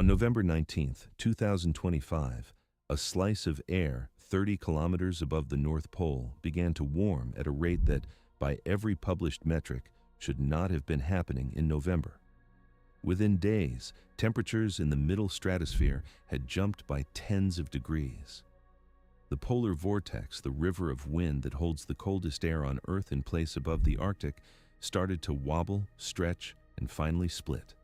On November 19, 2025, a slice of air 30 kilometers above the North Pole began to warm at a rate that, by every published metric, should not have been happening in November. Within days, temperatures in the middle stratosphere had jumped by tens of degrees. The polar vortex, the river of wind that holds the coldest air on Earth in place above the Arctic, started to wobble, stretch, and finally split.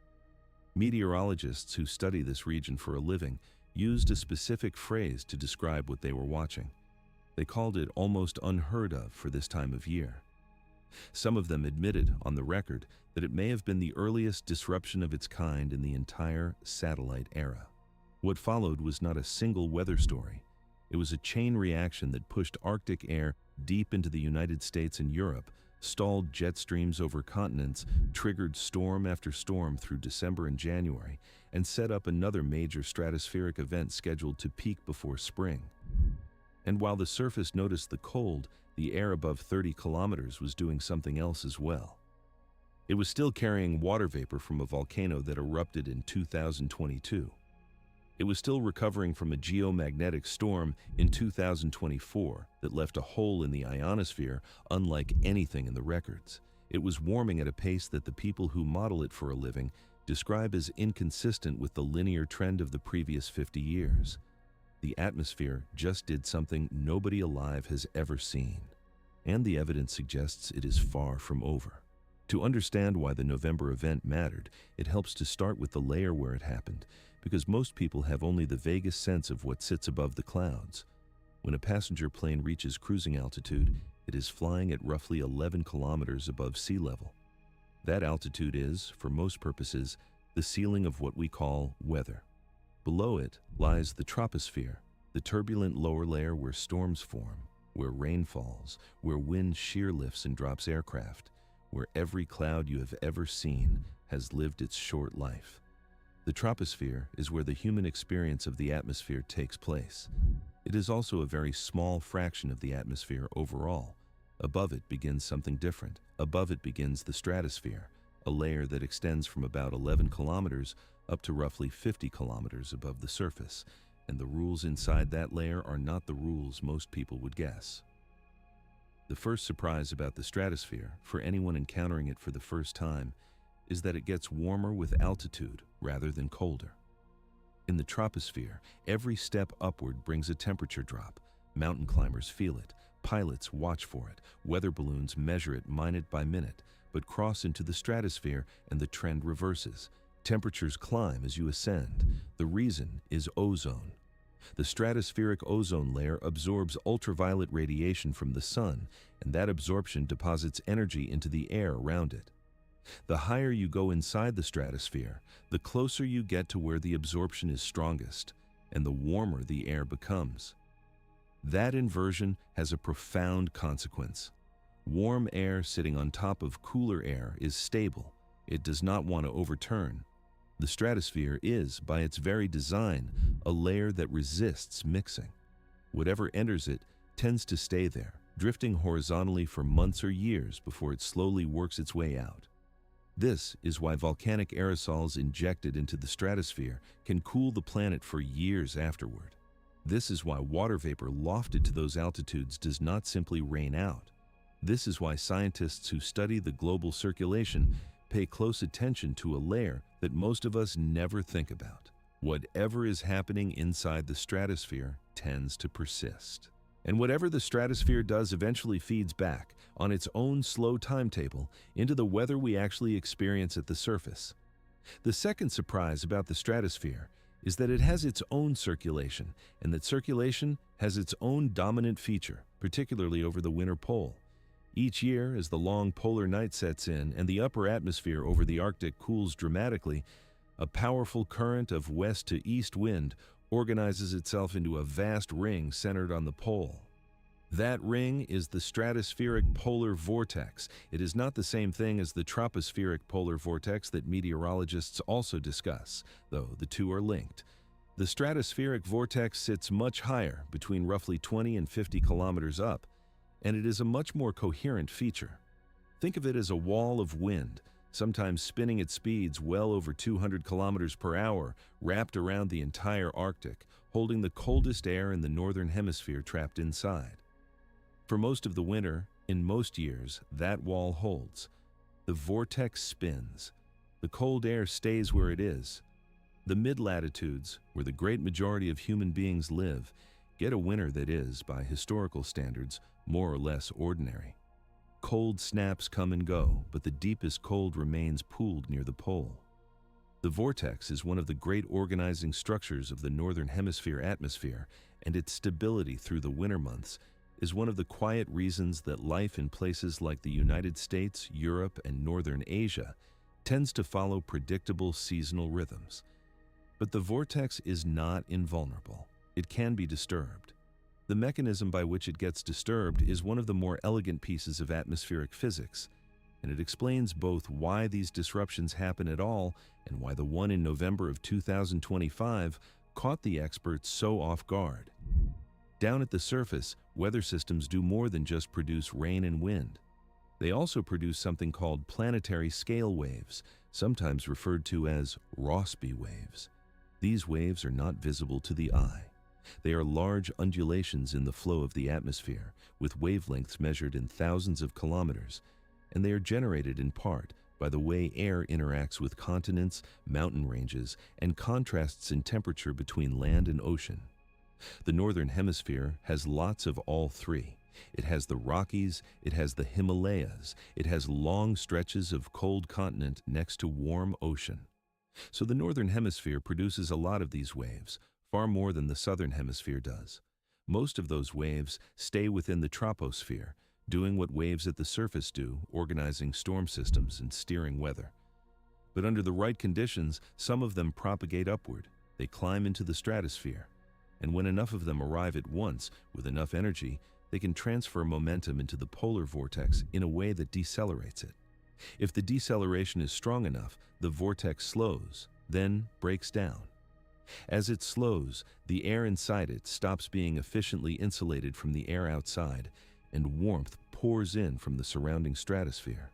Meteorologists who study this region for a living used a specific phrase to describe what they were watching. They called it almost unheard of for this time of year. Some of them admitted on the record that it may have been the earliest disruption of its kind in the entire satellite era. What followed was not a single weather story. It was a chain reaction that pushed Arctic air deep into the United States and Europe, stalled jet streams over continents, triggered storm after storm through December and January, and set up another major stratospheric event scheduled to peak before spring. And while the surface noticed the cold, the air above 30 kilometers was doing something else as well. It was still carrying water vapor from a volcano that erupted in 2022. It was still recovering from a geomagnetic storm in 2024 that left a hole in the ionosphere unlike anything in the records. It was warming at a pace that the people who model it for a living describe as inconsistent with the linear trend of the previous 50 years. The atmosphere just did something nobody alive has ever seen, and the evidence suggests it is far from over. To understand why the November event mattered, it helps to start with the layer where it happened, because most people have only the vaguest sense of what sits above the clouds. When a passenger plane reaches cruising altitude, it is flying at roughly 11 kilometers above sea level. That altitude is, for most purposes, the ceiling of what we call weather. Below it lies the troposphere, the turbulent lower layer where storms form, where rain falls, where wind shear lifts and drops aircraft, where every cloud you have ever seen has lived its short life. The troposphere is where the human experience of the atmosphere takes place. It is also a very small fraction of the atmosphere overall. Above it begins something different. Above it begins the stratosphere, a layer that extends from about 11 kilometers up to roughly 50 kilometers above the surface, and the rules inside that layer are not the rules most people would guess. The first surprise about the stratosphere, for anyone encountering it for the first time, is that it gets warmer with altitude rather than colder. In the troposphere, every step upward brings a temperature drop. Mountain climbers feel it, pilots watch for it, weather balloons measure it minute by minute, but cross into the stratosphere and the trend reverses. Temperatures climb as you ascend. The reason is ozone. The stratospheric ozone layer absorbs ultraviolet radiation from the sun, and that absorption deposits energy into the air around it. The higher you go inside the stratosphere, the closer you get to where the absorption is strongest, and the warmer the air becomes. That inversion has a profound consequence. Warm air sitting on top of cooler air is stable. It does not want to overturn. The stratosphere is, by its very design, a layer that resists mixing. Whatever enters it tends to stay there, drifting horizontally for months or years before it slowly works its way out. This is why volcanic aerosols injected into the stratosphere can cool the planet for years afterward. This is why water vapor lofted to those altitudes does not simply rain out. This is why scientists who study the global circulation pay close attention to a layer that most of us never think about. Whatever is happening inside the stratosphere tends to persist. And whatever the stratosphere does eventually feeds back, on its own slow timetable, into the weather we actually experience at the surface. The second surprise about the stratosphere is that it has its own circulation, and that circulation has its own dominant feature, particularly over the winter pole. Each year, as the long polar night sets in and the upper atmosphere over the Arctic cools dramatically, a powerful current of west to east wind organizes itself into a vast ring centered on the pole. That ring is the stratospheric polar vortex. It is not the same thing as the tropospheric polar vortex that meteorologists also discuss, though the two are linked. The stratospheric vortex sits much higher, between roughly 20 and 50 kilometers up, and it is a much more coherent feature. Think of it as a wall of wind, sometimes spinning at speeds well over 200 kilometers per hour, wrapped around the entire Arctic, holding the coldest air in the northern hemisphere trapped inside. For most of the winter, in most years, that wall holds. The vortex spins. The cold air stays where it is. The mid-latitudes, where the great majority of human beings live, get a winter that is, by historical standards, more or less ordinary. Cold snaps come and go, but the deepest cold remains pooled near the pole. The vortex is one of the great organizing structures of the northern hemisphere atmosphere, and its stability through the winter months is one of the quiet reasons that life in places like the United States, Europe, and northern Asia tends to follow predictable seasonal rhythms. But the vortex is not invulnerable. It can be disturbed. The mechanism by which it gets disturbed is one of the more elegant pieces of atmospheric physics, and it explains both why these disruptions happen at all and why the one in November of 2025 caught the experts so off guard. Down at the surface, weather systems do more than just produce rain and wind. They also produce something called planetary scale waves, sometimes referred to as Rossby waves. These waves are not visible to the eye. They are large undulations in the flow of the atmosphere, with wavelengths measured in thousands of kilometers, and they are generated in part by the way air interacts with continents, mountain ranges, and contrasts in temperature between land and ocean. The Northern Hemisphere has lots of all three. It has the Rockies, it has the Himalayas, it has long stretches of cold continent next to warm ocean. So the Northern Hemisphere produces a lot of these waves, far more than the Southern Hemisphere does. Most of those waves stay within the troposphere, doing what waves at the surface do, organizing storm systems and steering weather. But under the right conditions, some of them propagate upward. They climb into the stratosphere. And when enough of them arrive at once, with enough energy, they can transfer momentum into the polar vortex in a way that decelerates it. If the deceleration is strong enough, the vortex slows, then breaks down. As it slows, the air inside it stops being efficiently insulated from the air outside, and warmth pours in from the surrounding stratosphere.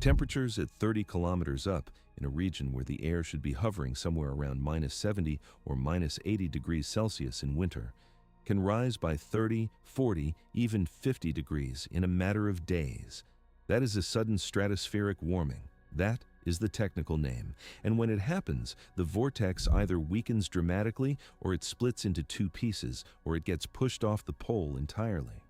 Temperatures at 30 kilometers up, in a region where the air should be hovering somewhere around -70 or -80 degrees Celsius in winter, can rise by 30, 40, even 50 degrees in a matter of days. That is a sudden stratospheric warming. That is the technical name. And when it happens, the vortex either weakens dramatically, or it splits into two pieces, or it gets pushed off the pole entirely.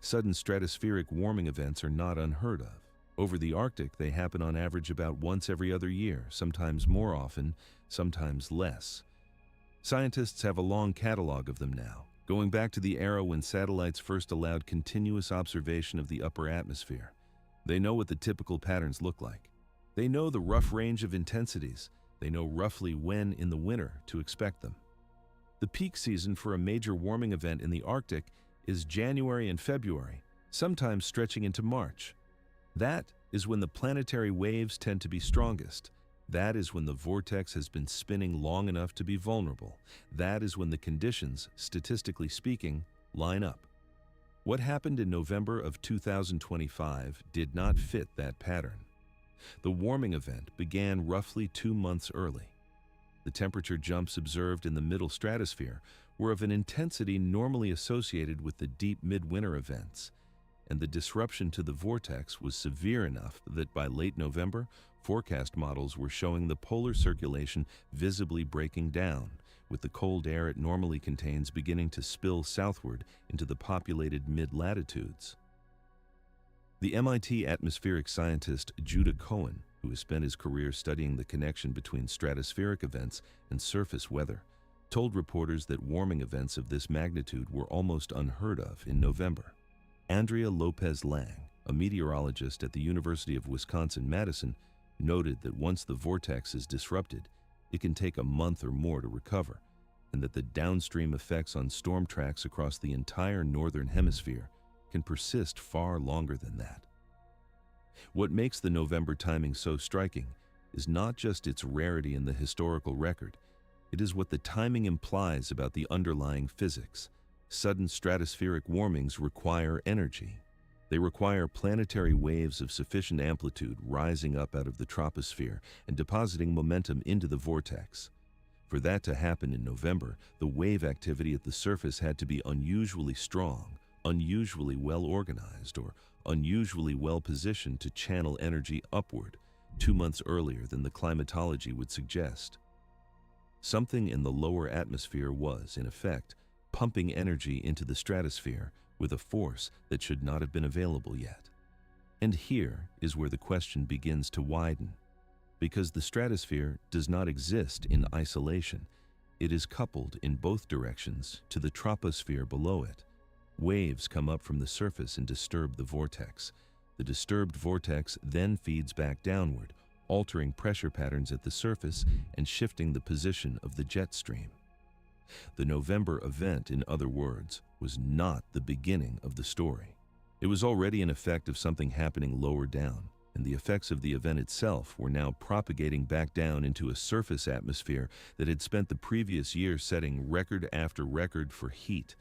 Sudden stratospheric warming events are not unheard of. Over the Arctic, they happen on average about once every other year, sometimes more often, sometimes less. Scientists have a long catalog of them now, going back to the era when satellites first allowed continuous observation of the upper atmosphere. They know what the typical patterns look like. They know the rough range of intensities. They know roughly when in the winter to expect them. The peak season for a major warming event in the Arctic is January and February, sometimes stretching into March. That is when the planetary waves tend to be strongest. That is when the vortex has been spinning long enough to be vulnerable. That is when the conditions, statistically speaking, line up. What happened in November of 2025 did not fit that pattern. The warming event began roughly 2 months early. The temperature jumps observed in the middle stratosphere were of an intensity normally associated with the deep midwinter events, and the disruption to the vortex was severe enough that by late November, forecast models were showing the polar circulation visibly breaking down, with the cold air it normally contains beginning to spill southward into the populated mid-latitudes. The MIT atmospheric scientist Judah Cohen, who has spent his career studying the connection between stratospheric events and surface weather, told reporters that warming events of this magnitude were almost unheard of in November. Andrea Lopez-Lang, a meteorologist at the University of Wisconsin-Madison, noted that once the vortex is disrupted, it can take a month or more to recover, and that the downstream effects on storm tracks across the entire northern hemisphere can persist far longer than that. What makes the November timing so striking is not just its rarity in the historical record, it is what the timing implies about the underlying physics. Sudden stratospheric warmings require energy. They require planetary waves of sufficient amplitude rising up out of the troposphere and depositing momentum into the vortex. For that to happen in November, the wave activity at the surface had to be unusually strong, unusually well organized, or unusually well positioned to channel energy upward 2 months earlier than the climatology would suggest. Something in the lower atmosphere was, in effect, pumping energy into the stratosphere with a force that should not have been available yet. And here is where the question begins to widen. Because the stratosphere does not exist in isolation, it is coupled in both directions to the troposphere below it. Waves come up from the surface and disturb the vortex. The disturbed vortex then feeds back downward, altering pressure patterns at the surface and shifting the position of the jet stream. The November event, in other words, was not the beginning of the story. It was already an effect of something happening lower down, and the effects of the event itself were now propagating back down into a surface atmosphere that had spent the previous year setting record after record for heat.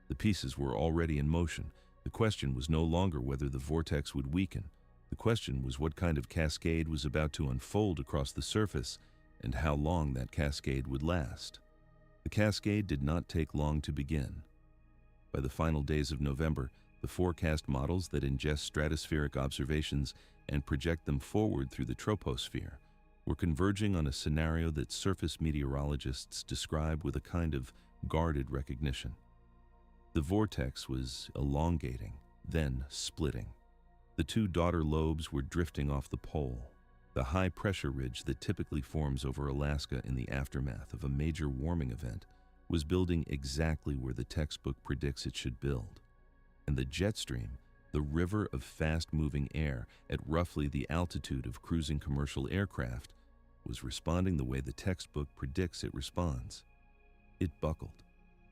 The pieces were already in motion. The question was no longer whether the vortex would weaken. The question was what kind of cascade was about to unfold across the surface and how long that cascade would last. The cascade did not take long to begin. By the final days of November, the forecast models that ingest stratospheric observations and project them forward through the troposphere were converging on a scenario that surface meteorologists describe with a kind of guarded recognition. The vortex was elongating, then splitting. The two daughter lobes were drifting off the pole. The high-pressure ridge that typically forms over Alaska in the aftermath of a major warming event was building exactly where the textbook predicts it should build. And the jet stream, the river of fast-moving air at roughly the altitude of cruising commercial aircraft, was responding the way the textbook predicts it responds. It buckled.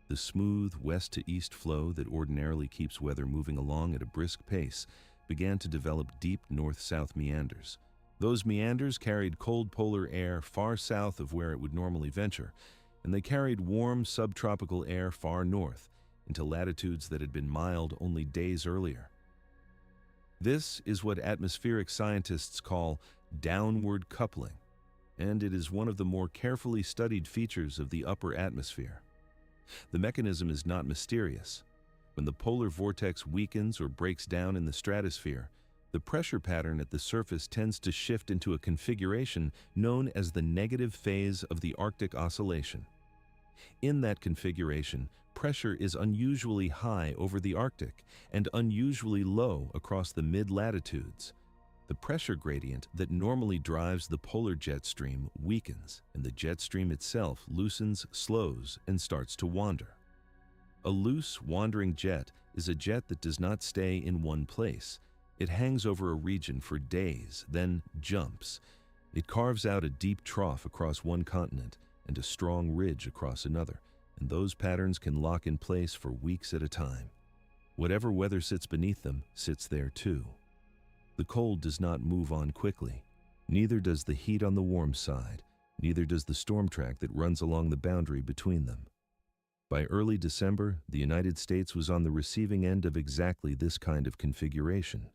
The smooth west-to-east flow that ordinarily keeps weather moving along at a brisk pace began to develop deep north-south meanders. Those meanders carried cold polar air far south of where it would normally venture, and they carried warm subtropical air far north, into latitudes that had been mild only days earlier. This is what atmospheric scientists call downward coupling, and it is one of the more carefully studied features of the upper atmosphere. The mechanism is not mysterious. When the polar vortex weakens or breaks down in the stratosphere, the pressure pattern at the surface tends to shift into a configuration known as the negative phase of the Arctic Oscillation. In that configuration, pressure is unusually high over the Arctic and unusually low across the mid-latitudes. The pressure gradient that normally drives the polar jet stream weakens, and the jet stream itself loosens, slows, and starts to wander. A loose, wandering jet is a jet that does not stay in one place. It hangs over a region for days, then jumps. It carves out a deep trough across one continent and a strong ridge across another, and those patterns can lock in place for weeks at a time. Whatever weather sits beneath them sits there too. The cold does not move on quickly. Neither does the heat on the warm side. Neither does the storm track that runs along the boundary between them. By early December, the United States was on the receiving end of exactly this kind of configuration.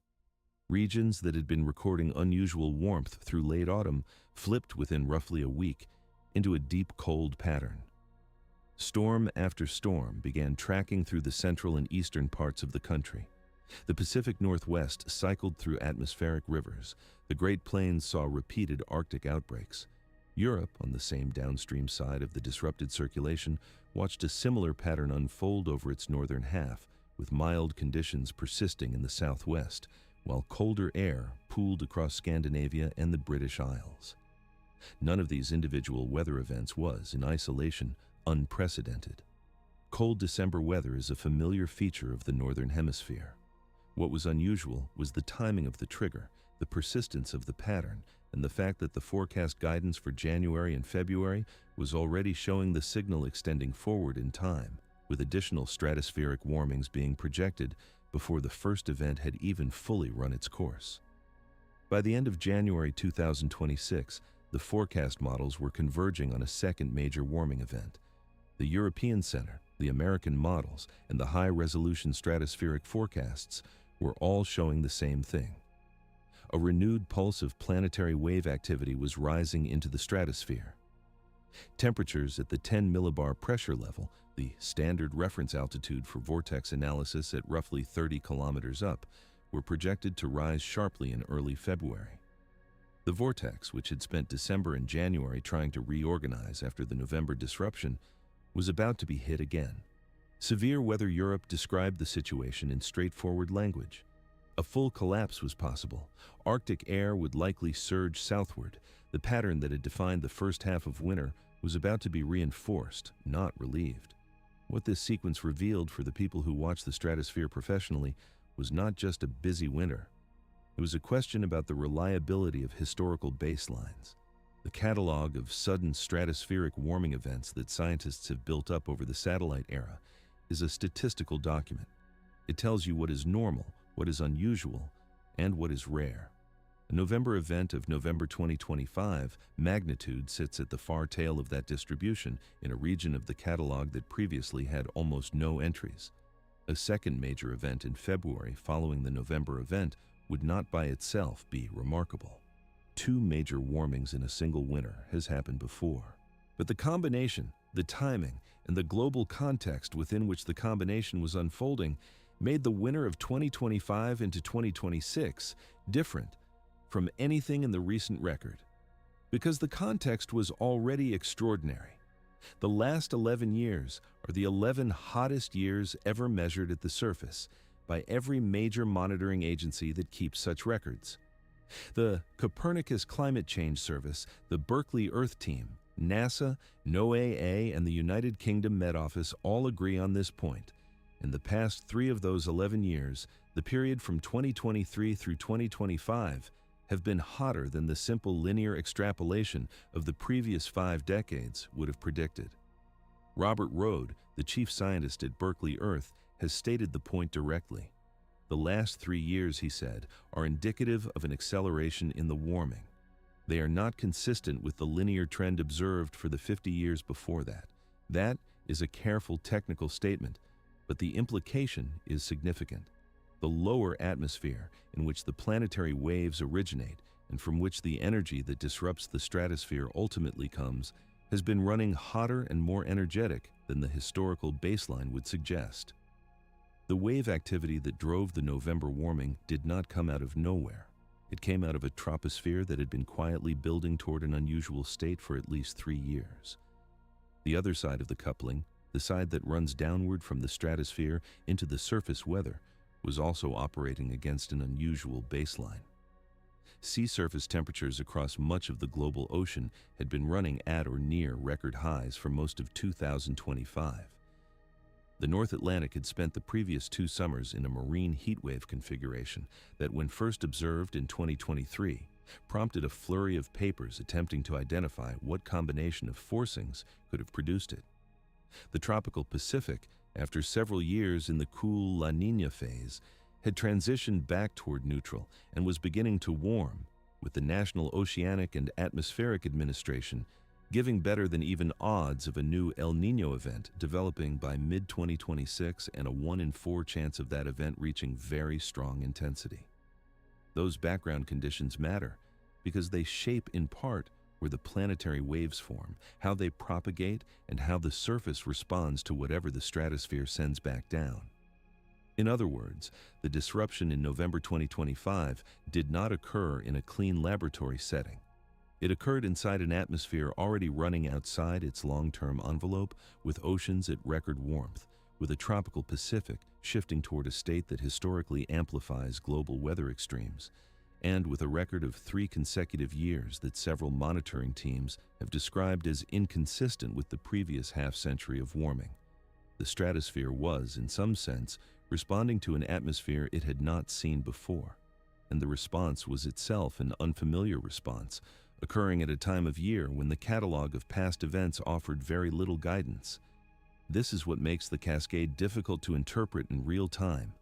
Regions that had been recording unusual warmth through late autumn flipped within roughly a week into a deep cold pattern. Storm after storm began tracking through the central and eastern parts of the country. The Pacific Northwest cycled through atmospheric rivers. The Great Plains saw repeated Arctic outbreaks. Europe, on the same downstream side of the disrupted circulation, watched a similar pattern unfold over its northern half, with mild conditions persisting in the southwest, while colder air pooled across Scandinavia and the British Isles. None of these individual weather events was, in isolation, unprecedented. Cold December weather is a familiar feature of the Northern Hemisphere. What was unusual was the timing of the trigger, the persistence of the pattern, and the fact that the forecast guidance for January and February was already showing the signal extending forward in time, with additional stratospheric warmings being projected before the first event had even fully run its course. By the end of January 2026, the forecast models were converging on a second major warming event. The European Center, the American models, and the high-resolution stratospheric forecasts were all showing the same thing. A renewed pulse of planetary wave activity was rising into the stratosphere. Temperatures at the 10 millibar pressure level, the standard reference altitude for vortex analysis at roughly 30 kilometers up, were projected to rise sharply in early February. The vortex, which had spent December and January trying to reorganize after the November disruption, was about to be hit again. Severe Weather Europe described the situation in straightforward language. A full collapse was possible. Arctic air would likely surge southward. The pattern that had defined the first half of winter was about to be reinforced, not relieved. What this sequence revealed for the people who watch the stratosphere professionally was not just a busy winter. It was a question about the reliability of historical baselines. The catalog of sudden stratospheric warming events that scientists have built up over the satellite era is a statistical document. It tells you what is normal, what is unusual, and what is rare. A November event of November 2025 magnitude sits at the far tail of that distribution in a region of the catalog that previously had almost no entries. A second major event in February following the November event would not by itself be remarkable. 2 major warmings in a single winter has happened before. But the combination, the timing, and the global context within which the combination was unfolding made the winter of 2025 into 2026 different from anything in the recent record. Because the context was already extraordinary. The last 11 years are the 11 hottest years ever measured at the surface by every major monitoring agency that keeps such records. The Copernicus Climate Change Service, the Berkeley Earth Team, NASA, NOAA, and the United Kingdom Met Office all agree on this point. In the past 3 of those 11 years, the period from 2023 through 2025, have been hotter than the simple linear extrapolation of the previous 5 decades would have predicted. Robert Rode, the chief scientist at Berkeley Earth, has stated the point directly. The last 3 years, he said, are indicative of an acceleration in the warming. They are not consistent with the linear trend observed for the 50 years before that. That is a careful technical statement, but the implication is significant. The lower atmosphere, in which the planetary waves originate and from which the energy that disrupts the stratosphere ultimately comes, has been running hotter and more energetic than the historical baseline would suggest. The wave activity that drove the November warming did not come out of nowhere. It came out of a troposphere that had been quietly building toward an unusual state for at least 3 years. The other side of the coupling, the side that runs downward from the stratosphere into the surface weather, was also operating against an unusual baseline. Sea surface temperatures across much of the global ocean had been running at or near record highs for most of 2025. The North Atlantic had spent the previous 2 summers in a marine heatwave configuration that, when first observed in 2023, prompted a flurry of papers attempting to identify what combination of forcings could have produced it. The tropical Pacific, after several years in the cool La Niña phase, had transitioned back toward neutral and was beginning to warm, with the National Oceanic and Atmospheric Administration giving better than even odds of a new El Niño event developing by mid-2026 and a 1 in 4 chance of that event reaching very strong intensity. Those background conditions matter because they shape in part where the planetary waves form, how they propagate, and how the surface responds to whatever the stratosphere sends back down. In other words, the disruption in November 2025 did not occur in a clean laboratory setting. It occurred inside an atmosphere already running outside its long-term envelope, with oceans at record warmth, with a tropical Pacific shifting toward a state that historically amplifies global weather extremes, and with a record of 3 consecutive years that several monitoring teams have described as inconsistent with the previous half-century of warming. The stratosphere was, in some sense, responding to an atmosphere it had not seen before, and the response was itself an unfamiliar response, occurring at a time of year when the catalog of past events offered very little guidance. This is what makes the cascade difficult to interpret in real time.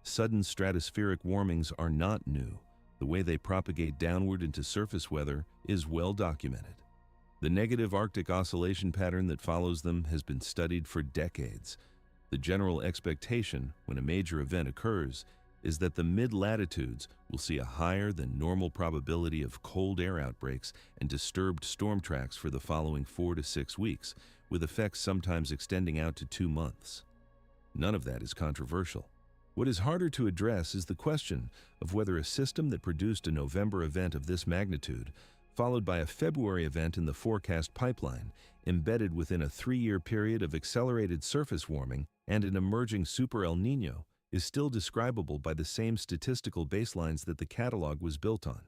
Sudden stratospheric warmings are not new. The way they propagate downward into surface weather is well documented. The negative Arctic oscillation pattern that follows them has been studied for decades. The general expectation when a major event occurs is that the mid-latitudes will see a higher than normal probability of cold air outbreaks and disturbed storm tracks for the following 4 to 6 weeks, with effects sometimes extending out to 2 months. None of that is controversial. What is harder to address is the question of whether a system that produced a November event of this magnitude, followed by a February event in the forecast pipeline, embedded within a 3-year period of accelerated surface warming and an emerging super El Niño, is still describable by the same statistical baselines that the catalog was built on.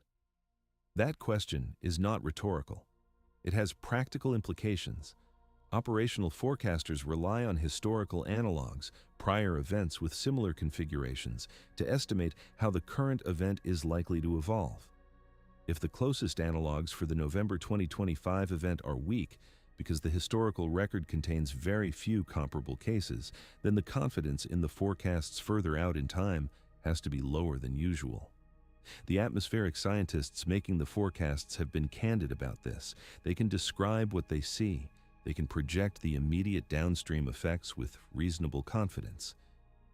That question is not rhetorical. It has practical implications. Operational forecasters rely on historical analogs, prior events with similar configurations, to estimate how the current event is likely to evolve. If the closest analogs for the November 2025 event are weak, because the historical record contains very few comparable cases, then the confidence in the forecasts further out in time has to be lower than usual. The atmospheric scientists making the forecasts have been candid about this. They can describe what they see. They can project the immediate downstream effects with reasonable confidence.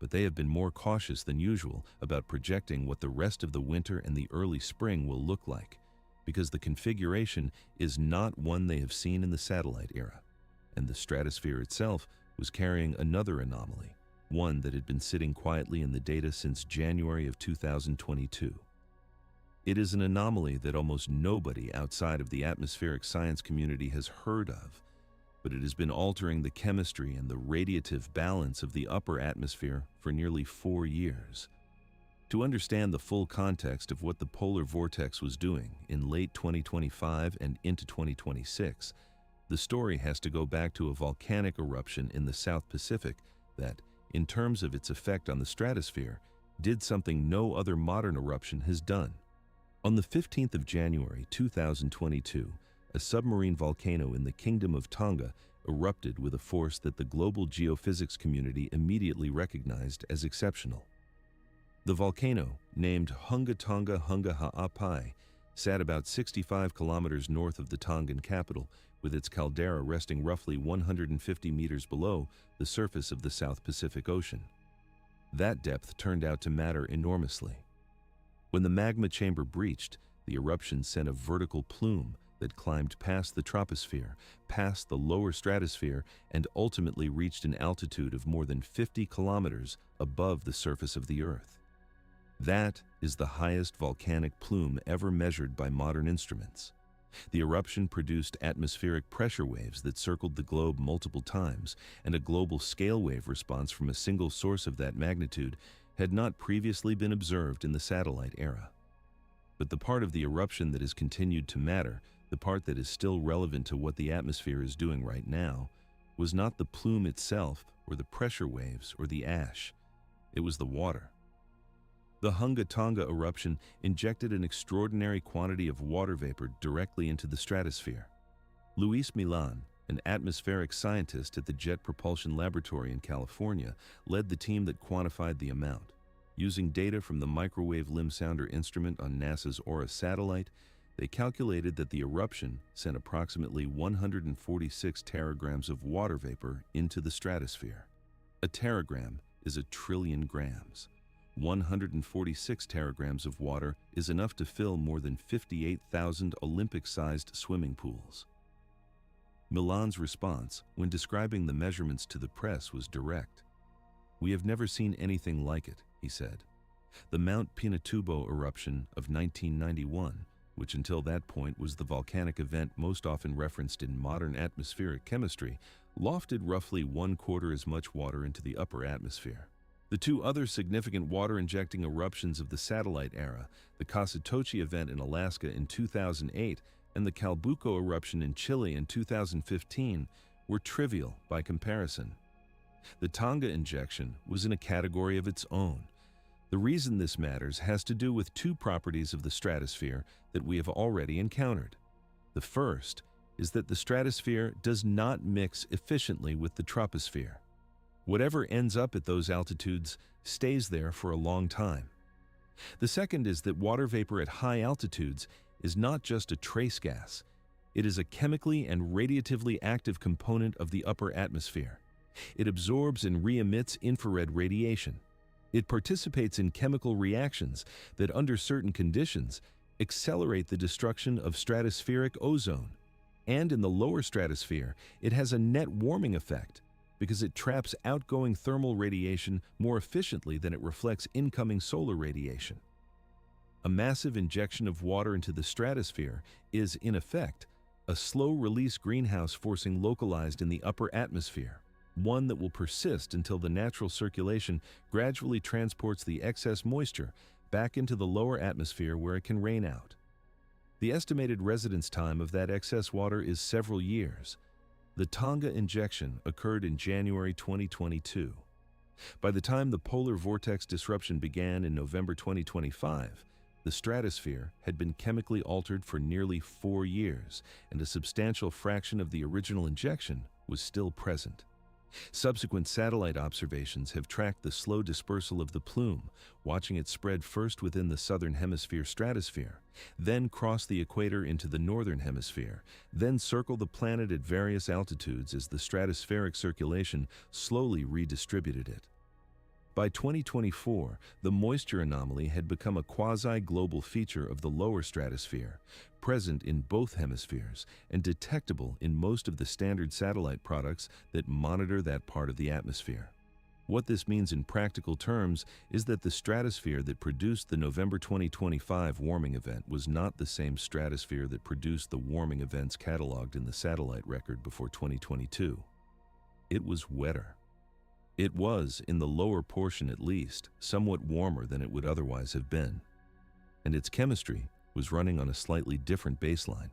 But they have been more cautious than usual about projecting what the rest of the winter and the early spring will look like, because the configuration is not one they have seen in the satellite era, and the stratosphere itself was carrying another anomaly, one that had been sitting quietly in the data since January of 2022. It is an anomaly that almost nobody outside of the atmospheric science community has heard of, but it has been altering the chemistry and the radiative balance of the upper atmosphere for nearly 4 years. To understand the full context of what the polar vortex was doing in late 2025 and into 2026, the story has to go back to a volcanic eruption in the South Pacific that, in terms of its effect on the stratosphere, did something no other modern eruption has done. On the 15th of January 2022, a submarine volcano in the Kingdom of Tonga erupted with a force that the global geophysics community immediately recognized as exceptional. The volcano, named Hunga Tonga Hunga Ha'apai, sat about 65 kilometers north of the Tongan capital, with its caldera resting roughly 150 meters below the surface of the South Pacific Ocean. That depth turned out to matter enormously. When the magma chamber breached, the eruption sent a vertical plume that climbed past the troposphere, past the lower stratosphere, and ultimately reached an altitude of more than 50 kilometers above the surface of the Earth. That is the highest volcanic plume ever measured by modern instruments. The eruption produced atmospheric pressure waves that circled the globe multiple times, and a global scale wave response from a single source of that magnitude had not previously been observed in the satellite era. But the part of the eruption that has continued to matter, the part that is still relevant to what the atmosphere is doing right now, was not the plume itself or the pressure waves or the ash. It was the water. The Hunga Tonga eruption injected an extraordinary quantity of water vapor directly into the stratosphere. Luis Milan, an atmospheric scientist at the Jet Propulsion Laboratory in California, led the team that quantified the amount. Using data from the microwave limb sounder instrument on NASA's Aura satellite, they calculated that the eruption sent approximately 146 teragrams of water vapor into the stratosphere. A teragram is a trillion grams. 146 teragrams of water is enough to fill more than 58,000 Olympic-sized swimming pools. Milan's response, when describing the measurements to the press, was direct. "We have never seen anything like it," he said. The Mount Pinatubo eruption of 1991, which until that point was the volcanic event most often referenced in modern atmospheric chemistry, lofted roughly 1/4 as much water into the upper atmosphere. The two other significant water-injecting eruptions of the satellite era, the Kasatochi event in Alaska in 2008 and the Calbuco eruption in Chile in 2015, were trivial by comparison. The Tonga injection was in a category of its own. The reason this matters has to do with two properties of the stratosphere that we have already encountered. The first is that the stratosphere does not mix efficiently with the troposphere. Whatever ends up at those altitudes stays there for a long time. The second is that water vapor at high altitudes is not just a trace gas. It is a chemically and radiatively active component of the upper atmosphere. It absorbs and re-emits infrared radiation. It participates in chemical reactions that, under certain conditions, accelerate the destruction of stratospheric ozone. And in the lower stratosphere, it has a net warming effect because it traps outgoing thermal radiation more efficiently than it reflects incoming solar radiation. A massive injection of water into the stratosphere is, in effect, a slow-release greenhouse forcing localized in the upper atmosphere, one that will persist until the natural circulation gradually transports the excess moisture back into the lower atmosphere where it can rain out. The estimated residence time of that excess water is several years. The Tonga injection occurred in January 2022. By the time the polar vortex disruption began in November 2025, the stratosphere had been chemically altered for nearly 4 years, and a substantial fraction of the original injection was still present. Subsequent satellite observations have tracked the slow dispersal of the plume, watching it spread first within the southern hemisphere stratosphere, then cross the equator into the northern hemisphere, then circle the planet at various altitudes as the stratospheric circulation slowly redistributed it. By 2024, the moisture anomaly had become a quasi-global feature of the lower stratosphere, present in both hemispheres and detectable in most of the standard satellite products that monitor that part of the atmosphere. What this means in practical terms is that the stratosphere that produced the November 2025 warming event was not the same stratosphere that produced the warming events cataloged in the satellite record before 2022. It was wetter. It was, in the lower portion at least, somewhat warmer than it would otherwise have been, and its chemistry was running on a slightly different baseline.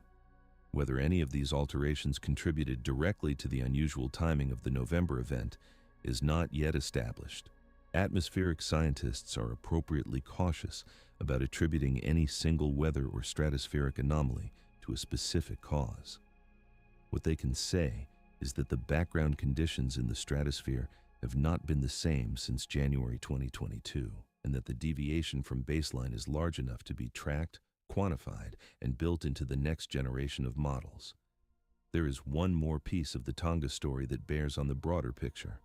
Whether any of these alterations contributed directly to the unusual timing of the November event is not yet established. Atmospheric scientists are appropriately cautious about attributing any single weather or stratospheric anomaly to a specific cause. What they can say is that the background conditions in the stratosphere have not been the same since January 2022, and that the deviation from baseline is large enough to be tracked, quantified, and built into the next generation of models. There is one more piece of the Tonga story that bears on the broader picture.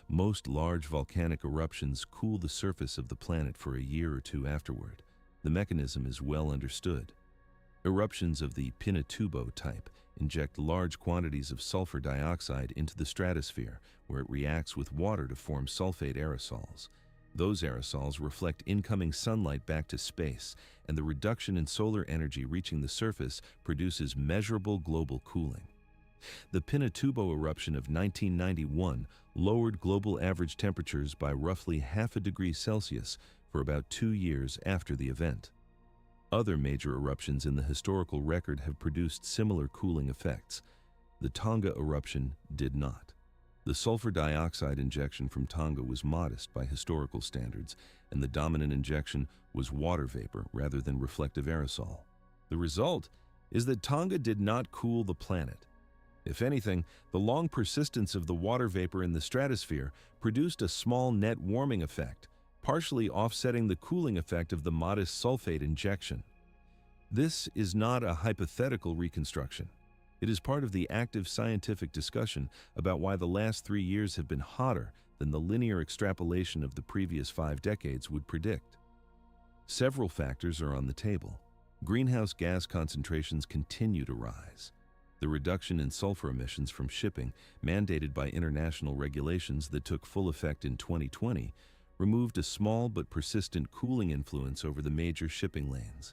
Most large volcanic eruptions cool the surface of the planet for a year or two afterward. The mechanism is well understood. Eruptions of the Pinatubo type inject large quantities of sulfur dioxide into the stratosphere, where it reacts with water to form sulfate aerosols. Those aerosols reflect incoming sunlight back to space, and the reduction in solar energy reaching the surface produces measurable global cooling. The Pinatubo eruption of 1991 lowered global average temperatures by roughly half a degree Celsius for about 2 years after the event. Other major eruptions in the historical record have produced similar cooling effects. The Tonga eruption did not. The sulfur dioxide injection from Tonga was modest by historical standards, and the dominant injection was water vapor rather than reflective aerosol. The result is that Tonga did not cool the planet. If anything, the long persistence of the water vapor in the stratosphere produced a small net warming effect, partially offsetting the cooling effect of the modest sulfate injection. This is not a hypothetical reconstruction. It is part of the active scientific discussion about why the last 3 years have been hotter than the linear extrapolation of the previous 5 decades would predict. Several factors are on the table. Greenhouse gas concentrations continue to rise. The reduction in sulfur emissions from shipping, mandated by international regulations that took full effect in 2020, removed a small but persistent cooling influence over the major shipping lanes.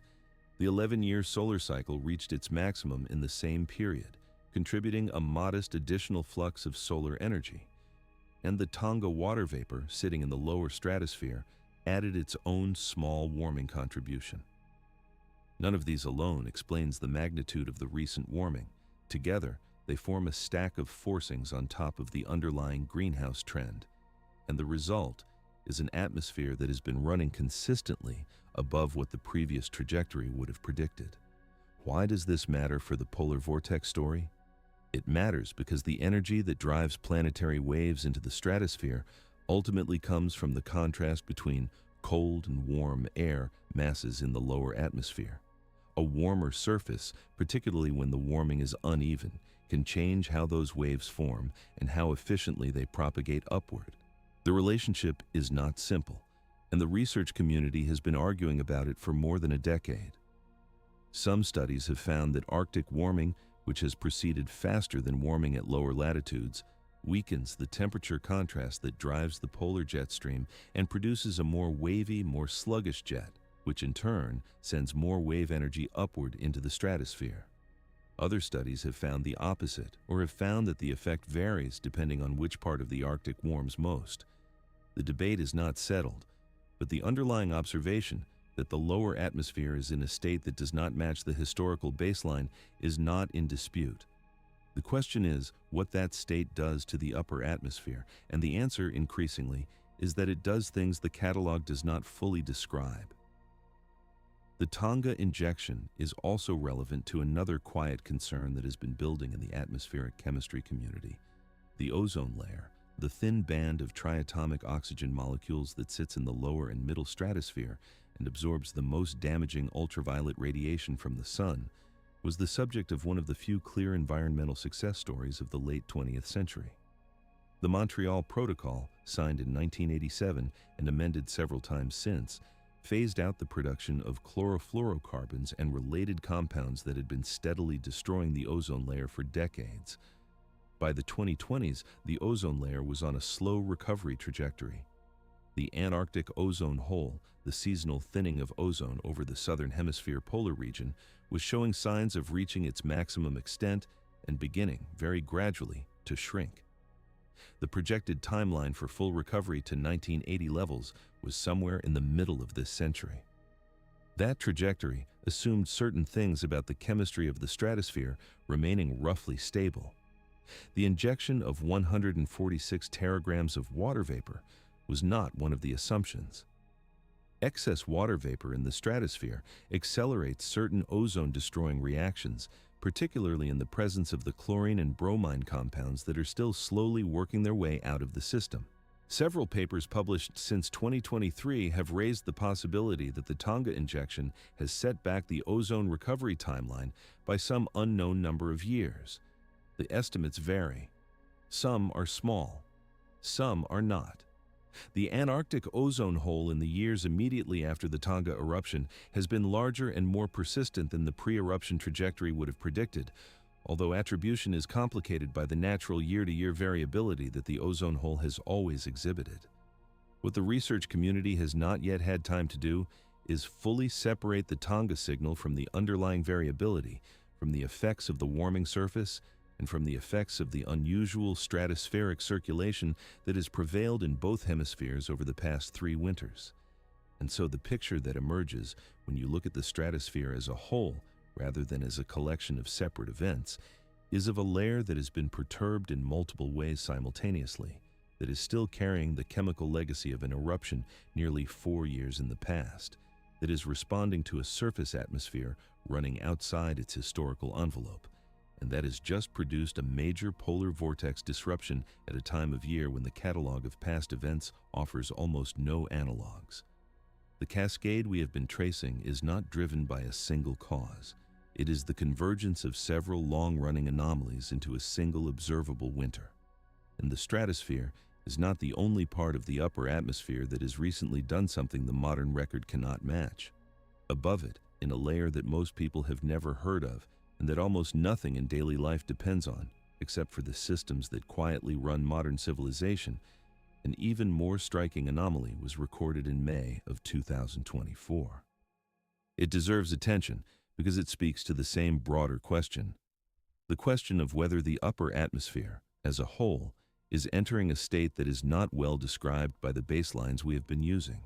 The 11-year solar cycle reached its maximum in the same period, contributing a modest additional flux of solar energy. And the Tonga water vapor, sitting in the lower stratosphere, added its own small warming contribution. None of these alone explains the magnitude of the recent warming. Together, they form a stack of forcings on top of the underlying greenhouse trend, and the result is an atmosphere that has been running consistently above what the previous trajectory would have predicted. Why does this matter for the polar vortex story? It matters because the energy that drives planetary waves into the stratosphere ultimately comes from the contrast between cold and warm air masses in the lower atmosphere. A warmer surface, particularly when the warming is uneven, can change how those waves form and how efficiently they propagate upward. The relationship is not simple, and the research community has been arguing about it for more than a decade. Some studies have found that Arctic warming, which has proceeded faster than warming at lower latitudes, weakens the temperature contrast that drives the polar jet stream and produces a more wavy, more sluggish jet, which in turn sends more wave energy upward into the stratosphere. Other studies have found the opposite, or have found that the effect varies depending on which part of the Arctic warms most. The debate is not settled, but the underlying observation that the lower atmosphere is in a state that does not match the historical baseline is not in dispute. The question is what that state does to the upper atmosphere, and the answer, increasingly, is that it does things the catalog does not fully describe. The Tonga injection is also relevant to another quiet concern that has been building in the atmospheric chemistry community: the ozone layer, the thin band of triatomic oxygen molecules that sits in the lower and middle stratosphere and absorbs the most damaging ultraviolet radiation from the sun, was the subject of one of the few clear environmental success stories of the late 20th century. The Montreal Protocol, signed in 1987 and amended several times since, phased out the production of chlorofluorocarbons and related compounds that had been steadily destroying the ozone layer for decades. By the 2020s, the ozone layer was on a slow recovery trajectory. The Antarctic ozone hole, the seasonal thinning of ozone over the southern hemisphere polar region, was showing signs of reaching its maximum extent and beginning, very gradually, to shrink. The projected timeline for full recovery to 1980 levels was somewhere in the middle of this century. That trajectory assumed certain things about the chemistry of the stratosphere remaining roughly stable. The injection of 146 teragrams of water vapor was not one of the assumptions. Excess water vapor in the stratosphere accelerates certain ozone-destroying reactions, particularly in the presence of the chlorine and bromine compounds that are still slowly working their way out of the system. Several papers published since 2023 have raised the possibility that the Tonga injection has set back the ozone recovery timeline by some unknown number of years. The estimates vary. Some are small, some are not. The Antarctic ozone hole in the years immediately after the Tonga eruption has been larger and more persistent than the pre-eruption trajectory would have predicted, although attribution is complicated by the natural year-to-year variability that the ozone hole has always exhibited. What the research community has not yet had time to do is fully separate the Tonga signal from the underlying variability, from the effects of the warming surface, and from the effects of the unusual stratospheric circulation that has prevailed in both hemispheres over the past 3 winters. And so the picture that emerges when you look at the stratosphere as a whole, rather than as a collection of separate events, is of a layer that has been perturbed in multiple ways simultaneously, that is still carrying the chemical legacy of an eruption nearly 4 years in the past, that is responding to a surface atmosphere running outside its historical envelope, and that has just produced a major polar vortex disruption at a time of year when the catalog of past events offers almost no analogs. The cascade we have been tracing is not driven by a single cause. It is the convergence of several long-running anomalies into a single observable winter. And the stratosphere is not the only part of the upper atmosphere that has recently done something the modern record cannot match. Above it, in a layer that most people have never heard of, and that almost nothing in daily life depends on, except for the systems that quietly run modern civilization, an even more striking anomaly was recorded in May of 2024. It deserves attention because it speaks to the same broader question: the question of whether the upper atmosphere, as a whole, is entering a state that is not well described by the baselines we have been using.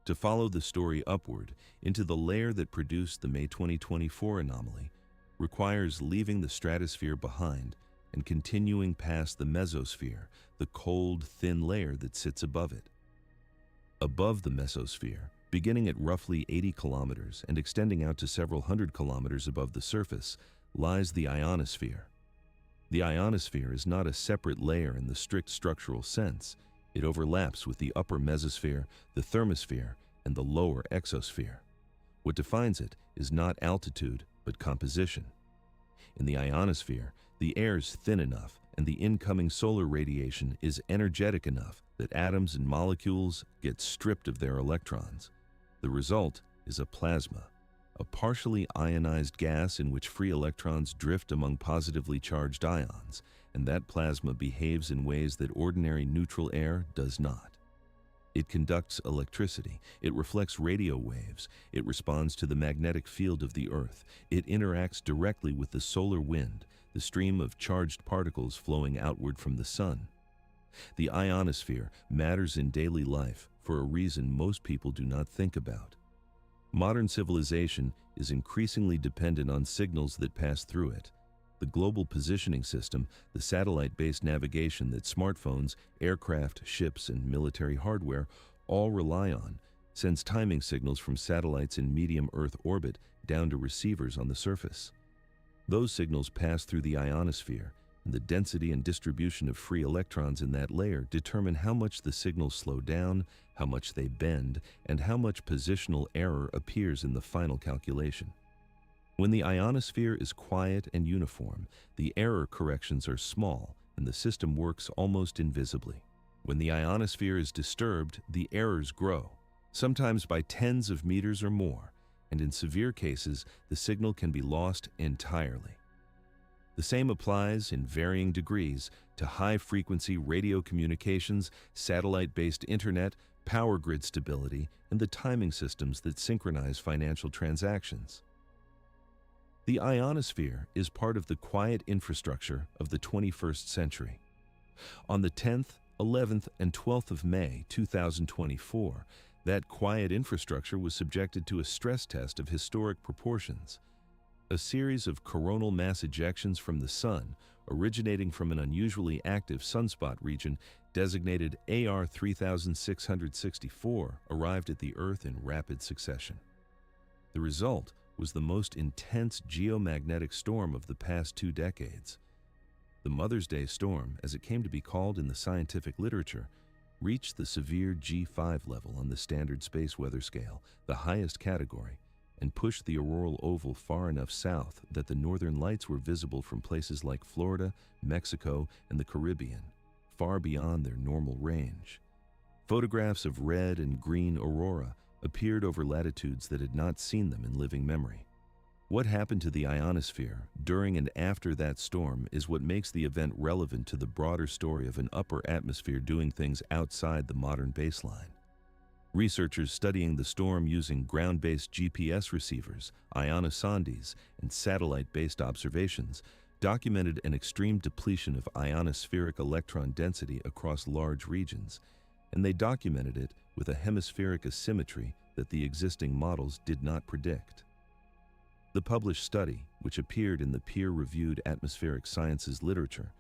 To follow the story upward into the layer that produced the May 2024 anomaly requires leaving the stratosphere behind and continuing past the mesosphere, the cold, thin layer that sits above it. Above the mesosphere, beginning at roughly 80 kilometers and extending out to several hundred kilometers above the surface, lies the ionosphere. The ionosphere is not a separate layer in the strict structural sense. It overlaps with the upper mesosphere, the thermosphere, and the lower exosphere. What defines it is not altitude, but composition. In the ionosphere, the air is thin enough and the incoming solar radiation is energetic enough that atoms and molecules get stripped of their electrons. The result is a plasma, a partially ionized gas in which free electrons drift among positively charged ions, and that plasma behaves in ways that ordinary neutral air does not. It conducts electricity, it reflects radio waves, it responds to the magnetic field of the Earth, it interacts directly with the solar wind, the stream of charged particles flowing outward from the sun. The ionosphere matters in daily life for a reason most people do not think about. Modern civilization is increasingly dependent on signals that pass through it. The global positioning system, the satellite-based navigation that smartphones, aircraft, ships, and military hardware all rely on, sends timing signals from satellites in medium Earth orbit down to receivers on the surface. Those signals pass through the ionosphere, and the density and distribution of free electrons in that layer determine how much the signals slow down, how much they bend, and how much positional error appears in the final calculation. When the ionosphere is quiet and uniform, the error corrections are small and the system works almost invisibly. When the ionosphere is disturbed, the errors grow, sometimes by tens of meters or more, and in severe cases, the signal can be lost entirely. The same applies, in varying degrees, to high-frequency radio communications, satellite-based internet, power grid stability, and the timing systems that synchronize financial transactions. The ionosphere is part of the quiet infrastructure of the 21st century. On the 10th, 11th, and 12th of May 2024, that quiet infrastructure was subjected to a stress test of historic proportions. A series of coronal mass ejections from the Sun, originating from an unusually active sunspot region designated AR 3664, arrived at the Earth in rapid succession. The result was the most intense geomagnetic storm of the past 2 decades. The Mother's Day storm, as it came to be called in the scientific literature, reached the severe G5 level on the standard space weather scale, the highest category, and pushed the auroral oval far enough south that the northern lights were visible from places like Florida, Mexico, and the Caribbean, far beyond their normal range. Photographs of red and green aurora appeared over latitudes that had not seen them in living memory. What happened to the ionosphere during and after that storm is what makes the event relevant to the broader story of an upper atmosphere doing things outside the modern baseline. Researchers studying the storm using ground-based GPS receivers, ionosondes, and satellite-based observations documented an extreme depletion of ionospheric electron density across large regions, and they documented it with a hemispheric asymmetry that the existing models did not predict. The published study, which appeared in the peer-reviewed atmospheric sciences literature,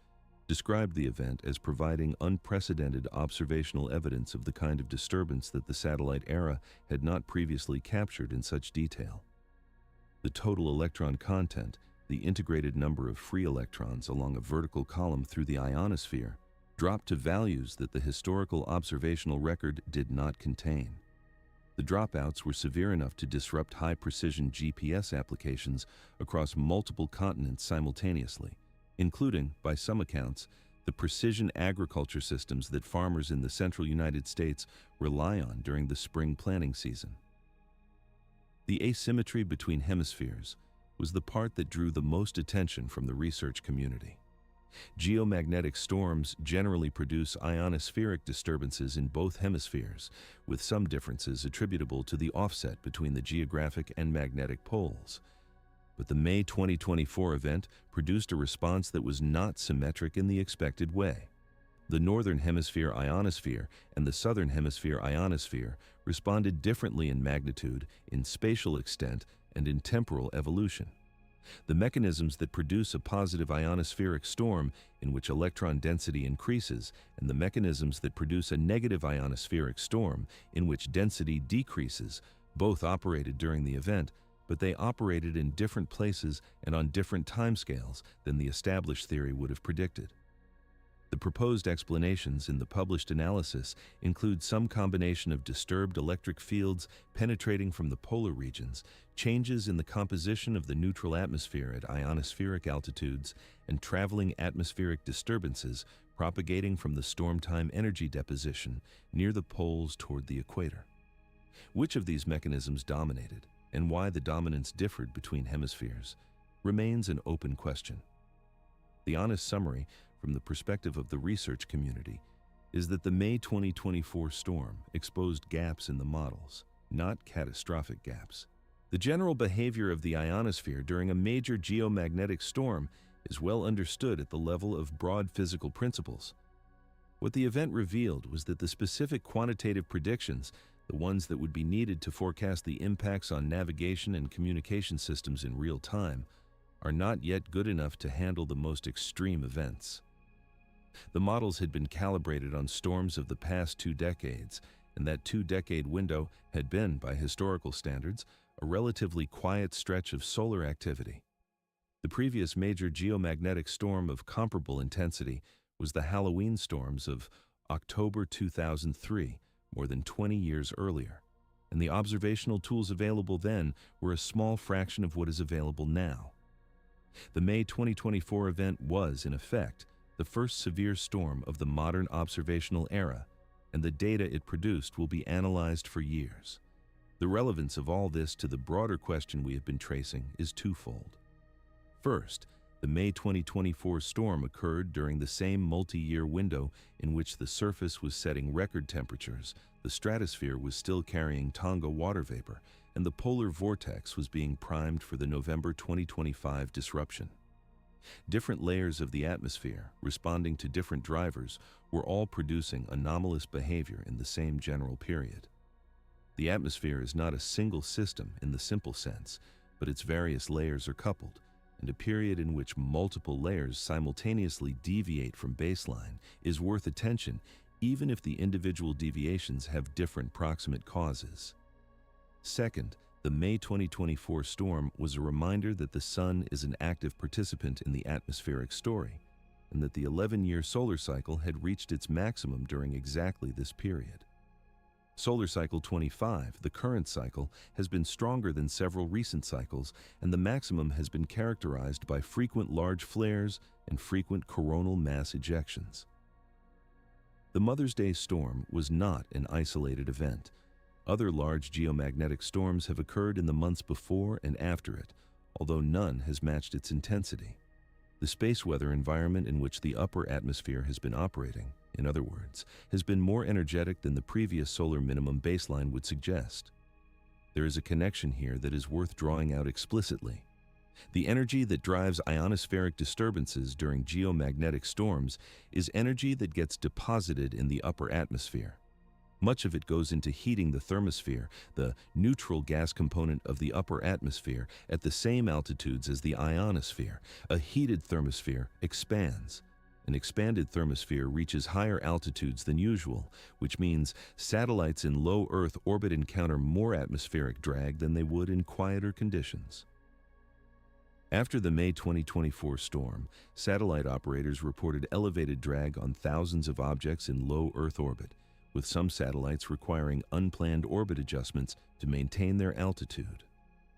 described the event as providing unprecedented observational evidence of the kind of disturbance that the satellite era had not previously captured in such detail. The total electron content, the integrated number of free electrons along a vertical column through the ionosphere, dropped to values that the historical observational record did not contain. The dropouts were severe enough to disrupt high-precision GPS applications across multiple continents simultaneously, including, by some accounts, the precision agriculture systems that farmers in the central United States rely on during the spring planting season. The asymmetry between hemispheres was the part that drew the most attention from the research community. Geomagnetic storms generally produce ionospheric disturbances in both hemispheres, with some differences attributable to the offset between the geographic and magnetic poles. But the May 2024 event produced a response that was not symmetric in the expected way. The northern hemisphere ionosphere and the southern hemisphere ionosphere responded differently in magnitude, in spatial extent, and in temporal evolution. The mechanisms that produce a positive ionospheric storm in which electron density increases and the mechanisms that produce a negative ionospheric storm in which density decreases both operated during the event, but they operated in different places and on different timescales than the established theory would have predicted. The The proposed explanations in the published analysis include some combination of disturbed electric fields penetrating from the polar regions, changes in the composition of the neutral atmosphere at ionospheric altitudes, and traveling atmospheric disturbances propagating from the storm-time energy deposition near the poles toward the equator. Which of these mechanisms dominated, and why the dominance differed between hemispheres, remains an open question. The honest summary, from the perspective of the research community, is that the May 2024 storm exposed gaps in the models, not catastrophic gaps. The general behavior of the ionosphere during a major geomagnetic storm is well understood at the level of broad physical principles. What the event revealed was that the specific quantitative predictions, the ones that would be needed to forecast the impacts on navigation and communication systems in real time, are not yet good enough to handle the most extreme events. The models had been calibrated on storms of the past 2 decades, and that 2-decade window had been, by historical standards, a relatively quiet stretch of solar activity. The previous major geomagnetic storm of comparable intensity was the Halloween storms of October 2003, more than 20 years earlier, and the observational tools available then were a small fraction of what is available now. The May 2024 event was, in effect, the first severe storm of the modern observational era, and the data it produced will be analyzed for years. The relevance of all this to the broader question we have been tracing is twofold. First, the May 2024 storm occurred during the same multi-year window in which the surface was setting record temperatures, the stratosphere was still carrying Tonga water vapor, and the polar vortex was being primed for the November 2025 disruption. Different layers of the atmosphere, responding to different drivers, were all producing anomalous behavior in the same general period. The atmosphere is not a single system in the simple sense, but its various layers are coupled, and a period in which multiple layers simultaneously deviate from baseline is worth attention, even if the individual deviations have different proximate causes. Second, the May 2024 storm was a reminder that the Sun is an active participant in the atmospheric story, and that the 11-year solar cycle had reached its maximum during exactly this period. Solar cycle 25, the current cycle, has been stronger than several recent cycles, and the maximum has been characterized by frequent large flares and frequent coronal mass ejections. The Mother's Day storm was not an isolated event. Other large geomagnetic storms have occurred in the months before and after it, although none has matched its intensity. The space weather environment in which the upper atmosphere has been operating, in other words, has been more energetic than the previous solar minimum baseline would suggest. There is a connection here that is worth drawing out explicitly. The energy that drives ionospheric disturbances during geomagnetic storms is energy that gets deposited in the upper atmosphere. Much of it goes into heating the thermosphere, the neutral gas component of the upper atmosphere, at the same altitudes as the ionosphere. A heated thermosphere expands. An expanded thermosphere reaches higher altitudes than usual, which means satellites in low Earth orbit encounter more atmospheric drag than they would in quieter conditions. After the May 2024 storm, satellite operators reported elevated drag on thousands of objects in low Earth orbit, with some satellites requiring unplanned orbit adjustments to maintain their altitude.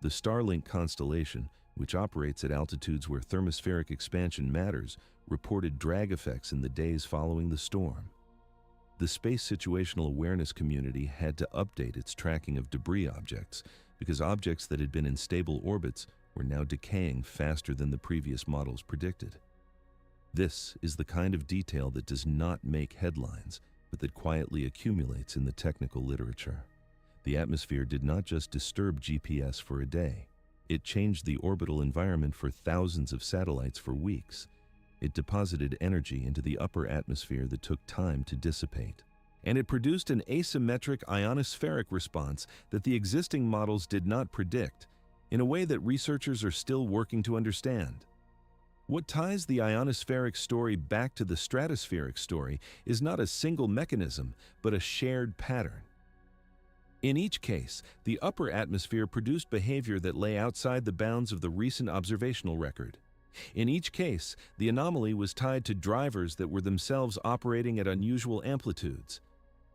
The Starlink constellation, which operates at altitudes where thermospheric expansion matters, reported drag effects in the days following the storm. The space situational awareness community had to update its tracking of debris objects because objects that had been in stable orbits were now decaying faster than the previous models predicted. This is the kind of detail that does not make headlines, but that quietly accumulates in the technical literature. The atmosphere did not just disturb GPS for a day. It changed the orbital environment for thousands of satellites for weeks. It deposited energy into the upper atmosphere that took time to dissipate. And it produced an asymmetric ionospheric response that the existing models did not predict, in a way that researchers are still working to understand. What ties the ionospheric story back to the stratospheric story is not a single mechanism, but a shared pattern. In each case, the upper atmosphere produced behavior that lay outside the bounds of the recent observational record. In each case, the anomaly was tied to drivers that were themselves operating at unusual amplitudes.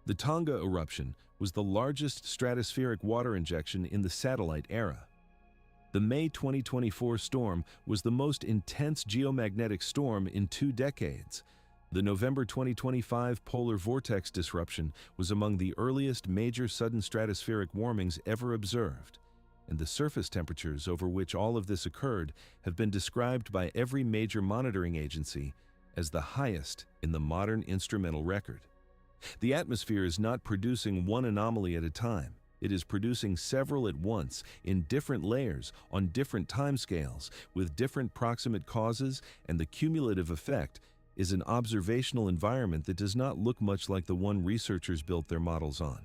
The Tonga eruption was the largest stratospheric water injection in the satellite era. The May 2024 storm was the most intense geomagnetic storm in 2 decades. The November 2025 polar vortex disruption was among the earliest major sudden stratospheric warmings ever observed, and the surface temperatures over which all of this occurred have been described by every major monitoring agency as the highest in the modern instrumental record. The atmosphere is not producing one anomaly at a time. It is producing several at once in different layers on different timescales with different proximate causes, and the cumulative effect is an observational environment that does not look much like the one researchers built their models on.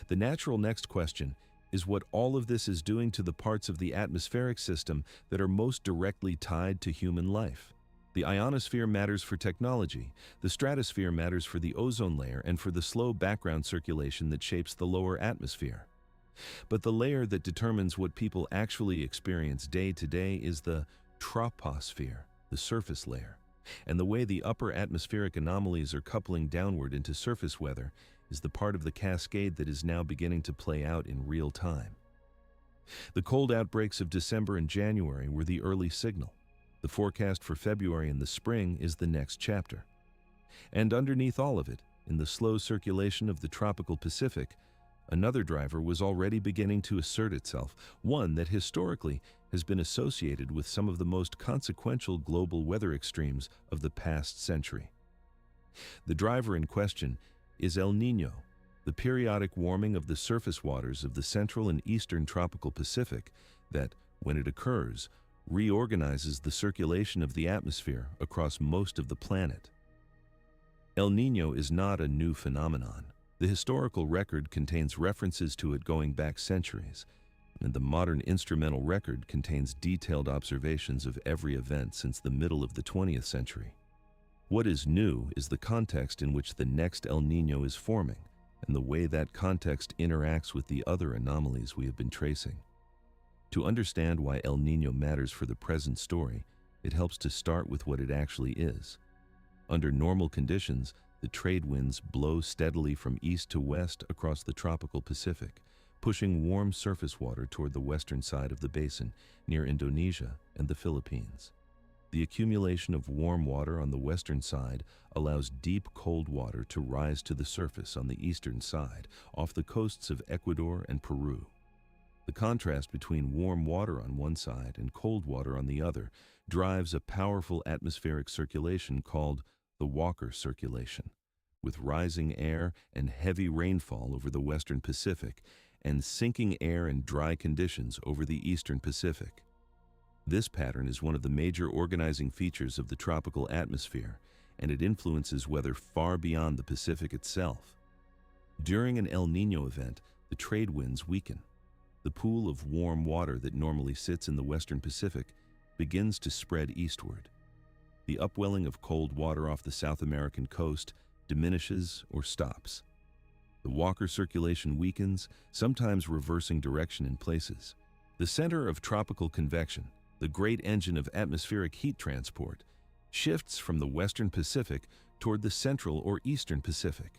The natural next question is what all of this is doing to the parts of the atmospheric system that are most directly tied to human life. The ionosphere matters for technology, the stratosphere matters for the ozone layer and for the slow background circulation that shapes the lower atmosphere. But the layer that determines what people actually experience day to day is the troposphere, the surface layer. And the way the upper atmospheric anomalies are coupling downward into surface weather is the part of the cascade that is now beginning to play out in real time. The cold outbreaks of December and January were the early signal. The forecast for February and the spring is the next chapter. And underneath all of it, in the slow circulation of the tropical Pacific, another driver was already beginning to assert itself, one that historically has been associated with some of the most consequential global weather extremes of the past century. The driver in question is El Niño, the periodic warming of the surface waters of the central and eastern tropical Pacific that, when it occurs, reorganizes the circulation of the atmosphere across most of the planet. El Niño is not a new phenomenon. The historical record contains references to it going back centuries, and the modern instrumental record contains detailed observations of every event since the middle of the 20th century. What is new is the context in which the next El Niño is forming, and the way that context interacts with the other anomalies we have been tracing. To understand why El Niño matters for the present story, it helps to start with what it actually is. Under normal conditions, the trade winds blow steadily from east to west across the tropical Pacific, pushing warm surface water toward the western side of the basin, near Indonesia and the Philippines. The accumulation of warm water on the western side allows deep cold water to rise to the surface on the eastern side, off the coasts of Ecuador and Peru. The contrast between warm water on one side and cold water on the other drives a powerful atmospheric circulation called the Walker circulation, with rising air and heavy rainfall over the western Pacific and sinking air and dry conditions over the eastern Pacific. This pattern is one of the major organizing features of the tropical atmosphere, and it influences weather far beyond the Pacific itself. During an El Niño event, the trade winds weaken. The pool of warm water that normally sits in the western Pacific begins to spread eastward. The upwelling of cold water off the South American coast diminishes or stops. The Walker circulation weakens, sometimes reversing direction in places. The center of tropical convection, the great engine of atmospheric heat transport, shifts from the western Pacific toward the central or eastern Pacific.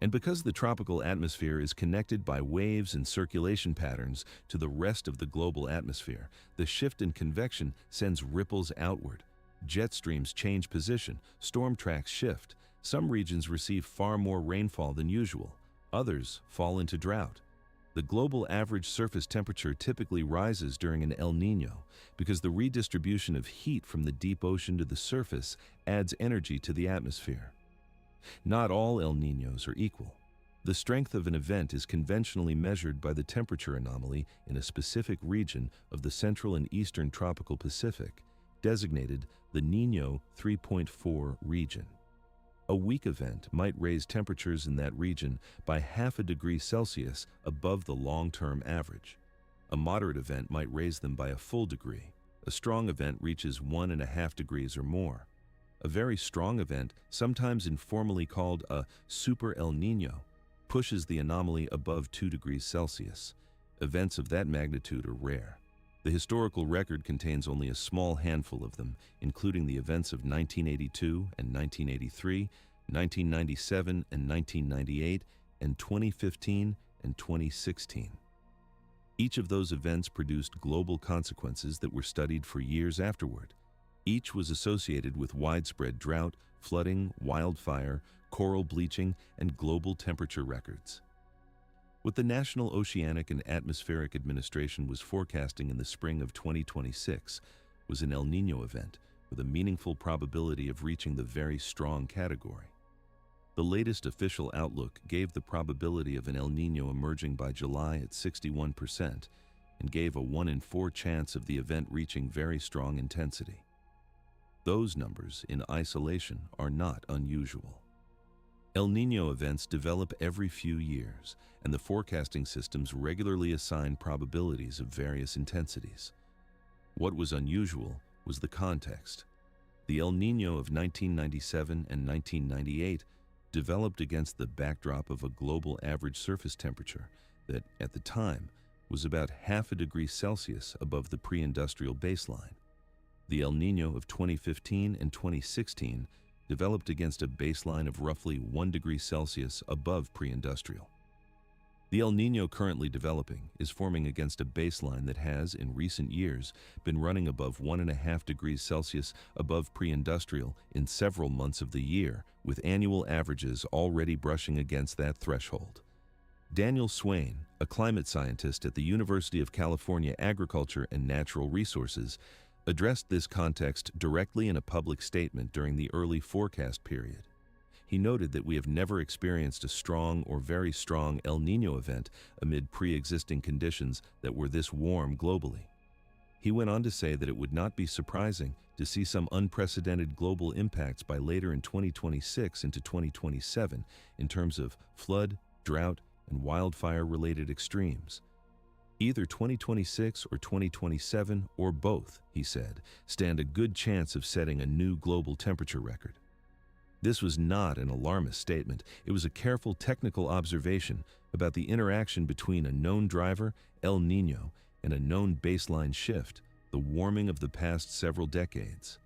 And because the tropical atmosphere is connected by waves and circulation patterns to the rest of the global atmosphere, the shift in convection sends ripples outward. Jet streams change position, storm tracks shift. Some regions receive far more rainfall than usual. Others fall into drought. The global average surface temperature typically rises during an El Niño because the redistribution of heat from the deep ocean to the surface adds energy to the atmosphere. Not all El Niños are equal. The strength of an event is conventionally measured by the temperature anomaly in a specific region of the central and eastern tropical Pacific, designated the Niño 3.4 region. A weak event might raise temperatures in that region by half a degree Celsius above the long-term average. A moderate event might raise them by a full degree. A strong event reaches 1.5 degrees or more. A very strong event, sometimes informally called a super El Niño, pushes the anomaly above 2 degrees Celsius. Events of that magnitude are rare. The historical record contains only a small handful of them, including the events of 1982 and 1983, 1997 and 1998, and 2015 and 2016. Each of those events produced global consequences that were studied for years afterward. Each was associated with widespread drought, flooding, wildfire, coral bleaching, and global temperature records. What the National Oceanic and Atmospheric Administration was forecasting in the spring of 2026 was an El Niño event with a meaningful probability of reaching the very strong category. The latest official outlook gave the probability of an El Niño emerging by July at 61% and gave a 1 in 4 chance of the event reaching very strong intensity. Those numbers in isolation are not unusual. El Niño events develop every few years, and the forecasting systems regularly assign probabilities of various intensities. What was unusual was the context. The El Niño of 1997 and 1998 developed against the backdrop of a global average surface temperature that, at the time, was about half a degree Celsius above the pre-industrial baseline. The El Niño of 2015 and 2016 developed against a baseline of roughly 1 degree Celsius above pre-industrial. The El Niño currently developing is forming against a baseline that has, in recent years, been running above 1.5 degrees Celsius above pre-industrial in several months of the year, with annual averages already brushing against that threshold. Daniel Swain, a climate scientist at the University of California Agriculture and Natural Resources, addressed this context directly in a public statement during the early forecast period. He noted that we have never experienced a strong or very strong El Niño event amid pre-existing conditions that were this warm globally. He went on to say that it would not be surprising to see some unprecedented global impacts by later in 2026 into 2027 in terms of flood, drought, and wildfire-related extremes. Either 2026 or 2027, or both, he said, stand a good chance of setting a new global temperature record. This was not an alarmist statement. It was a careful technical observation about the interaction between a known driver, El Niño, and a known baseline shift, the warming of the past several decades.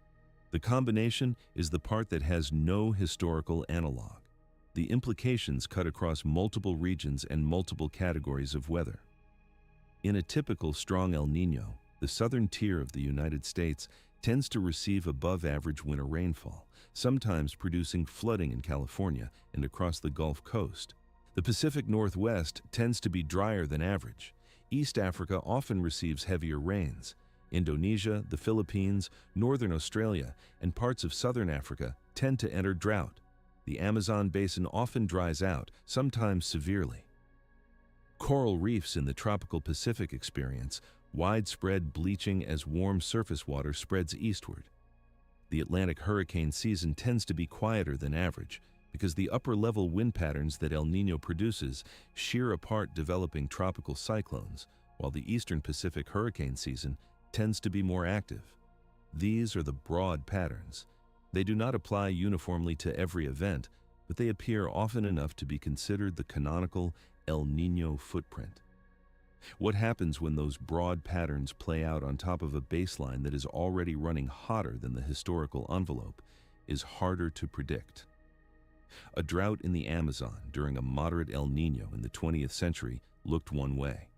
The combination is the part that has no historical analog. The implications cut across multiple regions and multiple categories of weather. In a typical strong El Niño, the southern tier of the United States tends to receive above-average winter rainfall, sometimes producing flooding in California and across the Gulf Coast. The Pacific Northwest tends to be drier than average. East Africa often receives heavier rains. Indonesia, the Philippines, northern Australia, and parts of southern Africa tend to enter drought. The Amazon basin often dries out, sometimes severely. Coral reefs in the tropical Pacific experience widespread bleaching as warm surface water spreads eastward. The Atlantic hurricane season tends to be quieter than average because the upper-level wind patterns that El Niño produces shear apart developing tropical cyclones, while the eastern Pacific hurricane season tends to be more active. These are the broad patterns. They do not apply uniformly to every event, but they appear often enough to be considered the canonical El Niño footprint. What happens when those broad patterns play out on top of a baseline that is already running hotter than the historical envelope is harder to predict. A drought in the Amazon during a moderate El Niño in the 20th century looked one way.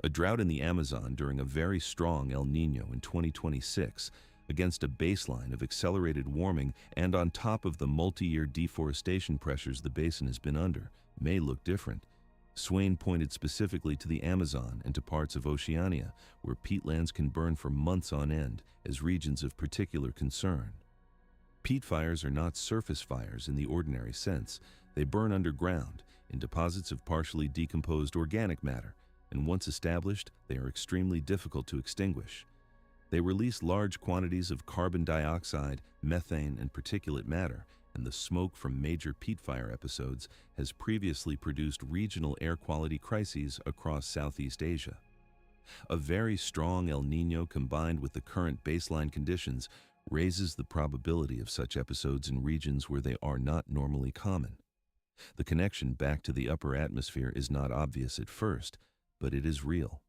A drought in the Amazon during a very strong El Niño in 2026 against a baseline of accelerated warming and on top of the multi-year deforestation pressures the basin has been under may look different. Swain pointed specifically to the Amazon and to parts of Oceania, where peatlands can burn for months on end, as regions of particular concern. Peat fires are not surface fires in the ordinary sense. They burn underground, in deposits of partially decomposed organic matter, and once established, they are extremely difficult to extinguish. They release large quantities of carbon dioxide, methane, and particulate matter, and the smoke from major peat fire episodes has previously produced regional air quality crises across Southeast Asia. A very strong El Niño combined with the current baseline conditions raises the probability of such episodes in regions where they are not normally common. The connection back to the upper atmosphere is not obvious at first, but it is real.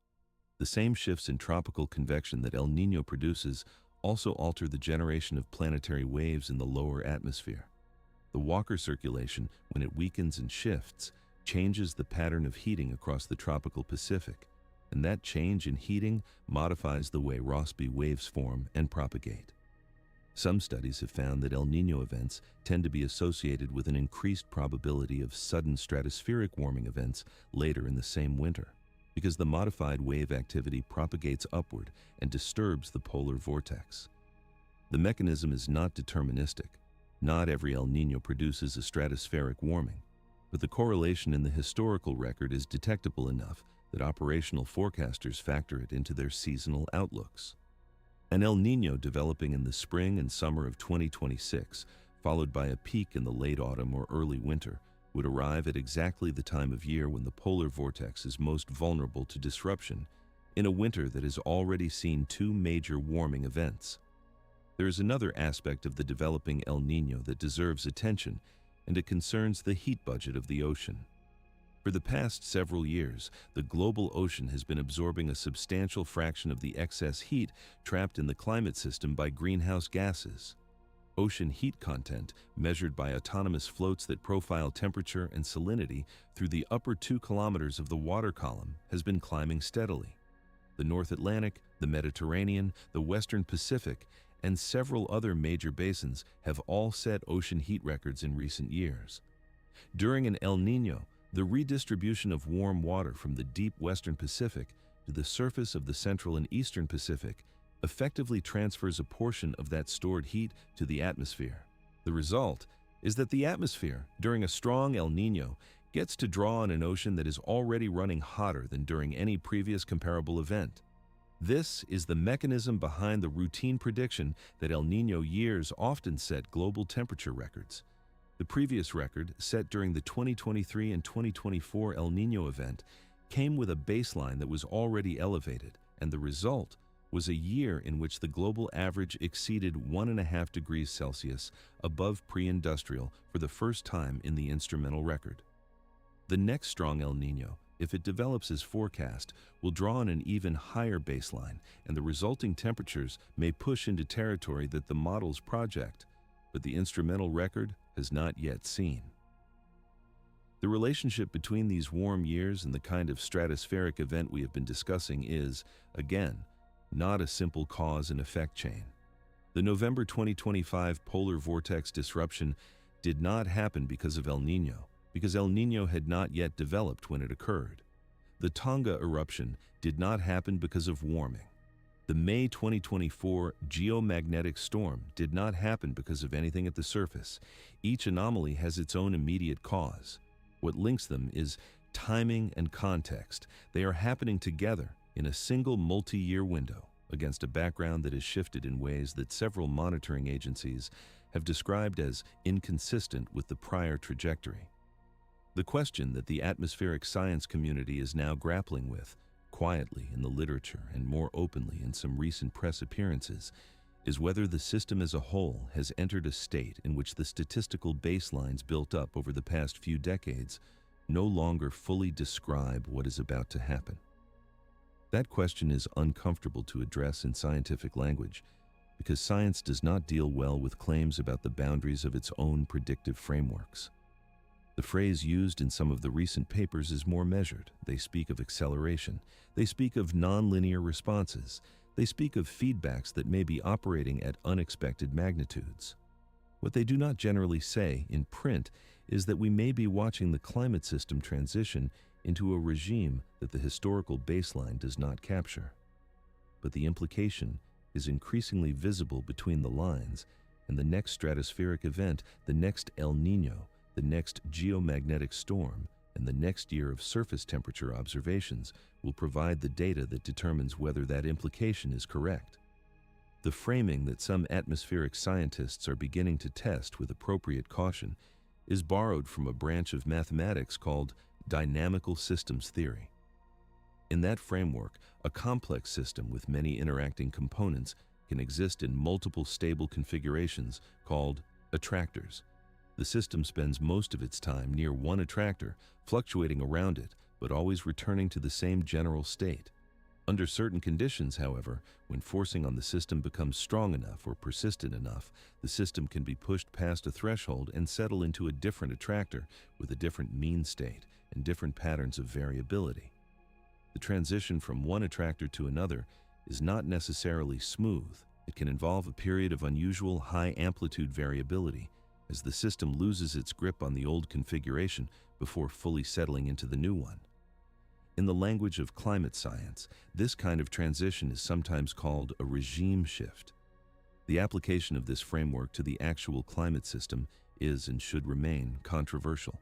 The same shifts in tropical convection that El Niño produces also alter the generation of planetary waves in the lower atmosphere. The Walker circulation, when it weakens and shifts, changes the pattern of heating across the tropical Pacific, and that change in heating modifies the way Rossby waves form and propagate. Some studies have found that El Niño events tend to be associated with an increased probability of sudden stratospheric warming events later in the same winter, because the modified wave activity propagates upward and disturbs the polar vortex. The mechanism is not deterministic. Not every El Niño produces a stratospheric warming, but the correlation in the historical record is detectable enough that operational forecasters factor it into their seasonal outlooks. An El Niño developing in the spring and summer of 2026, followed by a peak in the late autumn or early winter, would arrive at exactly the time of year when the polar vortex is most vulnerable to disruption, in a winter that has already seen two major warming events. There is another aspect of the developing El Niño that deserves attention, and it concerns the heat budget of the ocean. For the past several years, the global ocean has been absorbing a substantial fraction of the excess heat trapped in the climate system by greenhouse gases. Ocean heat content, measured by autonomous floats that profile temperature and salinity through the upper 2 kilometers of the water column, has been climbing steadily. The North Atlantic, the Mediterranean, the Western Pacific, and several other major basins have all set ocean heat records in recent years. During an El Niño, the redistribution of warm water from the deep Western Pacific to the surface of the Central and Eastern Pacific effectively transfers a portion of that stored heat to the atmosphere. The result is that the atmosphere, during a strong El Niño, gets to draw on an ocean that is already running hotter than during any previous comparable event. This is the mechanism behind the routine prediction that El Niño years often set global temperature records. The previous record, set during the 2023 and 2024 El Niño event, came with a baseline that was already elevated, and the result was a year in which the global average exceeded 1.5 degrees Celsius above pre-industrial for the first time in the instrumental record. The next strong El Niño, if it develops as forecast, will draw on an even higher baseline, and the resulting temperatures may push into territory that the models project, but the instrumental record has not yet seen. The relationship between these warm years and the kind of stratospheric event we have been discussing is, again, not a simple cause and effect chain. The November 2025 polar vortex disruption did not happen because of El Niño, because El Niño had not yet developed when it occurred. The Tonga eruption did not happen because of warming. The May 2024 geomagnetic storm did not happen because of anything at the surface. Each anomaly has its own immediate cause. What links them is timing and context. They are happening together in a single multi-year window against a background that has shifted in ways that several monitoring agencies have described as inconsistent with the prior trajectory. The question that the atmospheric science community is now grappling with, quietly in the literature and more openly in some recent press appearances, is whether the system as a whole has entered a state in which the statistical baselines built up over the past few decades no longer fully describe what is about to happen. That question is uncomfortable to address in scientific language because science does not deal well with claims about the boundaries of its own predictive frameworks. The phrase used in some of the recent papers is more measured. They speak of acceleration. They speak of nonlinear responses. They speak of feedbacks that may be operating at unexpected magnitudes. What they do not generally say in print is that we may be watching the climate system transition into a regime that the historical baseline does not capture. But the implication is increasingly visible between the lines, and the next stratospheric event, the next El Niño, the next geomagnetic storm, and the next year of surface temperature observations will provide the data that determines whether that implication is correct. The framing that some atmospheric scientists are beginning to test with appropriate caution is borrowed from a branch of mathematics called dynamical systems theory. In that framework, a complex system with many interacting components can exist in multiple stable configurations called attractors. The system spends most of its time near one attractor, fluctuating around it, but always returning to the same general state. Under certain conditions, however, when forcing on the system becomes strong enough or persistent enough, the system can be pushed past a threshold and settle into a different attractor with a different mean state and different patterns of variability. The transition from one attractor to another is not necessarily smooth. It can involve a period of unusual high amplitude variability as the system loses its grip on the old configuration before fully settling into the new one. In the language of climate science, this kind of transition is sometimes called a regime shift. The application of this framework to the actual climate system is and should remain controversial.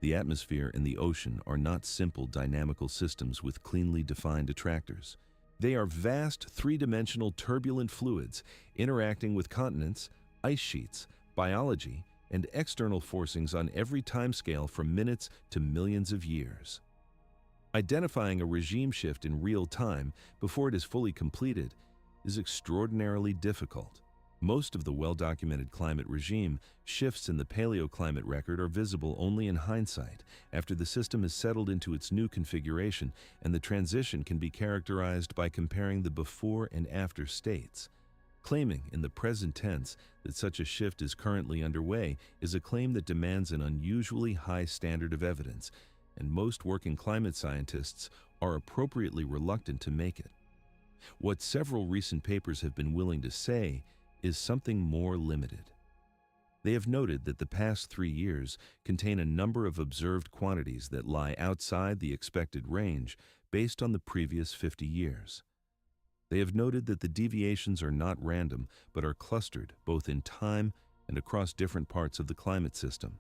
The atmosphere and the ocean are not simple dynamical systems with cleanly defined attractors. They are vast three-dimensional turbulent fluids interacting with continents, ice sheets, biology, and external forcings on every timescale from minutes to millions of years. Identifying a regime shift in real time before it is fully completed is extraordinarily difficult. Most of the well-documented climate regime shifts in the paleoclimate record are visible only in hindsight, after the system has settled into its new configuration, and the transition can be characterized by comparing the before and after states. Claiming in the present tense that such a shift is currently underway is a claim that demands an unusually high standard of evidence, and most working climate scientists are appropriately reluctant to make it. What several recent papers have been willing to say is something more limited. They have noted that the past 3 years contain a number of observed quantities that lie outside the expected range based on the previous 50 years. They have noted that the deviations are not random but are clustered both in time and across different parts of the climate system.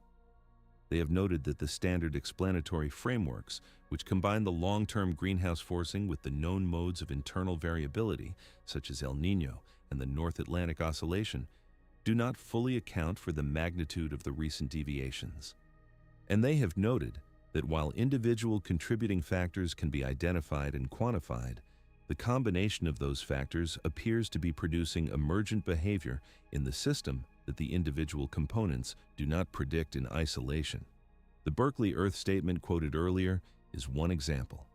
They have noted that the standard explanatory frameworks, which combine the long-term greenhouse forcing with the known modes of internal variability, such as El Niño and the North Atlantic Oscillation, do not fully account for the magnitude of the recent deviations. And they have noted that while individual contributing factors can be identified and quantified, the combination of those factors appears to be producing emergent behavior in the system that the individual components do not predict in isolation. The Berkeley Earth Statement quoted earlier is one example.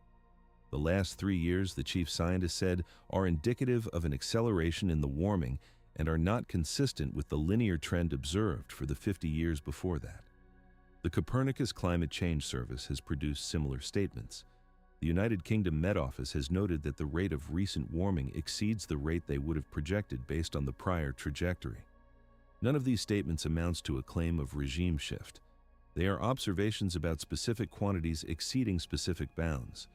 The last 3 years, the chief scientist said, are indicative of an acceleration in the warming and are not consistent with the linear trend observed for the 50 years before that. The Copernicus Climate Change Service has produced similar statements. The United Kingdom Met Office has noted that the rate of recent warming exceeds the rate they would have projected based on the prior trajectory. None of these statements amounts to a claim of regime shift. They are observations about specific quantities exceeding specific bounds.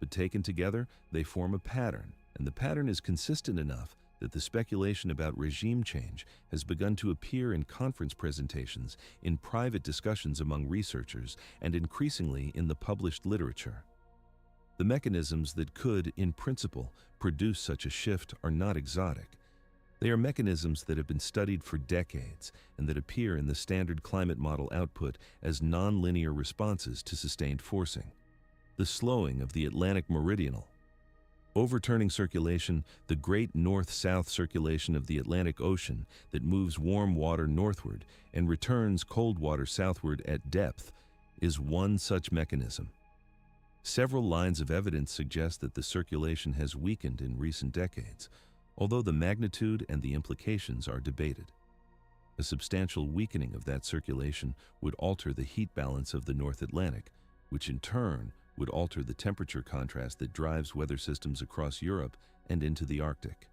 But taken together, they form a pattern, and the pattern is consistent enough that the speculation about regime change has begun to appear in conference presentations, in private discussions among researchers, and increasingly in the published literature. The mechanisms that could, in principle, produce such a shift are not exotic. They are mechanisms that have been studied for decades and that appear in the standard climate model output as nonlinear responses to sustained forcing. The slowing of the Atlantic meridional, overturning circulation, the great north-south circulation of the Atlantic Ocean that moves warm water northward and returns cold water southward at depth, is one such mechanism. Several lines of evidence suggest that the circulation has weakened in recent decades, although the magnitude and the implications are debated. A substantial weakening of that circulation would alter the heat balance of the North Atlantic, which in turn would alter the temperature contrast that drives weather systems across Europe and into the Arctic.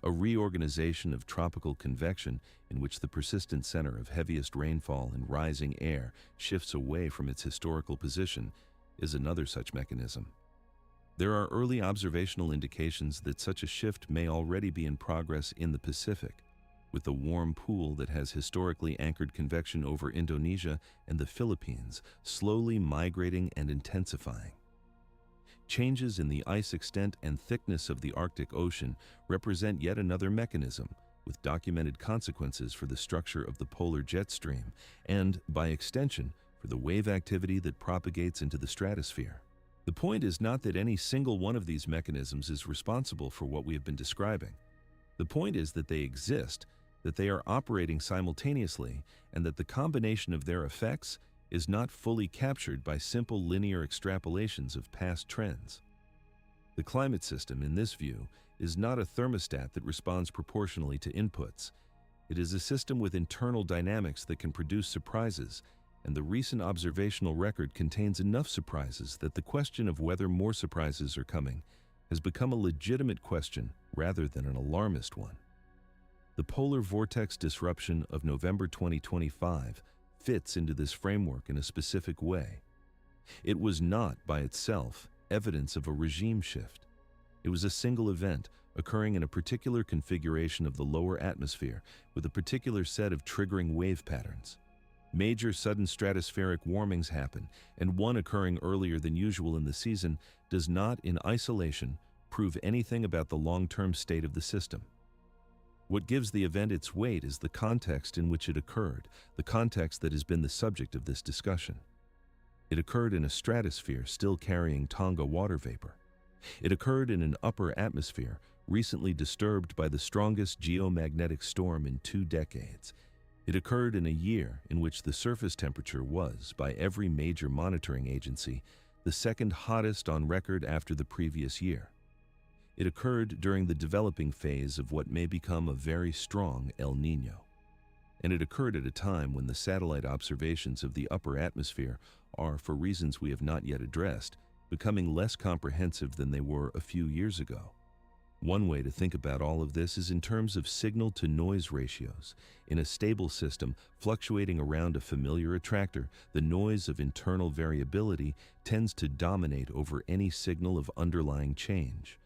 A reorganization of tropical convection in which the persistent center of heaviest rainfall and rising air shifts away from its historical position is another such mechanism. There are early observational indications that such a shift may already be in progress in the Pacific, with the warm pool that has historically anchored convection over Indonesia and the Philippines slowly migrating and intensifying. Changes in the ice extent and thickness of the Arctic Ocean represent yet another mechanism, with documented consequences for the structure of the polar jet stream and, by extension, for the wave activity that propagates into the stratosphere. The point is not that any single one of these mechanisms is responsible for what we have been describing. The point is that they exist, that they are operating simultaneously, and that the combination of their effects is not fully captured by simple linear extrapolations of past trends. The climate system, in this view, is not a thermostat that responds proportionally to inputs. It is a system with internal dynamics that can produce surprises, and the recent observational record contains enough surprises that the question of whether more surprises are coming has become a legitimate question rather than an alarmist one. The polar vortex disruption of November 2025 fits into this framework in a specific way. It was not, by itself, evidence of a regime shift. It was a single event occurring in a particular configuration of the lower atmosphere with a particular set of triggering wave patterns. Major sudden stratospheric warmings happen, and one occurring earlier than usual in the season does not, in isolation, prove anything about the long-term state of the system. What gives the event its weight is the context in which it occurred, the context that has been the subject of this discussion. It occurred in a stratosphere still carrying Tonga water vapor. It occurred in an upper atmosphere recently disturbed by the strongest geomagnetic storm in 2 decades. It occurred in a year in which the surface temperature was, by every major monitoring agency, the second hottest on record after the previous year. It occurred during the developing phase of what may become a very strong El Niño. And it occurred at a time when the satellite observations of the upper atmosphere are, for reasons we have not yet addressed, becoming less comprehensive than they were a few years ago. One way to think about all of this is in terms of signal-to-noise ratios. In a stable system fluctuating around a familiar attractor, the noise of internal variability tends to dominate over any signal of underlying change.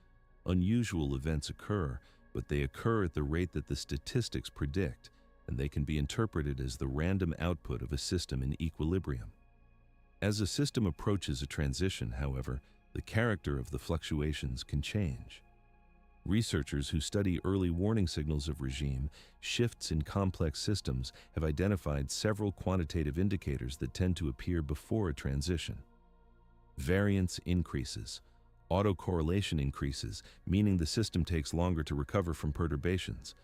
Unusual events occur, but they occur at the rate that the statistics predict, and they can be interpreted as the random output of a system in equilibrium. As a system approaches a transition, however, the character of the fluctuations can change. Researchers who study early warning signals of regime shifts in complex systems have identified several quantitative indicators that tend to appear before a transition. Variance increases. Autocorrelation increases, meaning the system takes longer to recover from perturbations.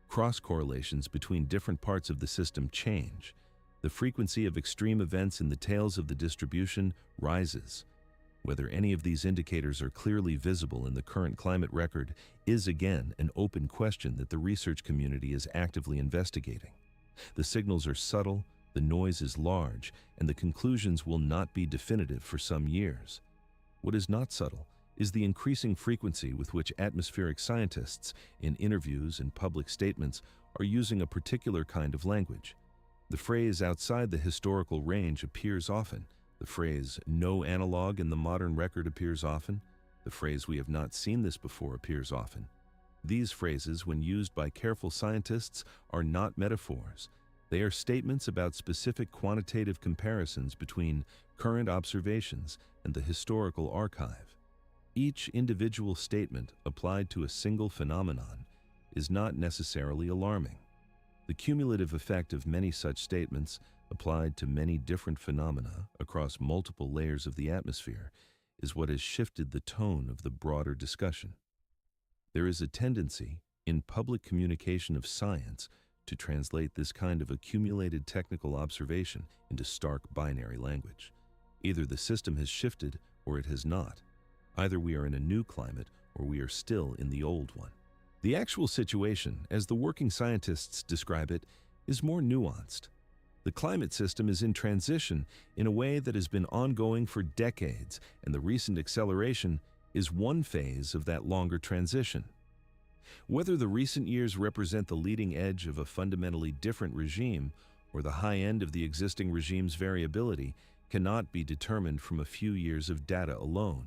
Cross-correlations between different parts of the system change. The frequency of extreme events in the tails of the distribution rises. Whether any of these indicators are clearly visible in the current climate record is again an open question that the research community is actively investigating. The signals are subtle, the noise is large, and the conclusions will not be definitive for some years. What is not subtle is the increasing frequency with which atmospheric scientists, in interviews and public statements, are using a particular kind of language. The phrase outside the historical range appears often. The phrase no analog in the modern record appears often. The phrase we have not seen this before appears often. These phrases, when used by careful scientists, are not metaphors. They are statements about specific quantitative comparisons between current observations and the historical archive. Each individual statement applied to a single phenomenon is not necessarily alarming. The cumulative effect of many such statements applied to many different phenomena across multiple layers of the atmosphere is what has shifted the tone of the broader discussion. There is a tendency in public communication of science to translate this kind of accumulated technical observation into stark binary language. Either the system has shifted or it has not. Either we are in a new climate or we are still in the old one. The actual situation, as the working scientists describe it, is more nuanced. The climate system is in transition in a way that has been ongoing for decades, and the recent acceleration is one phase of that longer transition. Whether the recent years represent the leading edge of a fundamentally different regime or the high end of the existing regime's variability cannot be determined from a few years of data alone.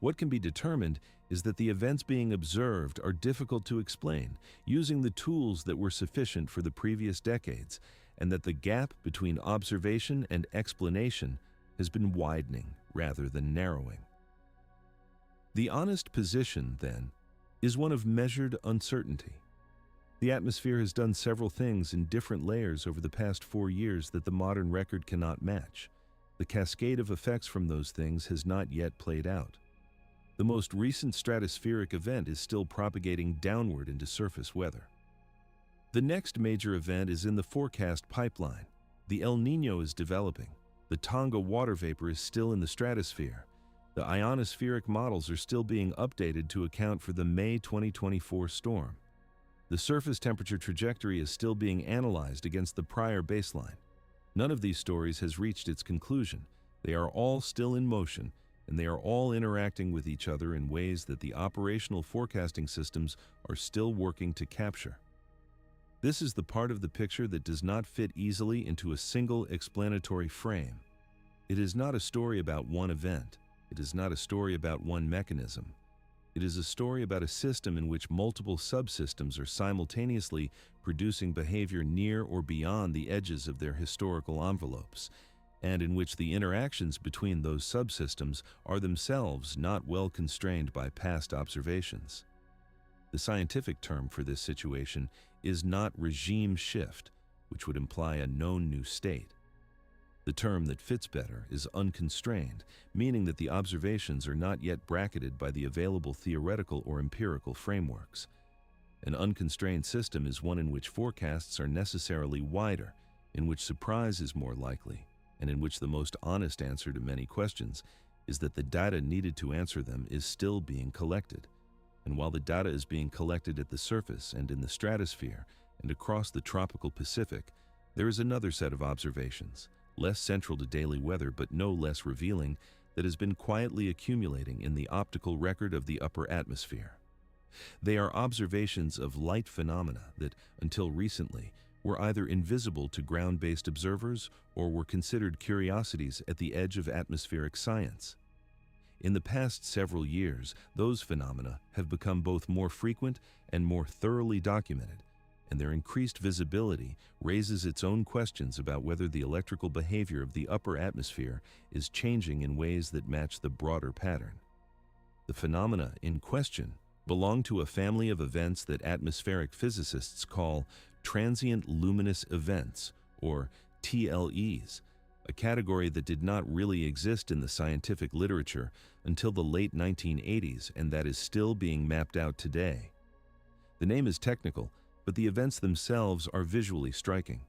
What can be determined is that the events being observed are difficult to explain using the tools that were sufficient for the previous decades, and that the gap between observation and explanation has been widening rather than narrowing. The honest position, then, is one of measured uncertainty. The atmosphere has done several things in different layers over the past 4 years that the modern record cannot match. The cascade of effects from those things has not yet played out. The most recent stratospheric event is still propagating downward into surface weather. The next major event is in the forecast pipeline. The El Niño is developing. The Tonga water vapor is still in the stratosphere. The ionospheric models are still being updated to account for the May 2024 storm. The surface temperature trajectory is still being analyzed against the prior baseline. None of these stories has reached its conclusion. They are all still in motion, and they are all interacting with each other in ways that the operational forecasting systems are still working to capture. This is the part of the picture that does not fit easily into a single explanatory frame. It is not a story about one event. It is not a story about one mechanism. It is a story about a system in which multiple subsystems are simultaneously producing behavior near or beyond the edges of their historical envelopes, and in which the interactions between those subsystems are themselves not well constrained by past observations. The scientific term for this situation is not regime shift, which would imply a known new state. The term that fits better is unconstrained, meaning that the observations are not yet bracketed by the available theoretical or empirical frameworks. An unconstrained system is one in which forecasts are necessarily wider, in which surprise is more likely, and in which the most honest answer to many questions is that the data needed to answer them is still being collected. And while the data is being collected at the surface and in the stratosphere and across the tropical Pacific, there is another set of observations, less central to daily weather but no less revealing, that has been quietly accumulating in the optical record of the upper atmosphere. They are observations of light phenomena that, until recently, were either invisible to ground-based observers or were considered curiosities at the edge of atmospheric science. In the past several years, those phenomena have become both more frequent and more thoroughly documented, and their increased visibility raises its own questions about whether the electrical behavior of the upper atmosphere is changing in ways that match the broader pattern. The phenomena in question belong to a family of events that atmospheric physicists call transient luminous events, or TLEs, a category that did not really exist in the scientific literature until the late 1980s and that is still being mapped out today. The name is technical, but the events themselves are visually striking.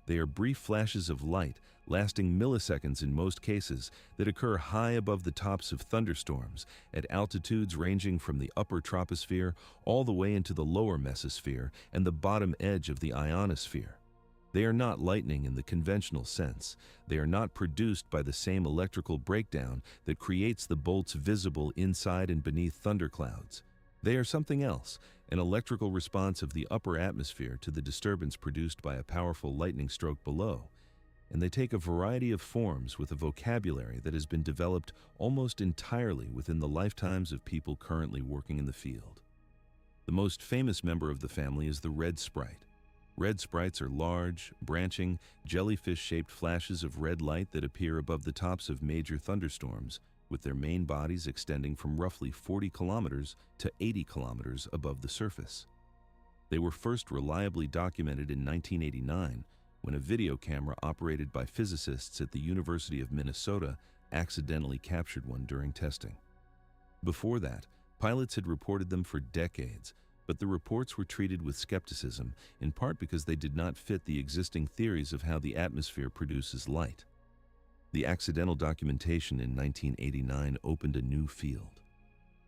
They are brief flashes of light, lasting milliseconds in most cases, that occur high above the tops of thunderstorms, at altitudes ranging from the upper troposphere all the way into the lower mesosphere and the bottom edge of the ionosphere. They are not lightning in the conventional sense. They are not produced by the same electrical breakdown that creates the bolts visible inside and beneath thunderclouds. They are something else, an electrical response of the upper atmosphere to the disturbance produced by a powerful lightning stroke below, and they take a variety of forms with a vocabulary that has been developed almost entirely within the lifetimes of people currently working in the field. The most famous member of the family is the red sprite. Red sprites are large, branching, jellyfish-shaped flashes of red light that appear above the tops of major thunderstorms, with their main bodies extending from roughly 40 kilometers to 80 kilometers above the surface. They were first reliably documented in 1989 when a video camera operated by physicists at the University of Minnesota accidentally captured one during testing. Before that, pilots had reported them for decades, but the reports were treated with skepticism, in part because they did not fit the existing theories of how the atmosphere produces light. The accidental documentation in 1989 opened a new field.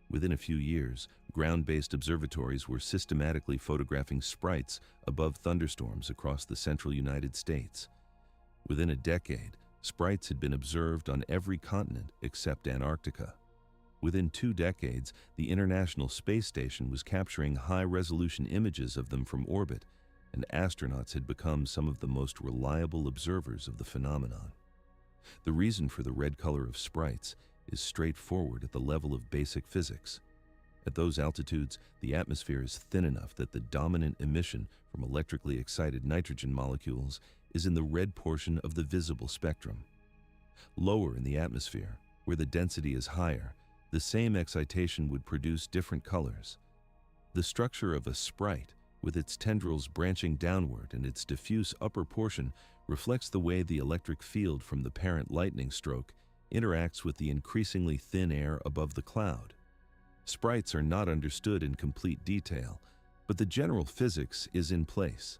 Within a few years, ground-based observatories were systematically photographing sprites above thunderstorms across the central United States. Within a decade, sprites had been observed on every continent except Antarctica. Within 2 decades, the International Space Station was capturing high-resolution images of them from orbit, and astronauts had become some of the most reliable observers of the phenomenon. The reason for the red color of sprites is straightforward at the level of basic physics. At those altitudes, the atmosphere is thin enough that the dominant emission from electrically excited nitrogen molecules is in the red portion of the visible spectrum. Lower in the atmosphere, where the density is higher, the same excitation would produce different colors. The structure of a sprite, with its tendrils branching downward and its diffuse upper portion, reflects the way the electric field from the parent lightning stroke interacts with the increasingly thin air above the cloud. Sprites are not understood in complete detail, but the general physics is in place.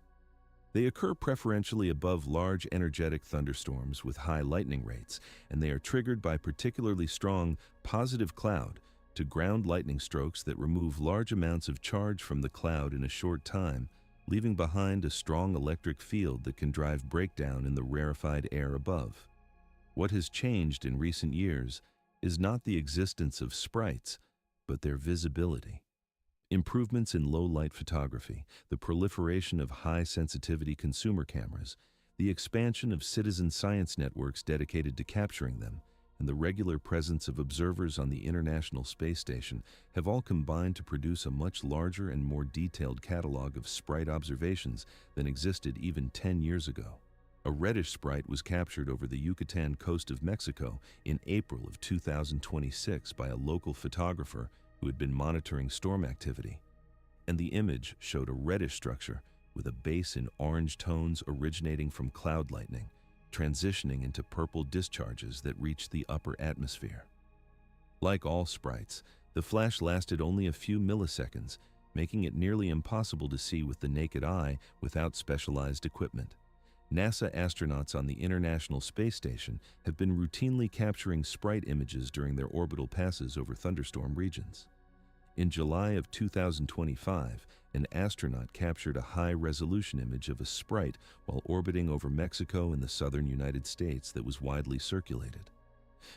They occur preferentially above large energetic thunderstorms with high lightning rates, and they are triggered by particularly strong positive cloud to ground lightning strokes that remove large amounts of charge from the cloud in a short time, leaving behind a strong electric field that can drive breakdown in the rarefied air above. What has changed in recent years is not the existence of sprites, but their visibility. Improvements in low-light photography, the proliferation of high-sensitivity consumer cameras, the expansion of citizen science networks dedicated to capturing them, and the regular presence of observers on the International Space Station have all combined to produce a much larger and more detailed catalog of sprite observations than existed even 10 years ago. A reddish sprite was captured over the Yucatan coast of Mexico in April of 2026 by a local photographer who had been monitoring storm activity, and the image showed a reddish structure with a base in orange tones originating from cloud lightning, transitioning into purple discharges that reached the upper atmosphere. Like all sprites, the flash lasted only a few milliseconds, making it nearly impossible to see with the naked eye without specialized equipment. NASA astronauts on the International Space Station have been routinely capturing sprite images during their orbital passes over thunderstorm regions. In July of 2025, an astronaut captured a high-resolution image of a sprite while orbiting over Mexico in the southern United States that was widely circulated.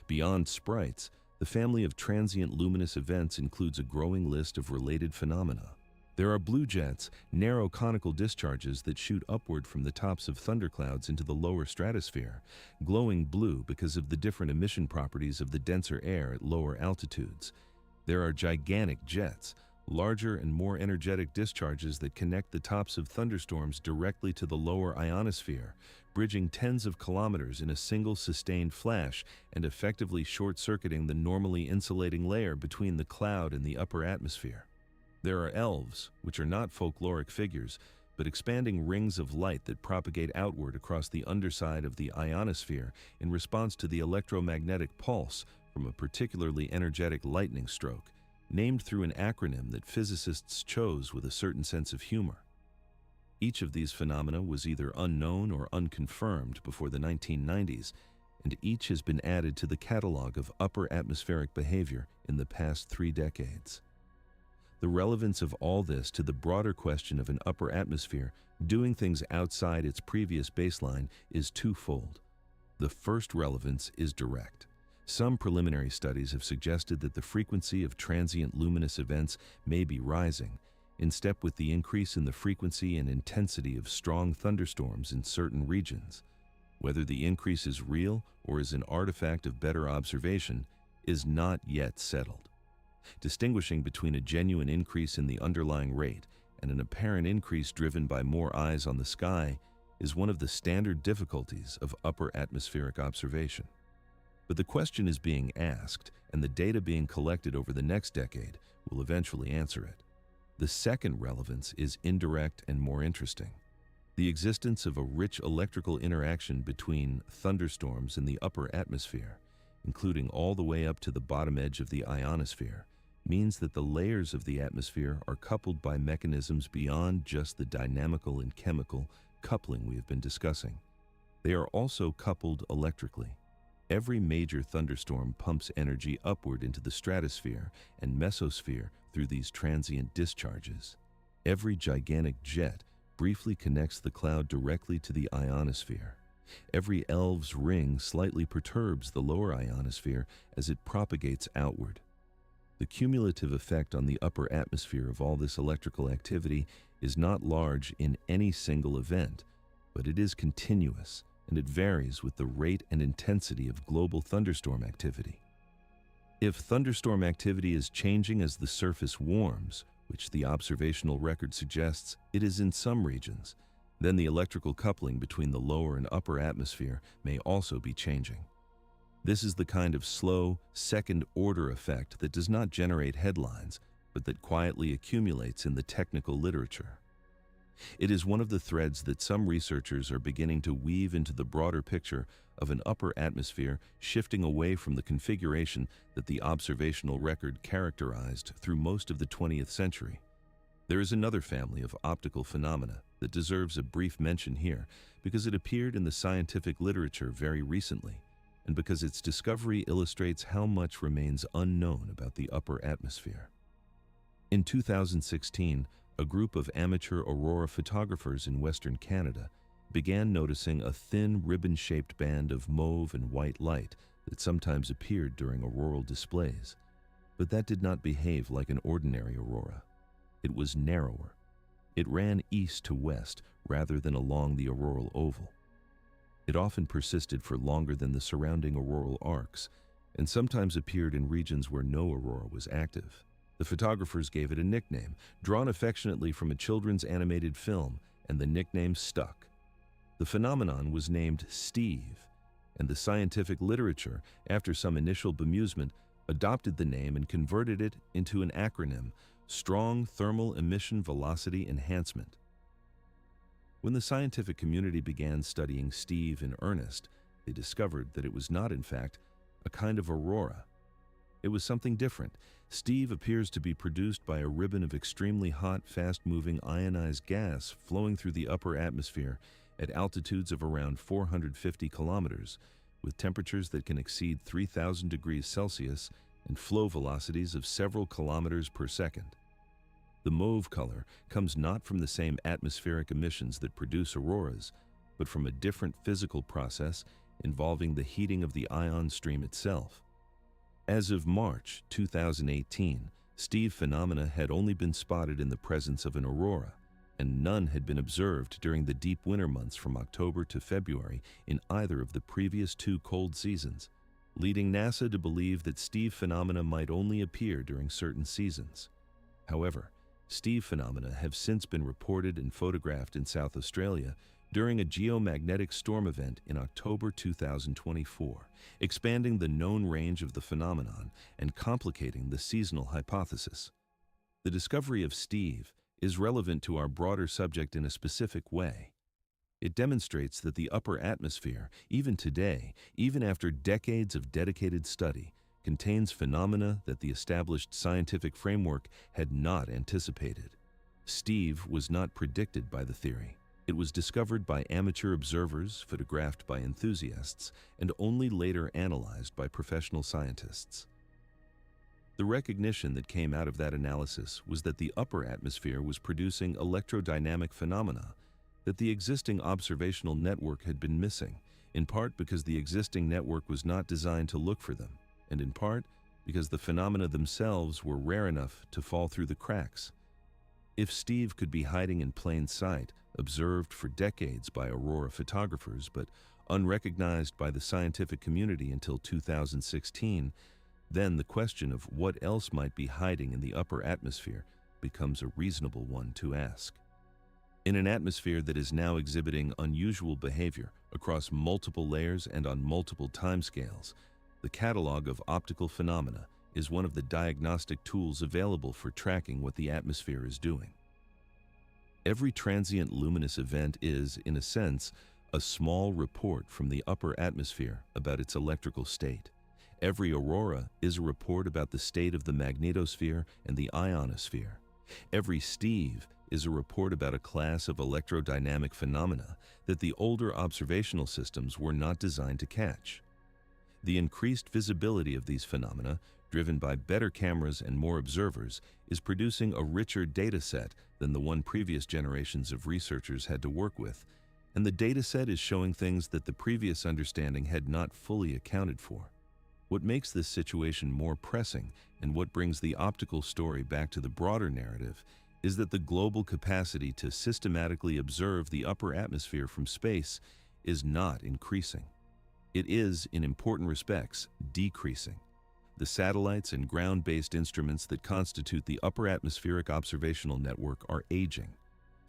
Beyond sprites, the family of transient luminous events includes a growing list of related phenomena. There are blue jets, narrow conical discharges that shoot upward from the tops of thunderclouds into the lower stratosphere, glowing blue because of the different emission properties of the denser air at lower altitudes. There are gigantic jets, larger and more energetic discharges that connect the tops of thunderstorms directly to the lower ionosphere, bridging tens of kilometers in a single sustained flash and effectively short-circuiting the normally insulating layer between the cloud and the upper atmosphere. There are elves, which are not folkloric figures, but expanding rings of light that propagate outward across the underside of the ionosphere in response to the electromagnetic pulse from a particularly energetic lightning stroke, named through an acronym that physicists chose with a certain sense of humor. Each of these phenomena was either unknown or unconfirmed before the 1990s, and each has been added to the catalog of upper atmospheric behavior in the past 3 decades. The relevance of all this to the broader question of an upper atmosphere doing things outside its previous baseline is twofold. The first relevance is direct. Some preliminary studies have suggested that the frequency of transient luminous events may be rising, in step with the increase in the frequency and intensity of strong thunderstorms in certain regions. Whether the increase is real or is an artifact of better observation is not yet settled. Distinguishing between a genuine increase in the underlying rate and an apparent increase driven by more eyes on the sky is one of the standard difficulties of upper atmospheric observation. But the question is being asked, and the data being collected over the next decade will eventually answer it. The second relevance is indirect and more interesting. The existence of a rich electrical interaction between thunderstorms in the upper atmosphere, including all the way up to the bottom edge of the ionosphere, means that the layers of the atmosphere are coupled by mechanisms beyond just the dynamical and chemical coupling we have been discussing. They are also coupled electrically. Every major thunderstorm pumps energy upward into the stratosphere and mesosphere through these transient discharges. Every gigantic jet briefly connects the cloud directly to the ionosphere. Every elf's ring slightly perturbs the lower ionosphere as it propagates outward. The cumulative effect on the upper atmosphere of all this electrical activity is not large in any single event, but it is continuous, and it varies with the rate and intensity of global thunderstorm activity. If thunderstorm activity is changing as the surface warms, which the observational record suggests it is in some regions, then the electrical coupling between the lower and upper atmosphere may also be changing. This is the kind of slow, second-order effect that does not generate headlines, but that quietly accumulates in the technical literature. It is one of the threads that some researchers are beginning to weave into the broader picture of an upper atmosphere shifting away from the configuration that the observational record characterized through most of the 20th century. There is another family of optical phenomena that deserves a brief mention here because it appeared in the scientific literature very recently, and because its discovery illustrates how much remains unknown about the upper atmosphere. In 2016, a group of amateur aurora photographers in Western Canada began noticing a thin ribbon-shaped band of mauve and white light that sometimes appeared during auroral displays. But that did not behave like an ordinary aurora. It was narrower. It ran east to west rather than along the auroral oval. It often persisted for longer than the surrounding auroral arcs, and sometimes appeared in regions where no aurora was active. The photographers gave it a nickname, drawn affectionately from a children's animated film, and the nickname stuck. The phenomenon was named Steve, and the scientific literature, after some initial bemusement, adopted the name and converted it into an acronym, Strong Thermal Emission Velocity Enhancement. When the scientific community began studying Steve in earnest, they discovered that it was not, in fact, a kind of aurora. It was something different. Steve appears to be produced by a ribbon of extremely hot, fast-moving ionized gas flowing through the upper atmosphere at altitudes of around 450 kilometers, with temperatures that can exceed 3,000 degrees Celsius and flow velocities of several kilometers per second. The mauve color comes not from the same atmospheric emissions that produce auroras, but from a different physical process involving the heating of the ion stream itself. As of March 2018, Steve phenomena had only been spotted in the presence of an aurora, and none had been observed during the deep winter months from October to February in either of the previous two cold seasons, leading NASA to believe that Steve phenomena might only appear during certain seasons. However, Steve phenomena have since been reported and photographed in South Australia during a geomagnetic storm event in October 2024, expanding the known range of the phenomenon and complicating the seasonal hypothesis. The discovery of Steve is relevant to our broader subject in a specific way. It demonstrates that the upper atmosphere, even today, even after decades of dedicated study, contains phenomena that the established scientific framework had not anticipated. Steve was not predicted by the theory. It was discovered by amateur observers, photographed by enthusiasts, and only later analyzed by professional scientists. The recognition that came out of that analysis was that the upper atmosphere was producing electrodynamic phenomena that the existing observational network had been missing, in part because the existing network was not designed to look for them, and in part because the phenomena themselves were rare enough to fall through the cracks. If Steve could be hiding in plain sight, observed for decades by aurora photographers but unrecognized by the scientific community until 2016, then the question of what else might be hiding in the upper atmosphere becomes a reasonable one to ask. In an atmosphere that is now exhibiting unusual behavior across multiple layers and on multiple timescales, the catalog of optical phenomena is one of the diagnostic tools available for tracking what the atmosphere is doing. Every transient luminous event is, in a sense, a small report from the upper atmosphere about its electrical state. Every aurora is a report about the state of the magnetosphere and the ionosphere. Every Steve is a report about a class of electrodynamic phenomena that the older observational systems were not designed to catch. The increased visibility of these phenomena, driven by better cameras and more observers, is producing a richer data set than the one previous generations of researchers had to work with, and the data set is showing things that the previous understanding had not fully accounted for. What makes this situation more pressing, and what brings the optical story back to the broader narrative, is that the global capacity to systematically observe the upper atmosphere from space is not increasing. It is, in important respects, decreasing. The satellites and ground-based instruments that constitute the upper atmospheric observational network are aging.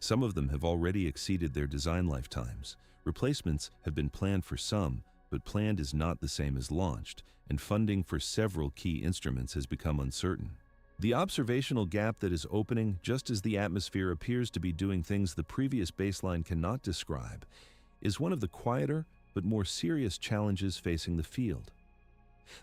Some of them have already exceeded their design lifetimes. Replacements have been planned for some, but planned is not the same as launched, and funding for several key instruments has become uncertain. The observational gap that is opening just as the atmosphere appears to be doing things the previous baseline cannot describe is one of the quieter but more serious challenges facing the field.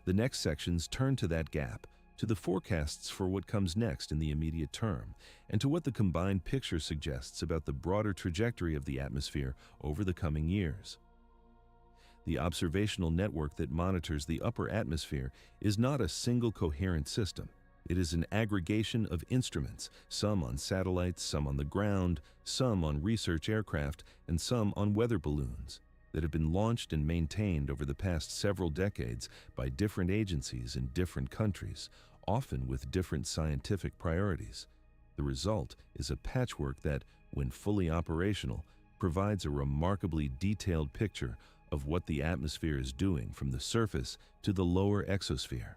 The next sections turn to that gap, to the forecasts for what comes next in the immediate term, and to what the combined picture suggests about the broader trajectory of the atmosphere over the coming years. The observational network that monitors the upper atmosphere is not a single coherent system. It is an aggregation of instruments, some on satellites, some on the ground, some on research aircraft, and some on weather balloons, that have been launched and maintained over the past several decades by different agencies in different countries, often with different scientific priorities. The result is a patchwork that, when fully operational, provides a remarkably detailed picture of what the atmosphere is doing from the surface to the lower exosphere.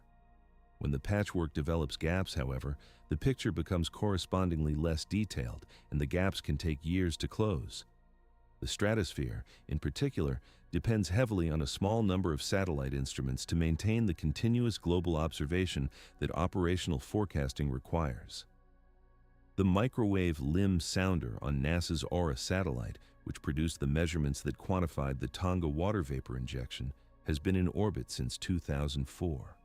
When the patchwork develops gaps, however, the picture becomes correspondingly less detailed, and the gaps can take years to close. The stratosphere, in particular, depends heavily on a small number of satellite instruments to maintain the continuous global observation that operational forecasting requires. The microwave LIM sounder on NASA's Aura satellite, which produced the measurements that quantified the Tonga water vapor injection, has been in orbit since 2004.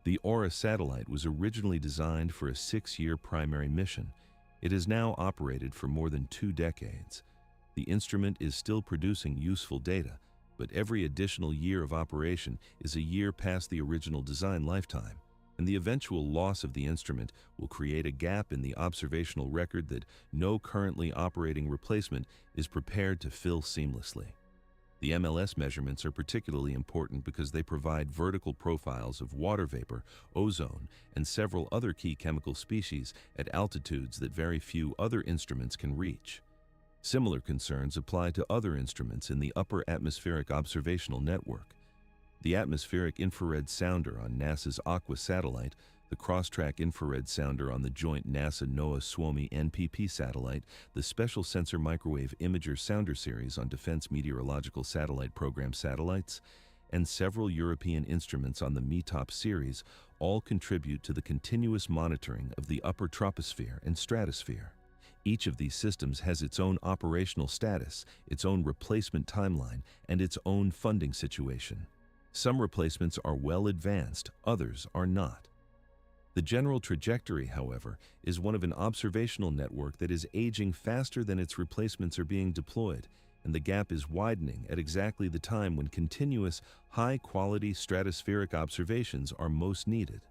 The Aura satellite was originally designed for a 6-year primary mission. It has now operated for more than 2 decades. The instrument is still producing useful data, but every additional year of operation is a year past the original design lifetime, and the eventual loss of the instrument will create a gap in the observational record that no currently operating replacement is prepared to fill seamlessly. The MLS measurements are particularly important because they provide vertical profiles of water vapor, ozone, and several other key chemical species at altitudes that very few other instruments can reach. Similar concerns apply to other instruments in the upper atmospheric observational network. The atmospheric infrared sounder on NASA's Aqua satellite, the cross-track infrared sounder on the joint NASA-NOAA Suomi NPP satellite, the Special Sensor Microwave Imager Sounder series on Defense Meteorological Satellite Program satellites, and several European instruments on the METOP series all contribute to the continuous monitoring of the upper troposphere and stratosphere. Each of these systems has its own operational status, its own replacement timeline, and its own funding situation. Some replacements are well advanced, others are not. The general trajectory, however, is one of an observational network that is aging faster than its replacements are being deployed, and the gap is widening at exactly the time when continuous, high-quality stratospheric observations are most needed.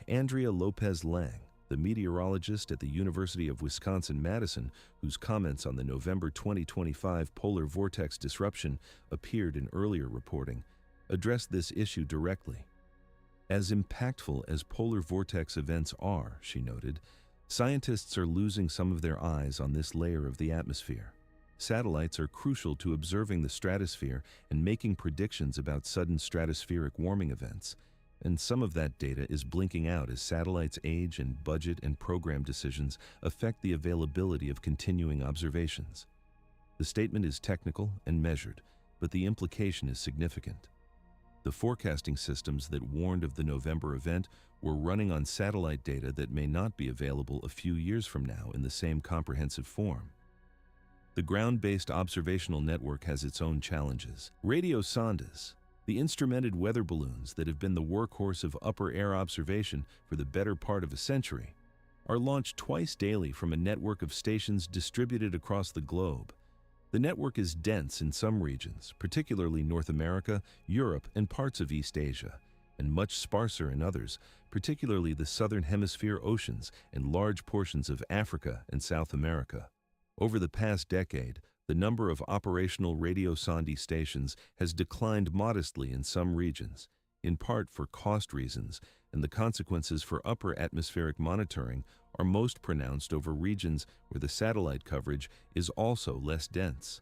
Andrea Lopez Lang, the meteorologist at the University of Wisconsin-Madison, whose comments on the November 2025 polar vortex disruption appeared in earlier reporting, addressed this issue directly. As impactful as polar vortex events are, she noted, scientists are losing some of their eyes on this layer of the atmosphere. Satellites are crucial to observing the stratosphere and making predictions about sudden stratospheric warming events, and some of that data is blinking out as satellites age and budget and program decisions affect the availability of continuing observations. The statement is technical and measured, but the implication is significant. The forecasting systems that warned of the November event were running on satellite data that may not be available a few years from now in the same comprehensive form. The ground-based observational network has its own challenges. Radio sondas, the instrumented weather balloons that have been the workhorse of upper air observation for the better part of a century, are launched twice daily from a network of stations distributed across the globe. The network is dense in some regions, particularly North America, Europe, and parts of East Asia, and much sparser in others, particularly the southern hemisphere oceans and large portions of Africa and South America. Over the past decade, the number of operational radio sonde stations has declined modestly in some regions, in part for cost reasons, and the consequences for upper atmospheric monitoring are most pronounced over regions where the satellite coverage is also less dense.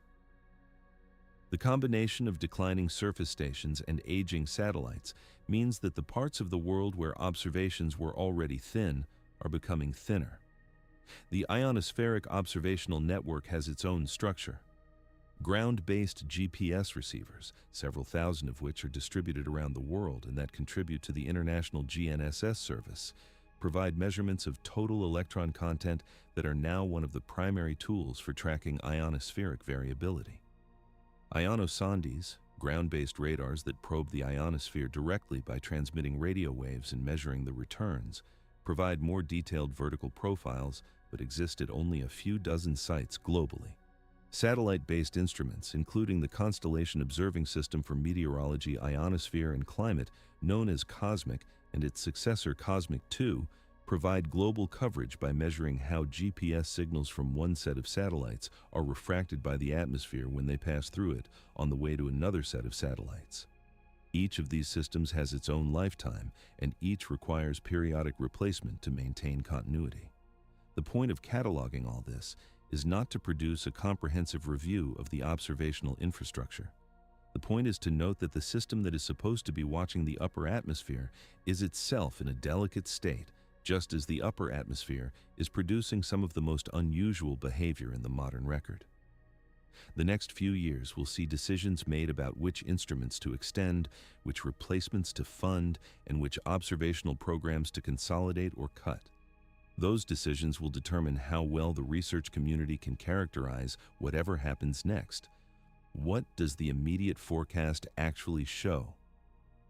The combination of declining surface stations and aging satellites means that the parts of the world where observations were already thin are becoming thinner. The ionospheric observational network has its own structure. Ground-based GPS receivers, several thousand of which are distributed around the world and that contribute to the international GNSS service, provide measurements of total electron content that are now one of the primary tools for tracking ionospheric variability. Ionosondes, Ground-based radars that probe the ionosphere directly by transmitting radio waves and measuring the returns provide more detailed vertical profiles but exist at only a few dozen sites globally. Satellite-based instruments, including the Constellation Observing System for Meteorology, Ionosphere, and Climate, known as COSMIC, and its successor COSMIC 2, provide global coverage by measuring how GPS signals from one set of satellites are refracted by the atmosphere when they pass through it on the way to another set of satellites. Each of these systems has its own lifetime, and each requires periodic replacement to maintain continuity. The point of cataloging all this is not to produce a comprehensive review of the observational infrastructure. The point is to note that the system that is supposed to be watching the upper atmosphere is itself in a delicate state, just as the upper atmosphere is producing some of the most unusual behavior in the modern record. The next few years will see decisions made about which instruments to extend, which replacements to fund, and which observational programs to consolidate or cut. Those decisions will determine how well the research community can characterize whatever happens next. What does the immediate forecast actually show?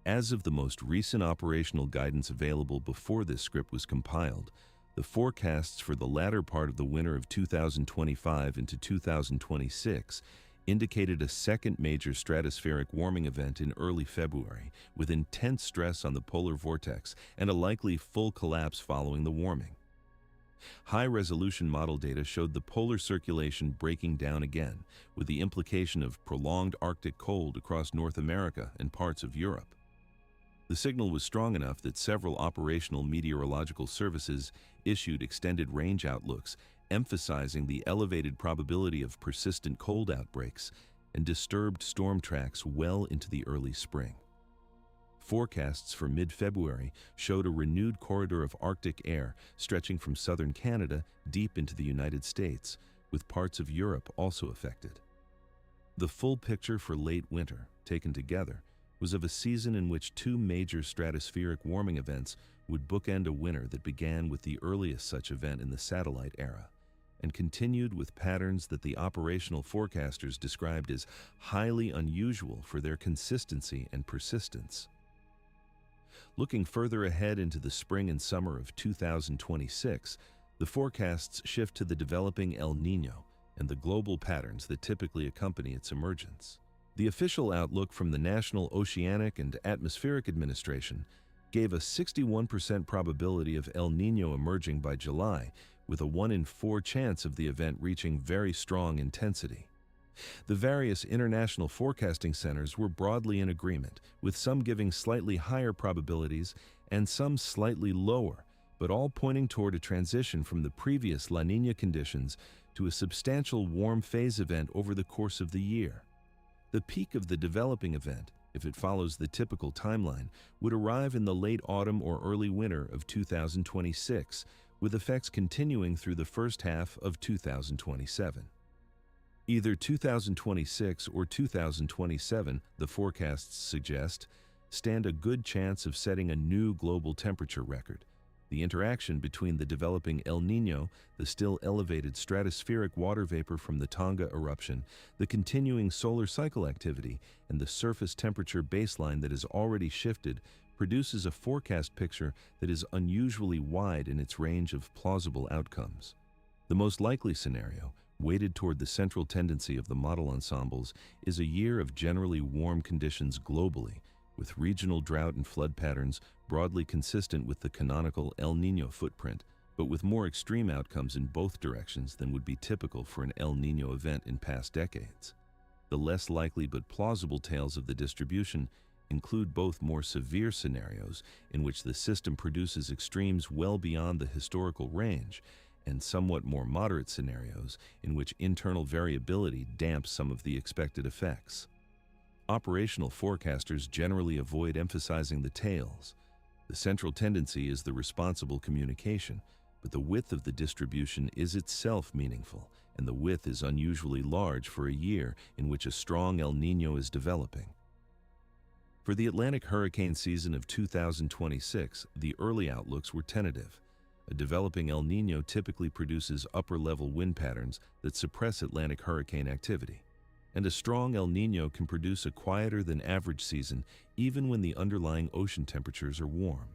As of the most recent operational guidance available before this script was compiled, the forecasts for the latter part of the winter of 2025 into 2026 indicated a second major stratospheric warming event in early February, with intense stress on the polar vortex and a likely full collapse following the warming. High-resolution model data showed the polar circulation breaking down again, with the implication of prolonged Arctic cold across North America and parts of Europe. The signal was strong enough that several operational meteorological services issued extended range outlooks, emphasizing the elevated probability of persistent cold outbreaks and disturbed storm tracks well into the early spring. Forecasts for mid-February showed a renewed corridor of Arctic air stretching from southern Canada deep into the United States, with parts of Europe also affected. The full picture for late winter, taken together, was of a season in which two major stratospheric warming events would bookend a winter that began with the earliest such event in the satellite era, and continued with patterns that the operational forecasters described as highly unusual for their consistency and persistence. Looking further ahead into the spring and summer of 2026, the forecasts shift to the developing El Niño and the global patterns that typically accompany its emergence. The official outlook from the National Oceanic and Atmospheric Administration gave a 61% probability of El Niño emerging by July, with a 1 in 4 chance of the event reaching very strong intensity. The various international forecasting centers were broadly in agreement, with some giving slightly higher probabilities and some slightly lower, but all pointing toward a transition from the previous La Niña conditions to a substantial warm phase event over the course of the year. The peak of the developing event, if it follows the typical timeline, would arrive in the late autumn or early winter of 2026, with effects continuing through the first half of 2027. Either 2026 or 2027, the forecasts suggest, stand a good chance of setting a new global temperature record. The interaction between the developing El Niño, the still elevated stratospheric water vapor from the Tonga eruption, the continuing solar cycle activity, and the surface temperature baseline that has already shifted produces a forecast picture that is unusually wide in its range of plausible outcomes. The most likely scenario, weighted toward the central tendency of the model ensembles, is a year of generally warm conditions globally, with regional drought and flood patterns broadly consistent with the canonical El Niño footprint, but with more extreme outcomes in both directions than would be typical for an El Niño event in past decades. The less likely but plausible tales of the distribution include both more severe scenarios in which the system produces extremes well beyond the historical range, and somewhat more moderate scenarios in which internal variability damps some of the expected effects. Operational forecasters generally avoid emphasizing the tails. The central tendency is the responsible communication, but the width of the distribution is itself meaningful, and the width is unusually large for a year in which a strong El Niño is developing. For the Atlantic hurricane season of 2026, the early outlooks were tentative. A developing El Niño typically produces upper-level wind patterns that suppress Atlantic hurricane activity. And a strong El Niño can produce a quieter than average season even when the underlying ocean temperatures are warm.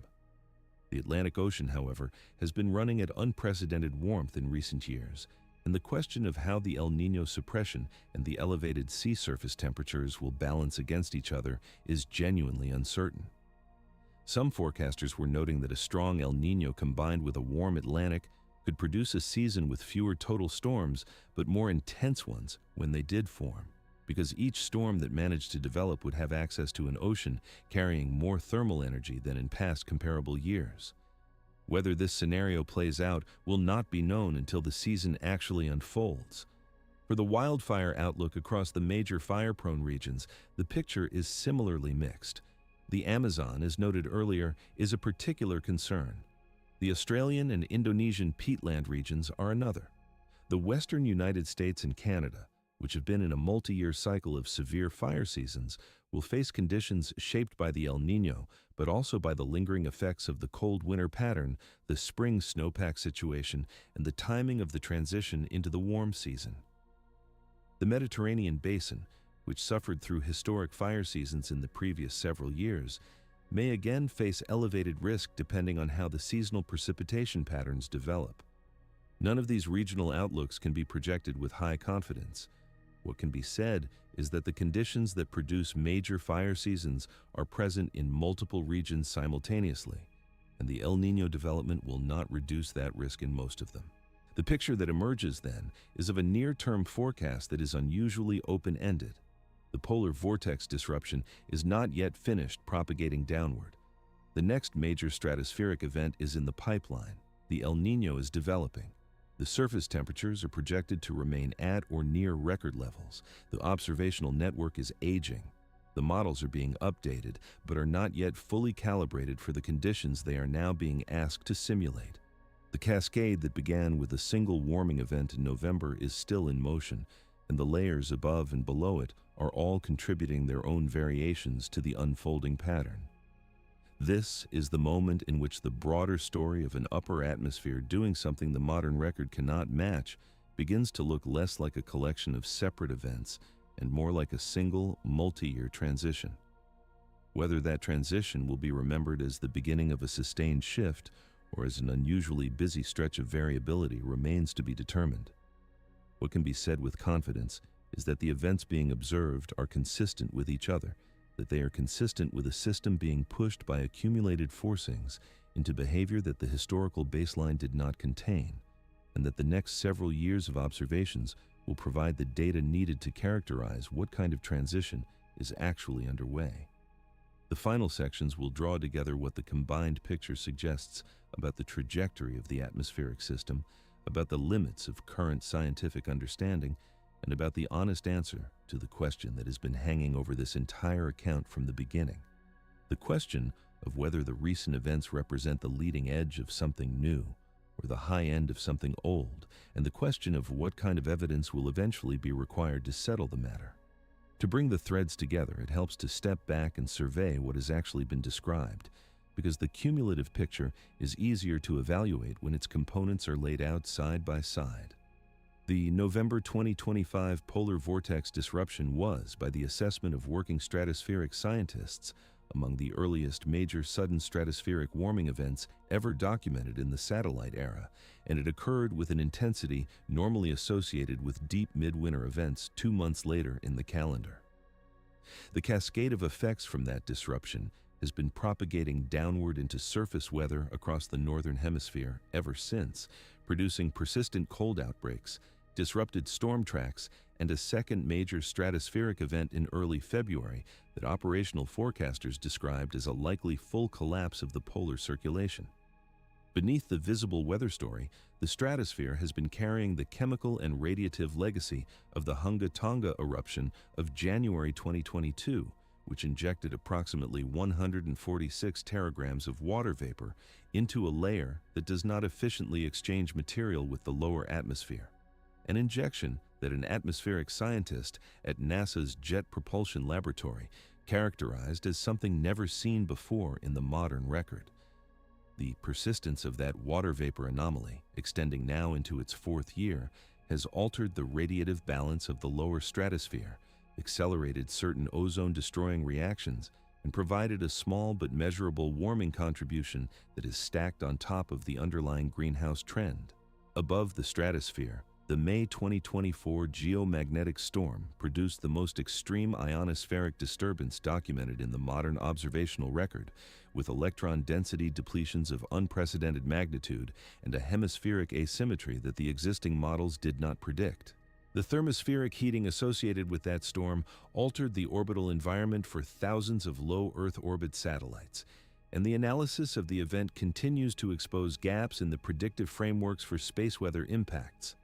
The Atlantic Ocean, however, has been running at unprecedented warmth in recent years, and the question of how the El Niño suppression and the elevated sea surface temperatures will balance against each other is genuinely uncertain. Some forecasters were noting that a strong El Niño combined with a warm Atlantic could produce a season with fewer total storms, but more intense ones when they did form, because each storm that managed to develop would have access to an ocean carrying more thermal energy than in past comparable years. Whether this scenario plays out will not be known until the season actually unfolds. For the wildfire outlook across the major fire-prone regions, the picture is similarly mixed. The Amazon, as noted earlier, is a particular concern. The Australian and Indonesian peatland regions are another. The western United States and Canada, which have been in a multi-year cycle of severe fire seasons, will face conditions shaped by the El Niño, but also by the lingering effects of the cold winter pattern, the spring snowpack situation, and the timing of the transition into the warm season. The Mediterranean basin, which suffered through historic fire seasons in the previous several years, may again face elevated risk depending on how the seasonal precipitation patterns develop. None of these regional outlooks can be projected with high confidence. What can be said is that the conditions that produce major fire seasons are present in multiple regions simultaneously, and the El Niño development will not reduce that risk in most of them. The picture that emerges then is of a near-term forecast that is unusually open-ended. The polar vortex disruption is not yet finished propagating downward. The next major stratospheric event is in the pipeline. The El Niño is developing. The surface temperatures are projected to remain at or near record levels. The observational network is aging. The models are being updated, but are not yet fully calibrated for the conditions they are now being asked to simulate. The cascade that began with a single warming event in November is still in motion, and the layers above and below it are all contributing their own variations to the unfolding pattern. This is the moment in which the broader story of an upper atmosphere doing something the modern record cannot match begins to look less like a collection of separate events and more like a single, multi-year transition. Whether that transition will be remembered as the beginning of a sustained shift or as an unusually busy stretch of variability remains to be determined. What can be said with confidence is that the events being observed are consistent with each other, that they are consistent with a system being pushed by accumulated forcings into behavior that the historical baseline did not contain, and that the next several years of observations will provide the data needed to characterize what kind of transition is actually underway. The final sections will draw together what the combined picture suggests about the trajectory of the atmospheric system, about the limits of current scientific understanding, and about the honest answer to the question that has been hanging over this entire account from the beginning. The question of whether the recent events represent the leading edge of something new or the high end of something old, and the question of what kind of evidence will eventually be required to settle the matter. To bring the threads together, it helps to step back and survey what has actually been described, because the cumulative picture is easier to evaluate when its components are laid out side by side. The November 2025 polar vortex disruption was, by the assessment of working stratospheric scientists, among the earliest major sudden stratospheric warming events ever documented in the satellite era, and it occurred with an intensity normally associated with deep midwinter events 2 months later in the calendar. The cascade of effects from that disruption has been propagating downward into surface weather across the northern hemisphere ever since, producing persistent cold outbreaks, disrupted storm tracks, and a second major stratospheric event in early February that operational forecasters described as a likely full collapse of the polar circulation. Beneath the visible weather story, the stratosphere has been carrying the chemical and radiative legacy of the Tonga eruption of January 2022, which injected approximately 146 teragrams of water vapor into a layer that does not efficiently exchange material with the lower atmosphere. An injection that an atmospheric scientist at NASA's Jet Propulsion Laboratory characterized as something never seen before in the modern record. The persistence of that water vapor anomaly, extending now into its 4th year, has altered the radiative balance of the lower stratosphere, accelerated certain ozone-destroying reactions, and provided a small but measurable warming contribution that is stacked on top of the underlying greenhouse trend. Above the stratosphere, the May 2024 geomagnetic storm produced the most extreme ionospheric disturbance documented in the modern observational record, with electron density depletions of unprecedented magnitude and a hemispheric asymmetry that the existing models did not predict. The thermospheric heating associated with that storm altered the orbital environment for thousands of low Earth orbit satellites, and the analysis of the event continues to expose gaps in the predictive frameworks for space weather impacts.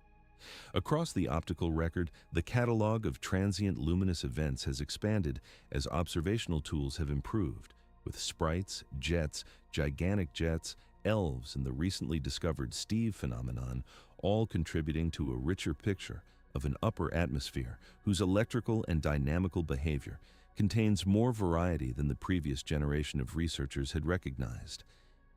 Across the optical record, the catalog of transient luminous events has expanded as observational tools have improved, with sprites, jets, gigantic jets, elves, and the recently discovered Steve phenomenon all contributing to a richer picture of an upper atmosphere whose electrical and dynamical behavior contains more variety than the previous generation of researchers had recognized.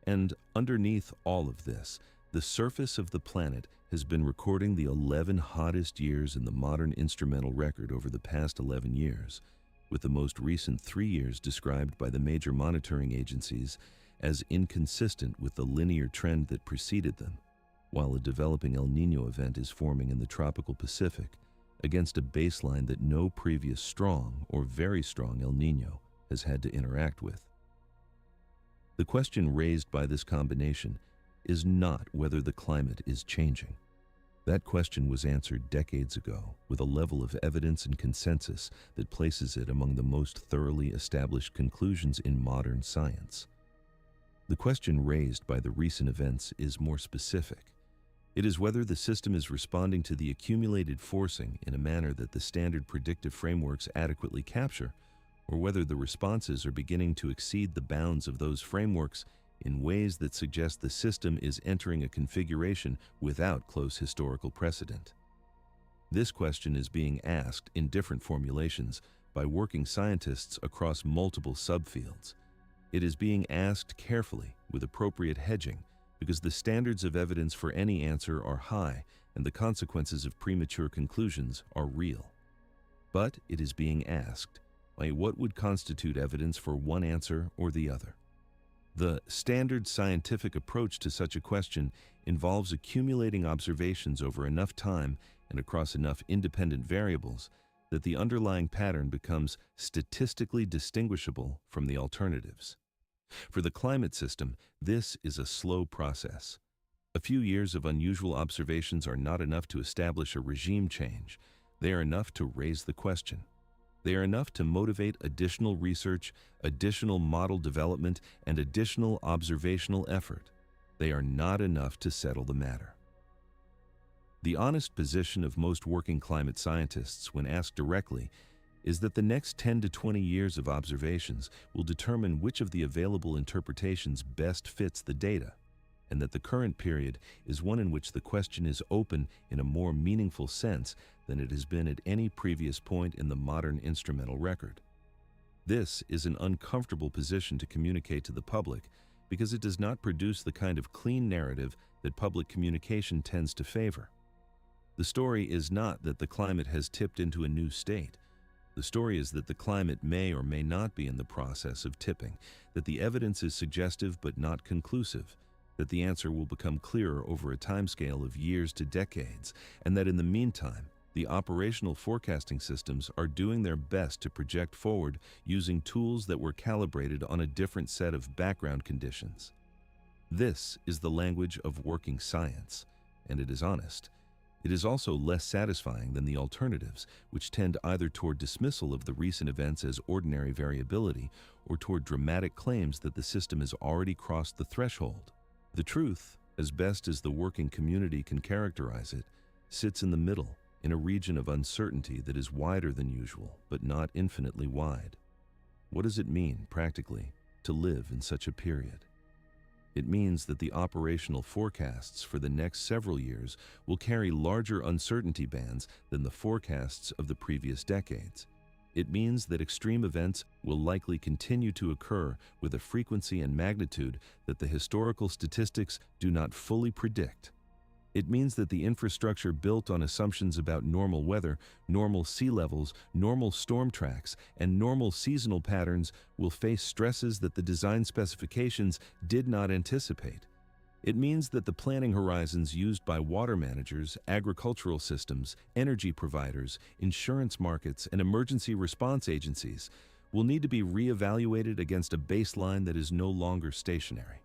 And underneath all of this, the surface of the planet has been recording the 11 hottest years in the modern instrumental record over the past 11 years, with the most recent 3 years described by the major monitoring agencies as inconsistent with the linear trend that preceded them, while a developing El Niño event is forming in the tropical Pacific against a baseline that no previous strong or very strong El Niño has had to interact with. The question raised by this combination is not whether the climate is changing. That question was answered decades ago with a level of evidence and consensus that places it among the most thoroughly established conclusions in modern science. The question raised by the recent events is more specific. It is whether the system is responding to the accumulated forcing in a manner that the standard predictive frameworks adequately capture, or whether the responses are beginning to exceed the bounds of those frameworks in ways that suggest the system is entering a configuration without close historical precedent. This question is being asked in different formulations by working scientists across multiple subfields. It is being asked carefully with appropriate hedging because the standards of evidence for any answer are high and the consequences of premature conclusions are real. But it is being asked by what would constitute evidence for one answer or the other. The standard scientific approach to such a question involves accumulating observations over enough time and across enough independent variables that the underlying pattern becomes statistically distinguishable from the alternatives. For the climate system, this is a slow process. A few years of unusual observations are not enough to establish a regime change. They are enough to raise the question. They are enough to motivate additional research, additional model development, and additional observational effort. They are not enough to settle the matter. The honest position of most working climate scientists, when asked directly, is that the next 10 to 20 years of observations will determine which of the available interpretations best fits the data, and that the current period is one in which the question is open in a more meaningful sense than it has been at any previous point in the modern instrumental record. This is an uncomfortable position to communicate to the public because it does not produce the kind of clean narrative that public communication tends to favor. The story is not that the climate has tipped into a new state. The story is that the climate may or may not be in the process of tipping, that the evidence is suggestive but not conclusive, that the answer will become clearer over a timescale of years to decades, and that in the meantime, the operational forecasting systems are doing their best to project forward using tools that were calibrated on a different set of background conditions. This is the language of working science, and it is honest. It is also less satisfying than the alternatives, which tend either toward dismissal of the recent events as ordinary variability or toward dramatic claims that the system has already crossed the threshold. The truth, as best as the working community can characterize it, sits in the middle, in a region of uncertainty that is wider than usual, but not infinitely wide. What does it mean, practically, to live in such a period? It means that the operational forecasts for the next several years will carry larger uncertainty bands than the forecasts of the previous decades. It means that extreme events will likely continue to occur with a frequency and magnitude that the historical statistics do not fully predict. It means that the infrastructure built on assumptions about normal weather, normal sea levels, normal storm tracks, and normal seasonal patterns will face stresses that the design specifications did not anticipate. It means that the planning horizons used by water managers, agricultural systems, energy providers, insurance markets, and emergency response agencies will need to be reevaluated against a baseline that is no longer stationary.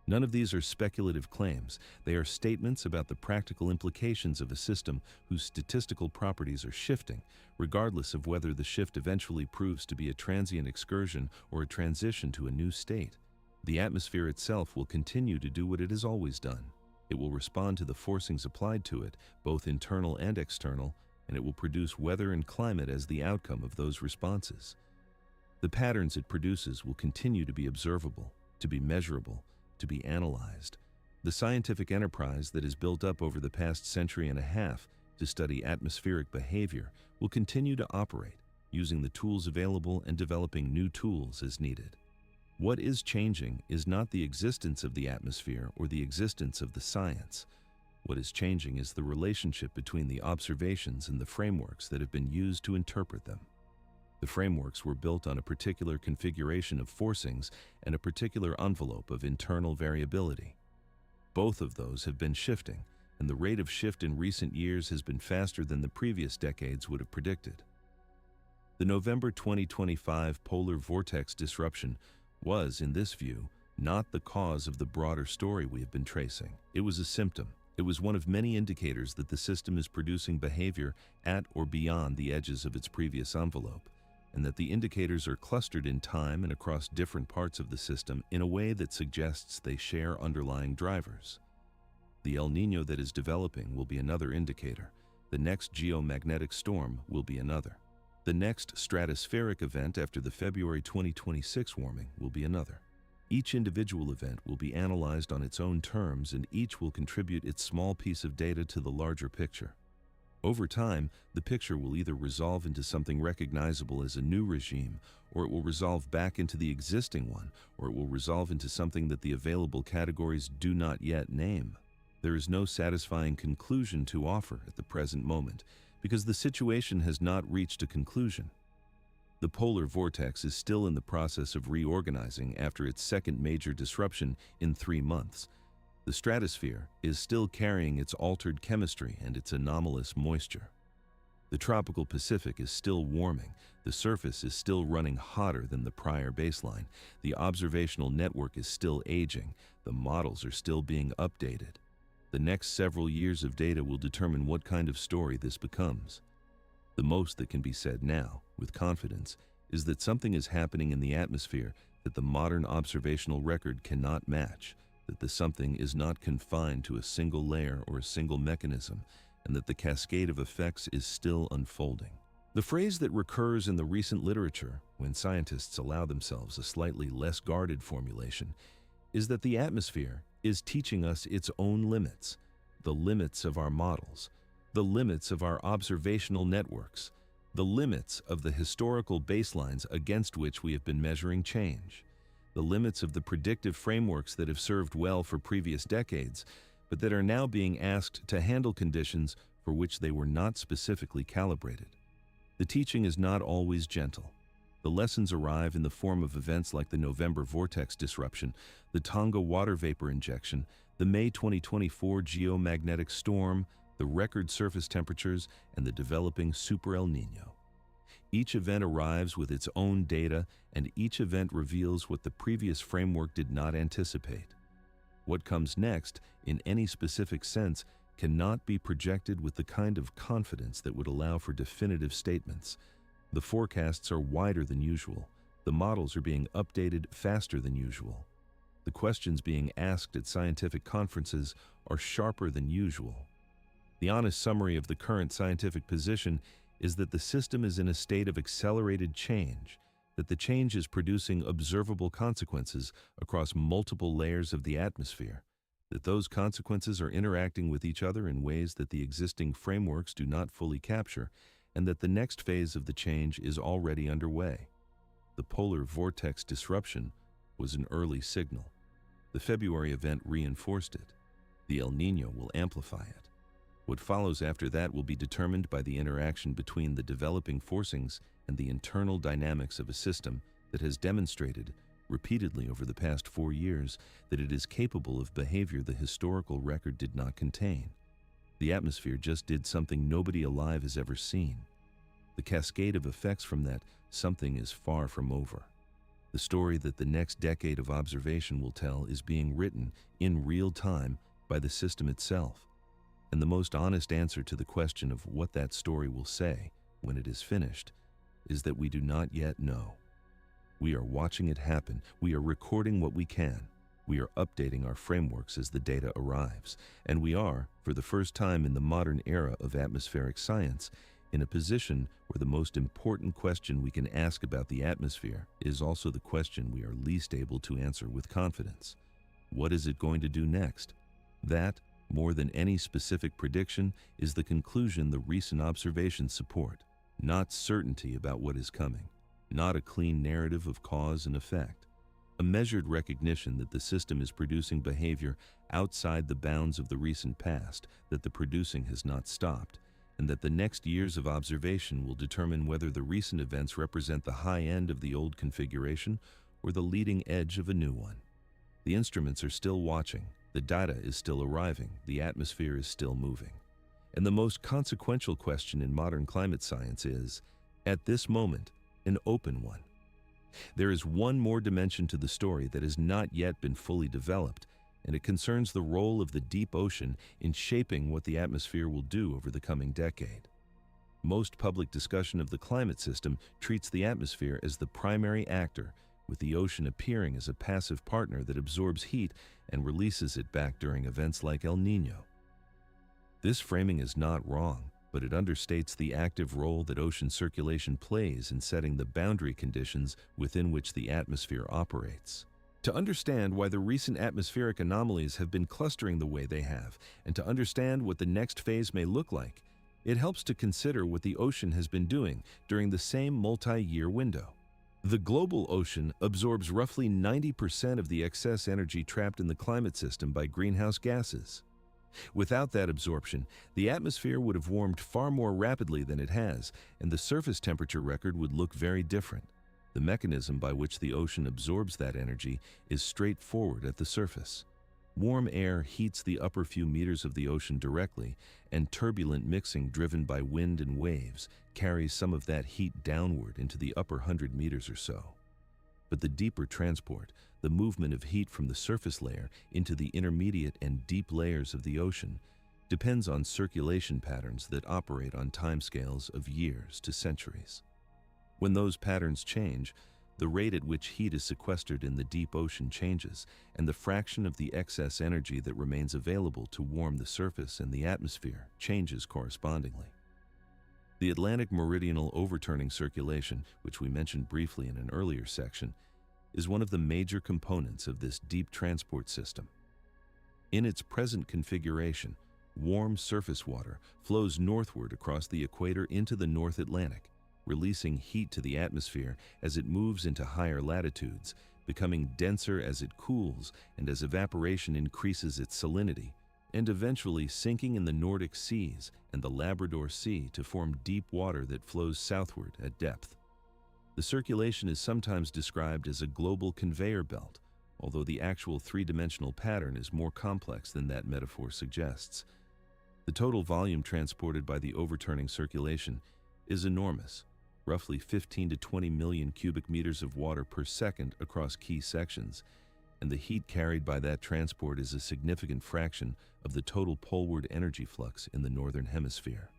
None of these are speculative claims. They are statements about the practical implications of a system whose statistical properties are shifting, regardless of whether the shift eventually proves to be a transient excursion or a transition to a new state. The atmosphere itself will continue to do what it has always done. It will respond to the forcings applied to it, both internal and external, and it will produce weather and climate as the outcome of those responses. The patterns it produces will continue to be observable, to be measurable, to be analyzed. The scientific enterprise that is built up over the past century and a half to study atmospheric behavior will continue to operate, using the tools available and developing new tools as needed. What is changing is not the existence of the atmosphere or the existence of the science. What is changing is the relationship between the observations and the frameworks that have been used to interpret them. The frameworks were built on a particular configuration of forcings and a particular envelope of internal variability. Both of those have been shifting, and the rate of shift in recent years has been faster than the previous decades would have predicted. The November 2025 polar vortex disruption was, in this view, not the cause of the broader story we have been tracing. It was a symptom. It was one of many indicators that the system is producing behavior at or beyond the edges of its previous envelope, and that the indicators are clustered in time and across different parts of the system in a way that suggests they share underlying drivers. The El Niño that is developing will be another indicator. The next geomagnetic storm will be another. The next stratospheric event after the February 2026 warming will be another. Each individual event will be analyzed on its own terms, and each will contribute its small piece of data to the larger picture. Over time, the picture will either resolve into something recognizable as a new regime, or it will resolve back into the existing one, or it will resolve into something that the available categories do not yet name. There is no satisfying conclusion to offer at the present moment, because the situation has not reached a conclusion. The polar vortex is still in the process of reorganizing after its second major disruption in 3 months. The stratosphere is still carrying its altered chemistry and its anomalous moisture. The tropical Pacific is still warming. The surface is still running hotter than the prior baseline. The observational network is still aging. The models are still being updated. The next several years of data will determine what kind of story this becomes. The most that can be said now, with confidence, is that something is happening in the atmosphere that the modern observational record cannot match, that the something is not confined to a single layer or a single mechanism, and that the cascade of effects is still unfolding. The phrase that recurs in the recent literature, when scientists allow themselves a slightly less guarded formulation, is that the atmosphere is teaching us its own limits, the limits of our models, the limits of our observational networks, the limits of the historical baselines against which we have been measuring change, the limits of the predictive frameworks that have served well for previous decades, but that are now being asked to handle conditions for which they were not specifically calibrated. The teaching is not always gentle. The lessons arrive in the form of events like the November vortex disruption, the Tonga water vapor injection, the May 2024 geomagnetic storm, the record surface temperatures, and the developing Super El Nino. Each event arrives with its own data, and each event reveals what the previous framework did not anticipate. What comes next, in any specific sense, cannot be projected with the kind of confidence that would allow for definitive statements. The forecasts are wider than usual. The models are being updated faster than usual. The questions being asked at scientific conferences are sharper than usual. The honest summary of the current scientific position is that the system is in a state of accelerated change, that the change is producing observable consequences across multiple layers of the atmosphere, that those consequences are interacting with each other in ways that the existing frameworks do not fully capture, and that the next phase of the change is already underway. The polar vortex disruption was an early signal. The February event reinforced it. The El Niño will amplify it. What follows after that will be determined by the interaction between the developing forcings and the internal dynamics of a system that has demonstrated repeatedly over the past 4 years that it is capable of behavior the historical record did not contain. The atmosphere just did something nobody alive has ever seen. The cascade of effects from that something is far from over. The story that the next decade of observation will tell is being written in real time by the system itself. And the most honest answer to the question of what that story will say when it is finished is that we do not yet know. We are watching it happen. We are recording what we can. We are updating our frameworks as the data arrives. And we are, for the first time in the modern era of atmospheric science, in a position where the most important question we can ask about the atmosphere is also the question we are least able to answer with confidence. What is it going to do next? That, more than any specific prediction, is the conclusion the recent observations support. Not certainty about what is coming. Not a clean narrative of cause and effect. A measured recognition that the system is producing behavior outside the bounds of the recent past, that the producing has not stopped, and that the next years of observation will determine whether the recent events represent the high end of the old configuration or the leading edge of a new one. The instruments are still watching, the data is still arriving, the atmosphere is still moving. And the most consequential question in modern climate science is, at this moment, an open one. There is one more dimension to the story that has not yet been fully developed, and it concerns the role of the deep ocean in shaping what the atmosphere will do over the coming decade. Most public discussion of the climate system treats the atmosphere as the primary actor, with the ocean appearing as a passive partner that absorbs heat and releases it back during events like El Niño. This framing is not wrong, but it understates the active role that ocean circulation plays in setting the boundary conditions within which the atmosphere operates. To understand why the recent atmospheric anomalies have been clustering the way they have, and to understand what the next phase may look like, it helps to consider what the ocean has been doing during the same multi-year window. The global ocean absorbs roughly 90% of the excess energy trapped in the climate system by greenhouse gases. Without that absorption, the atmosphere would have warmed far more rapidly than it has, and the surface temperature record would look very different. The mechanism by which the ocean absorbs that energy is straightforward at the surface. Warm air heats the upper few meters of the ocean directly, and turbulent mixing driven by wind and waves carries some of that heat downward into the upper 100 meters or so. But the deeper transport, the movement of heat from the surface layer into the intermediate and deep layers of the ocean, depends on circulation patterns that operate on timescales of years to centuries. When those patterns change, the rate at which heat is sequestered in the deep ocean changes, and the fraction of the excess energy that remains available to warm the surface and the atmosphere changes correspondingly. The Atlantic meridional overturning circulation, which we mentioned briefly in an earlier section, is one of the major components of this deep transport system. In its present configuration, warm surface water flows northward across the equator into the North Atlantic, releasing heat to the atmosphere as it moves into higher latitudes, becoming denser as it cools and as evaporation increases its salinity, and eventually sinking in the Nordic Seas and the Labrador Sea to form deep water that flows southward at depth. The circulation is sometimes described as a global conveyor belt, although the actual three-dimensional pattern is more complex than that metaphor suggests. The total volume transported by the overturning circulation is enormous, roughly 15 to 20 million cubic meters of water per second across key sections, and the heat carried by that transport is a significant fraction of the total poleward energy flux in the Northern Hemisphere.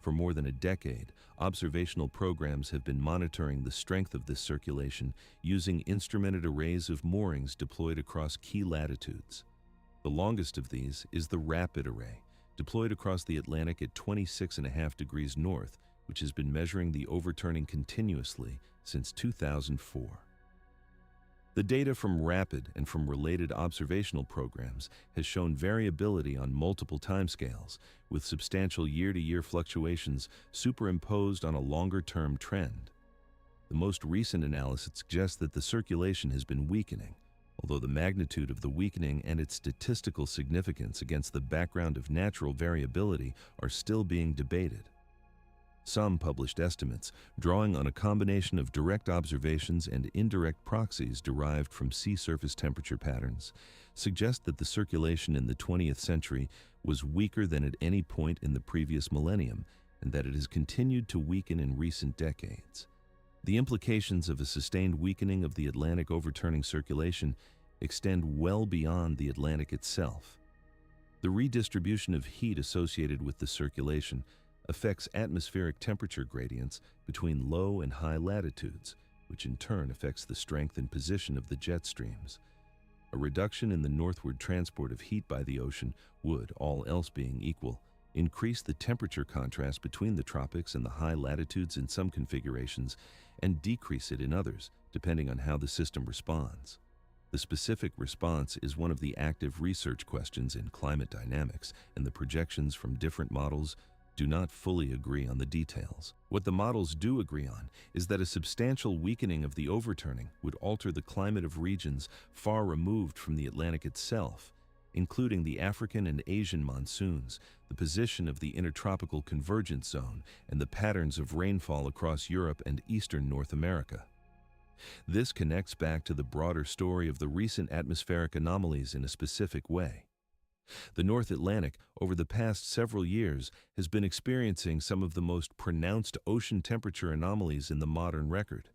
For more than a decade, observational programs have been monitoring the strength of this circulation using instrumented arrays of moorings deployed across key latitudes. The longest of these is the Rapid Array, deployed across the Atlantic at 26.5 degrees north, which has been measuring the overturning continuously since 2004. The data from RAPID and from related observational programs has shown variability on multiple timescales, with substantial year-to-year fluctuations superimposed on a longer-term trend. The most recent analysis suggests that the circulation has been weakening, although the magnitude of the weakening and its statistical significance against the background of natural variability are still being debated. Some published estimates, drawing on a combination of direct observations and indirect proxies derived from sea surface temperature patterns, suggest that the circulation in the 20th century was weaker than at any point in the previous millennium, and that it has continued to weaken in recent decades. The implications of a sustained weakening of the Atlantic overturning circulation extend well beyond the Atlantic itself. The redistribution of heat associated with the circulation affects atmospheric temperature gradients between low and high latitudes, which in turn affects the strength and position of the jet streams. A reduction in the northward transport of heat by the ocean would, all else being equal, increase the temperature contrast between the tropics and the high latitudes in some configurations and decrease it in others, depending on how the system responds. The specific response is one of the active research questions in climate dynamics, and the projections from different models do not fully agree on the details. What the models do agree on is that a substantial weakening of the overturning would alter the climate of regions far removed from the Atlantic itself, including the African and Asian monsoons, the position of the intertropical convergence zone, and the patterns of rainfall across Europe and eastern North America. This connects back to the broader story of the recent atmospheric anomalies in a specific way. The North Atlantic, over the past several years, has been experiencing some of the most pronounced ocean temperature anomalies in the modern record.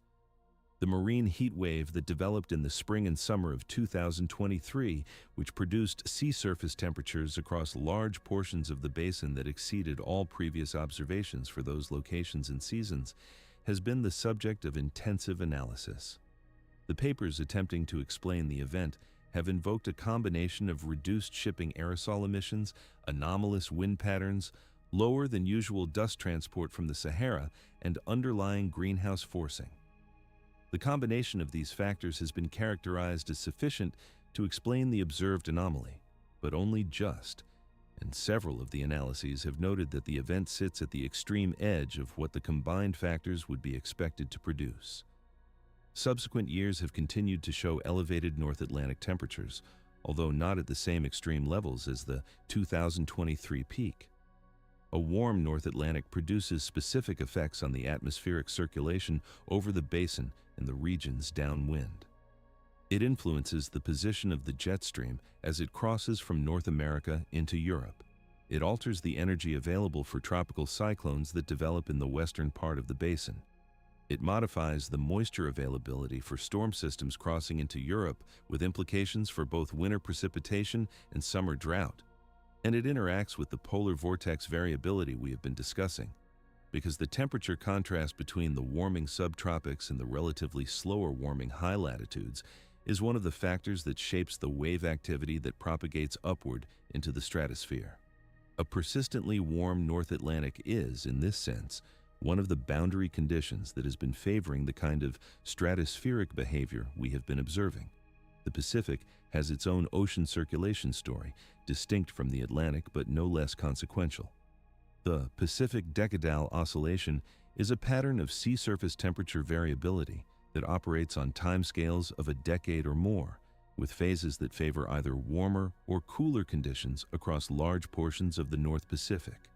The marine heat wave that developed in the spring and summer of 2023, which produced sea surface temperatures across large portions of the basin that exceeded all previous observations for those locations and seasons, has been the subject of intensive analysis. The papers attempting to explain the event have invoked a combination of reduced shipping aerosol emissions, anomalous wind patterns, lower than usual dust transport from the Sahara, and underlying greenhouse forcing. The combination of these factors has been characterized as sufficient to explain the observed anomaly, but only just, and several of the analyses have noted that the event sits at the extreme edge of what the combined factors would be expected to produce. Subsequent years have continued to show elevated North Atlantic temperatures, although not at the same extreme levels as the 2023 peak. A warm North Atlantic produces specific effects on the atmospheric circulation over the basin and the regions downwind. It influences the position of the jet stream as it crosses from North America into Europe. It alters the energy available for tropical cyclones that develop in the western part of the basin. It modifies the moisture availability for storm systems crossing into Europe, with implications for both winter precipitation and summer drought. And it interacts with the polar vortex variability we have been discussing. Because the temperature contrast between the warming subtropics and the relatively slower warming high latitudes is one of the factors that shapes the wave activity that propagates upward into the stratosphere. A persistently warm North Atlantic is, in this sense, one of the boundary conditions that has been favoring the kind of stratospheric behavior we have been observing. The Pacific has its own ocean circulation story, distinct from the Atlantic but no less consequential. The Pacific decadal oscillation is a pattern of sea surface temperature variability that operates on timescales of a decade or more, with phases that favor either warmer or cooler conditions across large portions of the North Pacific.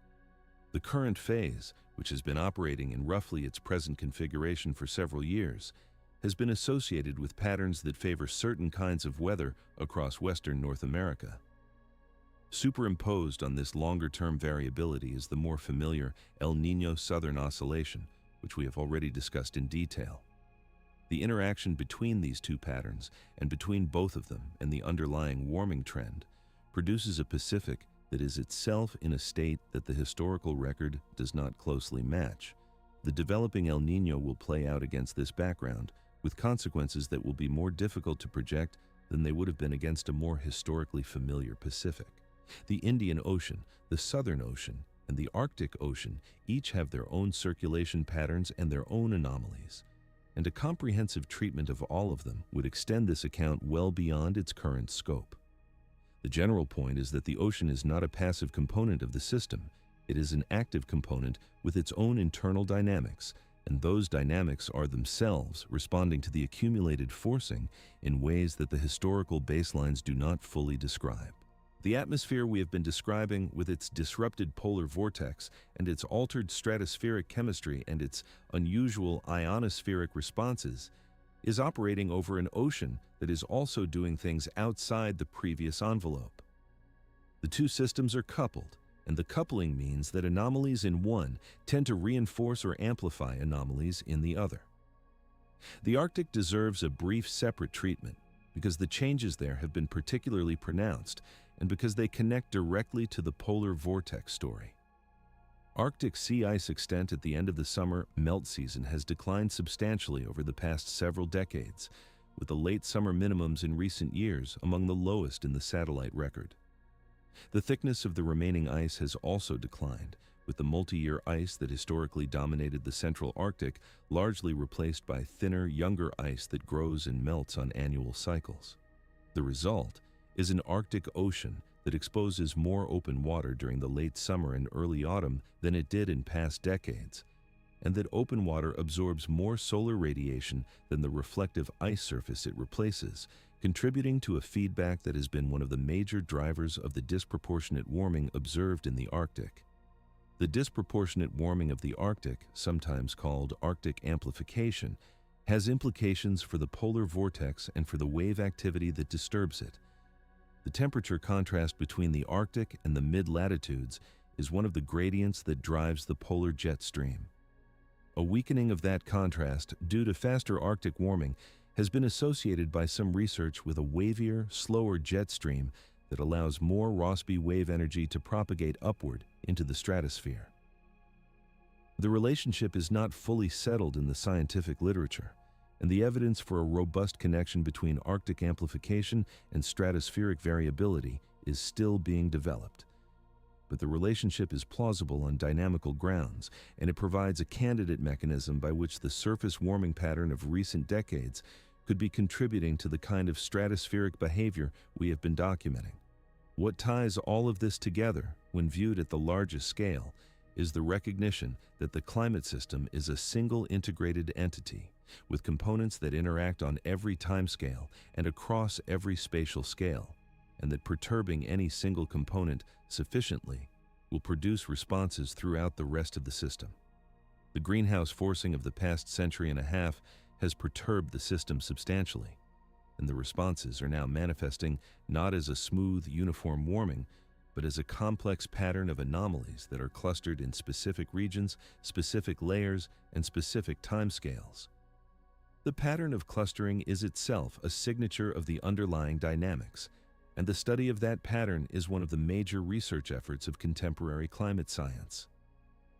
The current phase, which has been operating in roughly its present configuration for several years, has been associated with patterns that favor certain kinds of weather across western North America. Superimposed on this longer-term variability is the more familiar El Niño Southern Oscillation, which we have already discussed in detail. The interaction between these two patterns, and between both of them and the underlying warming trend, produces a Pacific that is itself in a state that the historical record does not closely match. The developing El Niño will play out against this background, with consequences that will be more difficult to project than they would have been against a more historically familiar Pacific. The Indian Ocean, the Southern Ocean, and the Arctic Ocean each have their own circulation patterns and their own anomalies, and a comprehensive treatment of all of them would extend this account well beyond its current scope. The general point is that the ocean is not a passive component of the system. It is an active component with its own internal dynamics, and those dynamics are themselves responding to the accumulated forcing in ways that the historical baselines do not fully describe. The atmosphere we have been describing, with its disrupted polar vortex and its altered stratospheric chemistry and its unusual ionospheric responses, is operating over an ocean that is also doing things outside the previous envelope. The two systems are coupled, and the coupling means that anomalies in one tend to reinforce or amplify anomalies in the other. The Arctic deserves a brief separate treatment because the changes there have been particularly pronounced and because they connect directly to the polar vortex story. Arctic sea ice extent at the end of the summer melt season has declined substantially over the past several decades, with the late summer minimums in recent years among the lowest in the satellite record. The thickness of the remaining ice has also declined, with the multi-year ice that historically dominated the central Arctic largely replaced by thinner, younger ice that grows and melts on annual cycles. The result is an Arctic Ocean that exposes more open water during the late summer and early autumn than it did in past decades, and that open water absorbs more solar radiation than the reflective ice surface it replaces, contributing to a feedback that has been one of the major drivers of the disproportionate warming observed in the Arctic. The disproportionate warming of the Arctic, sometimes called Arctic amplification, has implications for the polar vortex and for the wave activity that disturbs it. The temperature contrast between the Arctic and the mid-latitudes is one of the gradients that drives the polar jet stream. A weakening of that contrast due to faster Arctic warming has been associated by some research with a wavier, slower jet stream that allows more Rossby wave energy to propagate upward into the stratosphere. The relationship is not fully settled in the scientific literature, and the evidence for a robust connection between Arctic amplification and stratospheric variability is still being developed. But the relationship is plausible on dynamical grounds, and it provides a candidate mechanism by which the surface warming pattern of recent decades could be contributing to the kind of stratospheric behavior we have been documenting. What ties all of this together, when viewed at the largest scale, is the recognition that the climate system is a single integrated entity, with components that interact on every timescale and across every spatial scale, and that perturbing any single component sufficiently will produce responses throughout the rest of the system. The greenhouse forcing of the past century and a half has perturbed the system substantially, and the responses are now manifesting not as a smooth, uniform warming, but as a complex pattern of anomalies that are clustered in specific regions, specific layers, and specific timescales. The pattern of clustering is itself a signature of the underlying dynamics, and the study of that pattern is one of the major research efforts of contemporary climate science.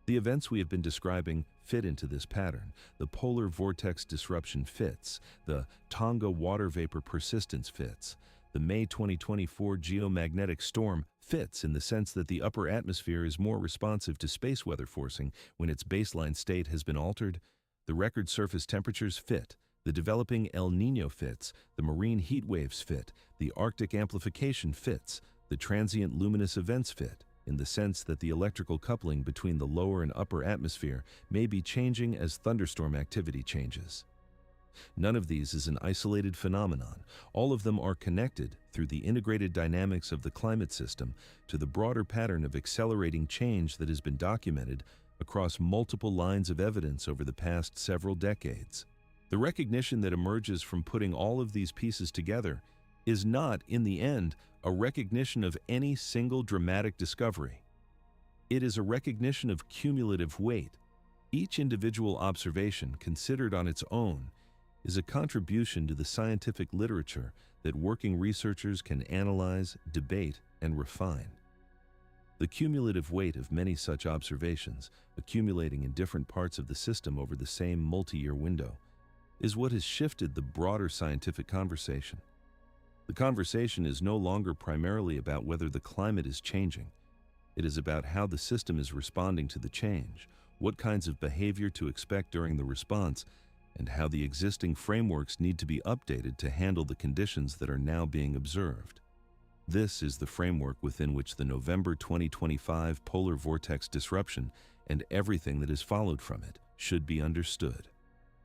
The events we have been describing fit into this pattern. The polar vortex disruption fits. The Tonga water vapor persistence fits. The May 2024 geomagnetic storm fits in the sense that the upper atmosphere is more responsive to space weather forcing when its baseline state has been altered. The record surface temperatures fit. The developing El Niño fits. The marine heat waves fit. The Arctic amplification fits. The transient luminous events fit, in the sense that the electrical coupling between the lower and upper atmosphere may be changing as thunderstorm activity changes. None of these is an isolated phenomenon. All of them are connected through the integrated dynamics of the climate system to the broader pattern of accelerating change that has been documented across multiple lines of evidence over the past several decades. The recognition that emerges from putting all of these pieces together is not, in the end, a recognition of any single dramatic discovery. It is a recognition of cumulative weight. Each individual observation, considered on its own, is a contribution to the scientific literature that working researchers can analyze, debate, and refine. The cumulative weight of many such observations, accumulating in different parts of the system over the same multi-year window, is what has shifted the broader scientific conversation. The conversation is no longer primarily about whether the climate is changing. It is about how the system is responding to the change, what kinds of behavior to expect during the response, and how the existing frameworks need to be updated to handle the conditions that are now being observed. This is the framework within which the November 2025 polar vortex disruption and everything that has followed from it should be understood,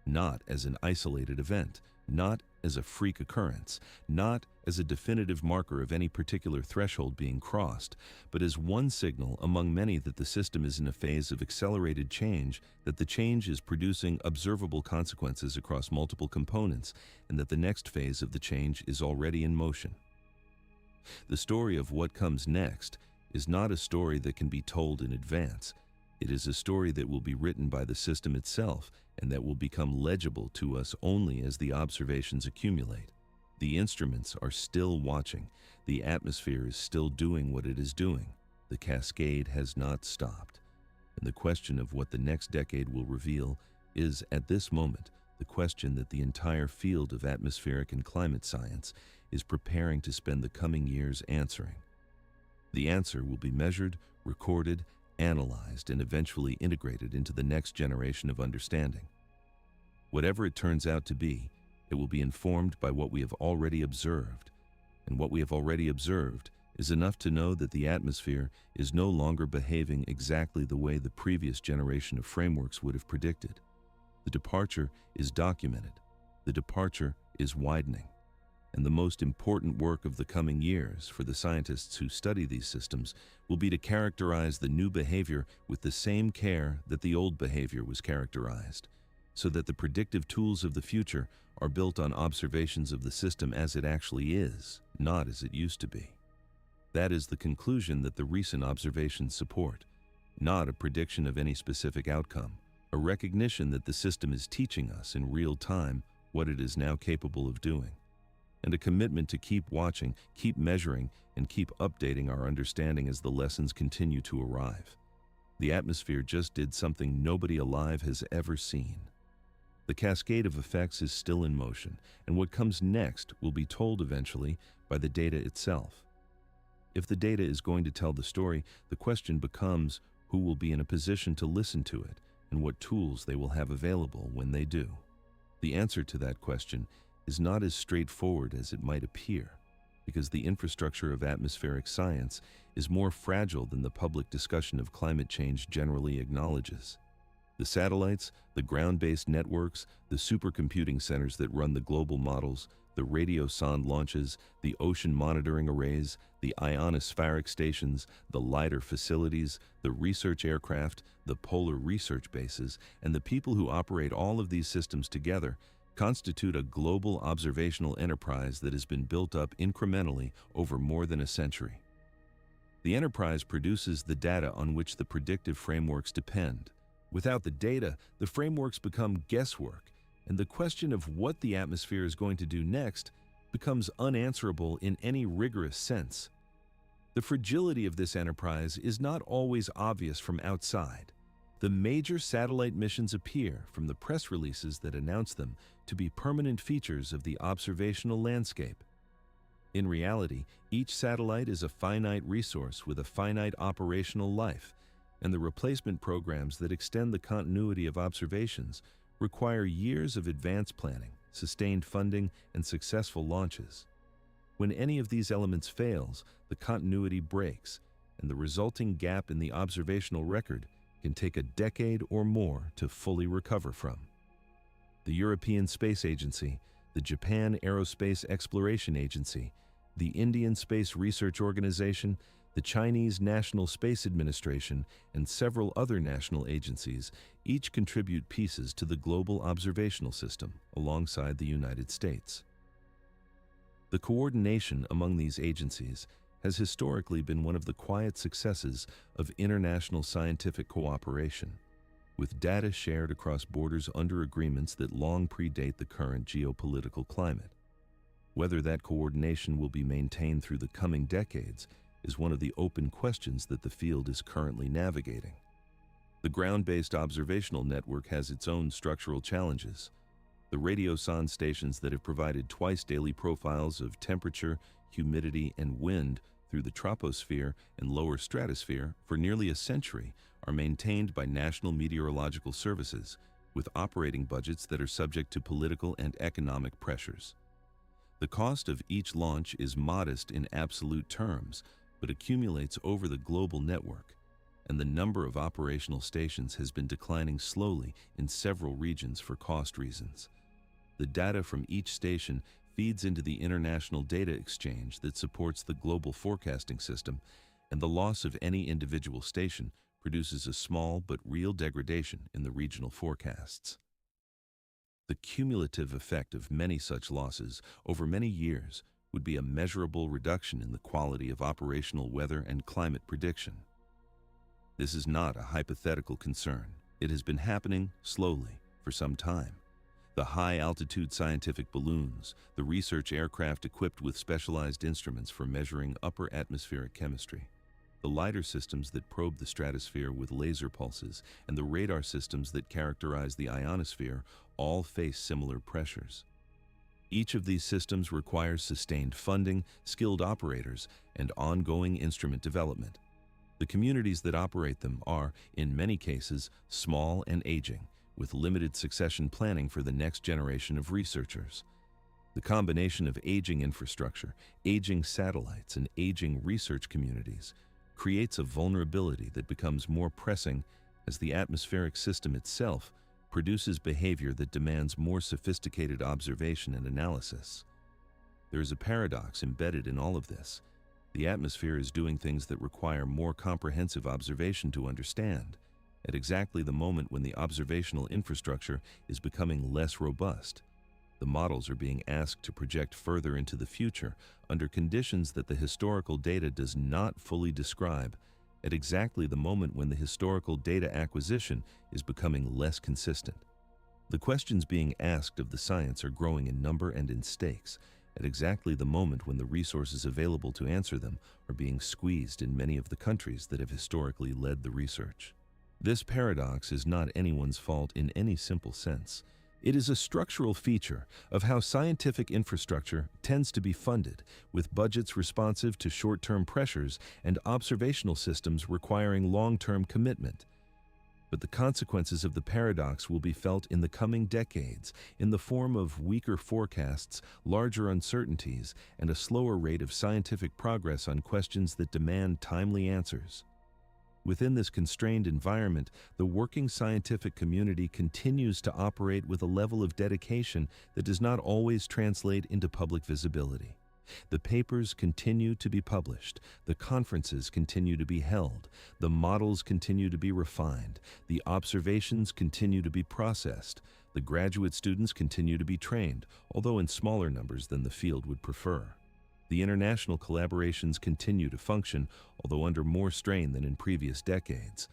not as an isolated event, not as a freak occurrence, not as a definitive marker of any particular threshold being crossed, but as one signal among many that the system is in a phase of accelerated change, that the change is producing observable consequences across multiple components, and that the next phase of the change is already in motion. The story of what comes next is not a story that can be told in advance. It is a story that will be written by the system itself and that will become legible to us only as the observations accumulate. The instruments are still watching. The atmosphere is still doing what it is doing. The cascade has not stopped. And the question of what the next decade will reveal is, at this moment, the question that the entire field of atmospheric and climate science is preparing to spend the coming years answering. The answer will be measured, recorded, analyzed, and eventually integrated into the next generation of understanding. Whatever it turns out to be, it will be informed by what we have already observed, and what we have already observed is enough to know that the atmosphere is no longer behaving exactly the way the previous generation of frameworks would have predicted. The departure is documented. The departure is widening. And the most important work of the coming years for the scientists who study these systems will be to characterize the new behavior with the same care that the old behavior was characterized, so that the predictive tools of the future are built on observations of the system as it actually is, not as it used to be. That is the conclusion that the recent observations support, not a prediction of any specific outcome, a recognition that the system is teaching us in real time what it is now capable of doing, and a commitment to keep watching, keep measuring, and keep updating our understanding as the lessons continue to arrive. The atmosphere just did something nobody alive has ever seen. The cascade of effects is still in motion, and what comes next will be told eventually by the data itself. If the data is going to tell the story, the question becomes who will be in a position to listen to it and what tools they will have available when they do. The answer to that question is not as straightforward as it might appear, because the infrastructure of atmospheric science is more fragile than the public discussion of climate change generally acknowledges. The satellites, the ground-based networks, the supercomputing centers that run the global models, the radio sonde launches, the ocean monitoring arrays, the ionospheric stations, the LIDAR facilities, the research aircraft, the polar research bases, and the people who operate all of these systems together constitute a global observational enterprise that has been built up incrementally over more than a century. The enterprise produces the data on which the predictive frameworks depend. Without the data, the frameworks become guesswork, and the question of what the atmosphere is going to do next becomes unanswerable in any rigorous sense. The fragility of this enterprise is not always obvious from outside. The major satellite missions appear, from the press releases that announce them, to be permanent features of the observational landscape. In reality, each satellite is a finite resource with a finite operational life, and the replacement programs that extend the continuity of observations require years of advanced planning, sustained funding, and successful launches. When any of these elements fails, the continuity breaks, and the resulting gap in the observational record can take a decade or more to fully recover from. The European Space Agency, the Japan Aerospace Exploration Agency, the Indian Space Research Organization, the Chinese National Space Administration, and several other national agencies each contribute pieces to the global observational system alongside the United States. The coordination among these agencies has historically been one of the quiet successes of international scientific cooperation, with data shared across borders under agreements that long predate the current geopolitical climate. Whether that coordination will be maintained through the coming decades is one of the open questions that the field is currently navigating. The ground-based observational network has its own structural challenges. The radio sonde stations that have provided twice-daily profiles of temperature, humidity, and wind through the troposphere and lower stratosphere for nearly a century are maintained by national meteorological services, with operating budgets that are subject to political and economic pressures. The cost of each launch is modest in absolute terms, but accumulates over the global network. and the number of operational stations has been declining slowly in several regions for cost reasons. The data from each station feeds into the international data exchange that supports the global forecasting system, and the loss of any individual station produces a small but real degradation in the regional forecasts. The cumulative effect of many such losses over many years would be a measurable reduction in the quality of operational weather and climate prediction. This is not a hypothetical concern. It has been happening slowly for some time. The high-altitude scientific balloons, the research aircraft equipped with specialized instruments for measuring upper atmospheric chemistry, the lidar systems that probe the stratosphere with laser pulses, and the radar systems that characterize the ionosphere all face similar pressures. Each of these systems requires sustained funding, skilled operators, and ongoing instrument development. The communities that operate them are, in many cases, small and aging, with limited succession planning for the next generation of researchers. The combination of aging infrastructure, aging satellites, and aging research communities creates a vulnerability that becomes more pressing as the atmospheric system itself produces behavior that demands more sophisticated observation and analysis. There is a paradox embedded in all of this. The atmosphere is doing things that require more comprehensive observation to understand, at exactly the moment when the observational infrastructure is becoming less robust. The models are being asked to project further into the future under conditions that the historical data does not fully describe, at exactly the moment when the historical data acquisition is becoming less consistent. The questions being asked of the science are growing in number and in stakes, at exactly the moment when the resources available to answer them are being squeezed in many of the countries that have historically led the research. This paradox is not anyone's fault in any simple sense. It is a structural feature of how scientific infrastructure tends to be funded, with budgets responsive to short-term pressures and observational systems requiring long-term commitment. But the consequences of the paradox will be felt in the coming decades in the form of weaker forecasts, larger uncertainties, and a slower rate of scientific progress on questions that demand timely answers. Within this constrained environment, the working scientific community continues to operate with a level of dedication that does not always translate into public visibility. The papers continue to be published, the conferences continue to be held, the models continue to be refined, the observations continue to be processed, the graduate students continue to be trained, although in smaller numbers than the field would prefer. The international collaborations continue to function, although under more strain than in previous decades.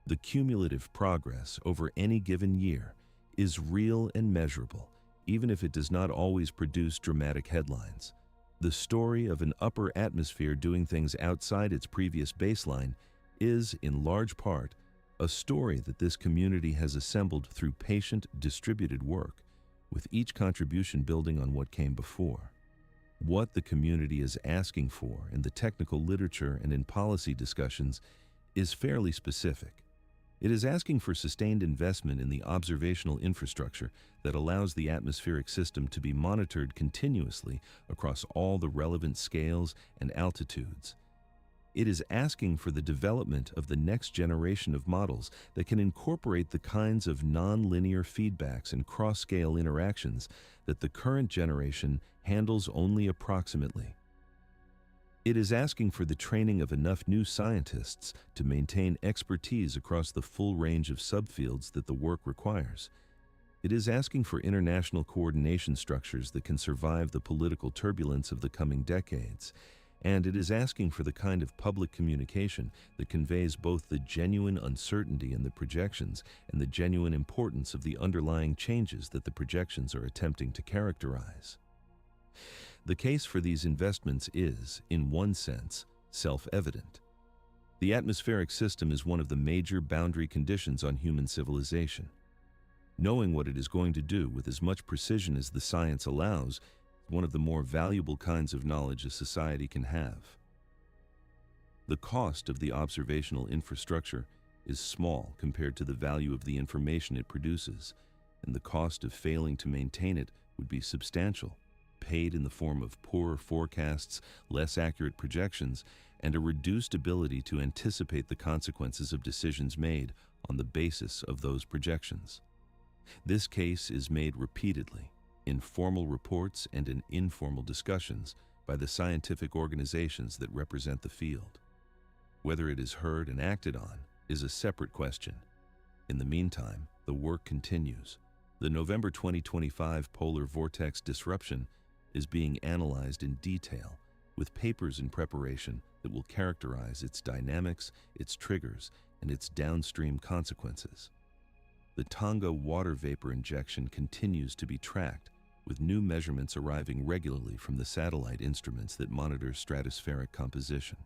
The cumulative progress over any given year is real and measurable, even if it does not always produce dramatic headlines. The story of an upper atmosphere doing things outside its previous baseline is, in large part, a story that this community has assembled through patient, distributed work, with each contribution building on what came before. What the community is asking for in the technical literature and in policy discussions is fairly specific. It is asking for sustained investment in the observational infrastructure that allows the atmospheric system to be monitored continuously across all the relevant scales and altitudes. It is asking for the development of the next generation of models that can incorporate the kinds of non-linear feedbacks and cross-scale interactions that the current generation handles only approximately. It is asking for the training of enough new scientists to maintain expertise across the full range of subfields that the work requires. It is asking for international coordination structures that can survive the political turbulence of the coming decades. And it is asking for the kind of public communication that conveys both the genuine uncertainty in the projections and the genuine importance of the underlying changes that the projections are attempting to characterize. The case for these investments is, in one sense, self-evident. The atmospheric system is one of the major boundary conditions on human civilization. Knowing what it is going to do with as much precision as the science allows is one of the more valuable kinds of knowledge a society can have. The cost of the observational infrastructure is small compared to the value of the information it produces, and the cost of failing to maintain it would be substantial. paid in the form of poorer forecasts, less accurate projections, and a reduced ability to anticipate the consequences of decisions made on the basis of those projections. This case is made repeatedly in formal reports and in informal discussions by the scientific organizations that represent the field. Whether it is heard and acted on is a separate question. In the meantime, the work continues. The November 2025 polar vortex disruption is being analyzed in detail, with papers in preparation that will characterize its dynamics, its triggers, and its downstream consequences. The Tonga water vapor injection continues to be tracked, with new measurements arriving regularly from the satellite instruments that monitor stratospheric composition.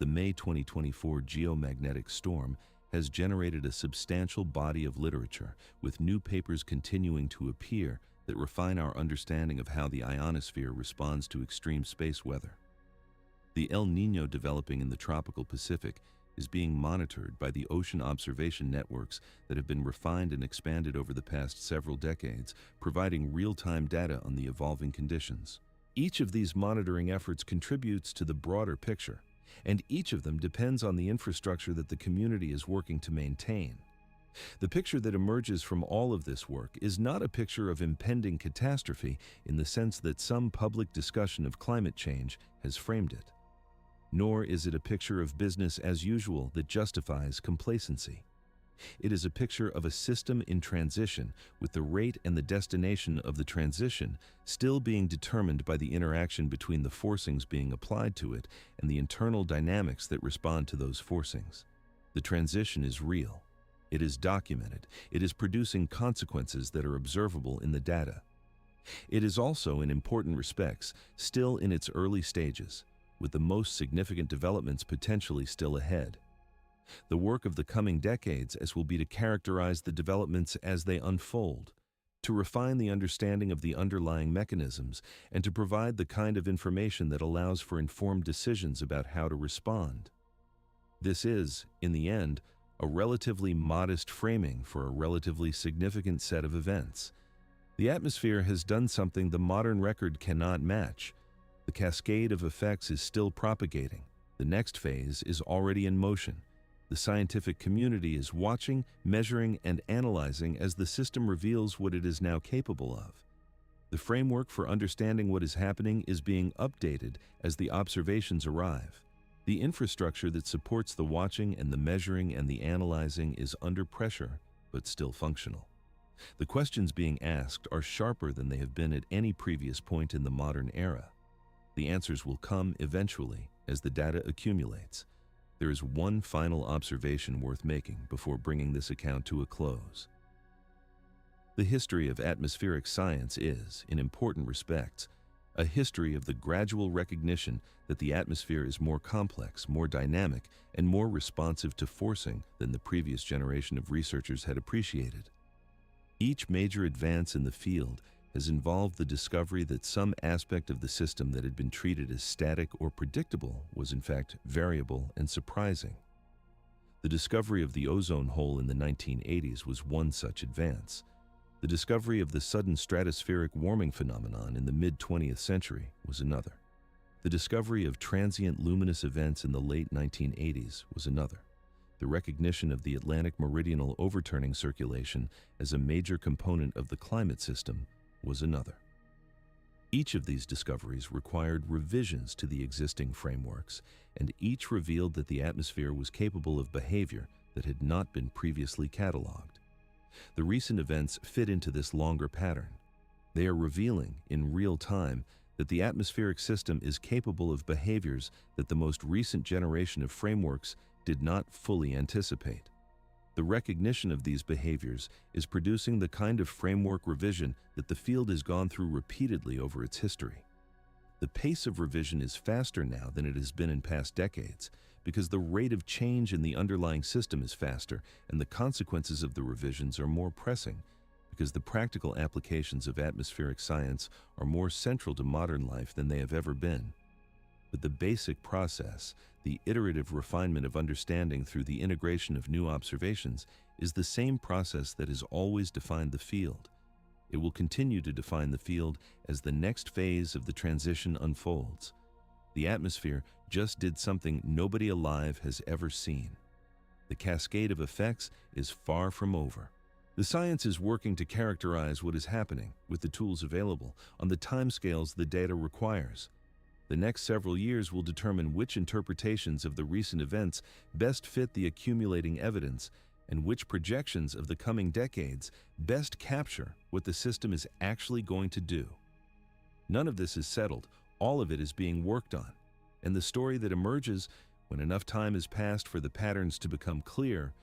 The May 2024 geomagnetic storm has generated a substantial body of literature, with new papers continuing to appear that refine our understanding of how the ionosphere responds to extreme space weather. The El Niño developing in the tropical Pacific is being monitored by the ocean observation networks that have been refined and expanded over the past several decades, providing real-time data on the evolving conditions. Each of these monitoring efforts contributes to the broader picture, and each of them depends on the infrastructure that the community is working to maintain. The picture that emerges from all of this work is not a picture of impending catastrophe in the sense that some public discussion of climate change has framed it. Nor is it a picture of business as usual that justifies complacency. It is a picture of a system in transition, with the rate and the destination of the transition still being determined by the interaction between the forcings being applied to it and the internal dynamics that respond to those forcings. The transition is real. It is documented. It is producing consequences that are observable in the data. It is also, in important respects, still in its early stages, with the most significant developments potentially still ahead. The work of the coming decades will be to characterize the developments as they unfold, to refine the understanding of the underlying mechanisms, and to provide the kind of information that allows for informed decisions about how to respond. This is, in the end, a relatively modest framing for a relatively significant set of events. The atmosphere has done something the modern record cannot match. The cascade of effects is still propagating. The next phase is already in motion. The scientific community is watching, measuring, and analyzing as the system reveals what it is now capable of. The framework for understanding what is happening is being updated as the observations arrive. The infrastructure that supports the watching and the measuring and the analyzing is under pressure, but still functional. The questions being asked are sharper than they have been at any previous point in the modern era. The answers will come eventually as the data accumulates. There is one final observation worth making before bringing this account to a close. The history of atmospheric science is, in important respects, a history of the gradual recognition that the atmosphere is more complex, more dynamic, and more responsive to forcing than the previous generation of researchers had appreciated. Each major advance in the field has involved the discovery that some aspect of the system that had been treated as static or predictable was in fact variable and surprising. The discovery of the ozone hole in the 1980s was one such advance. The discovery of the sudden stratospheric warming phenomenon in the mid-20th century was another. The discovery of transient luminous events in the late 1980s was another. The recognition of the Atlantic meridional overturning circulation as a major component of the climate system was another. Each of these discoveries required revisions to the existing frameworks, and each revealed that the atmosphere was capable of behavior that had not been previously catalogued. The recent events fit into this longer pattern. They are revealing, in real time, that the atmospheric system is capable of behaviors that the most recent generation of frameworks did not fully anticipate. The recognition of these behaviors is producing the kind of framework revision that the field has gone through repeatedly over its history. The pace of revision is faster now than it has been in past decades, because the rate of change in the underlying system is faster, and the consequences of the revisions are more pressing, because the practical applications of atmospheric science are more central to modern life than they have ever been. But the basic process, the iterative refinement of understanding through the integration of new observations, is the same process that has always defined the field. It will continue to define the field as the next phase of the transition unfolds. The atmosphere just did something nobody alive has ever seen. The cascade of effects is far from over. The science is working to characterize what is happening with the tools available on the timescales the data requires. The next several years will determine which interpretations of the recent events best fit the accumulating evidence and which projections of the coming decades best capture what the system is actually going to do. None of this is settled, all of it is being worked on, and the story that emerges when enough time has passed for the patterns to become clear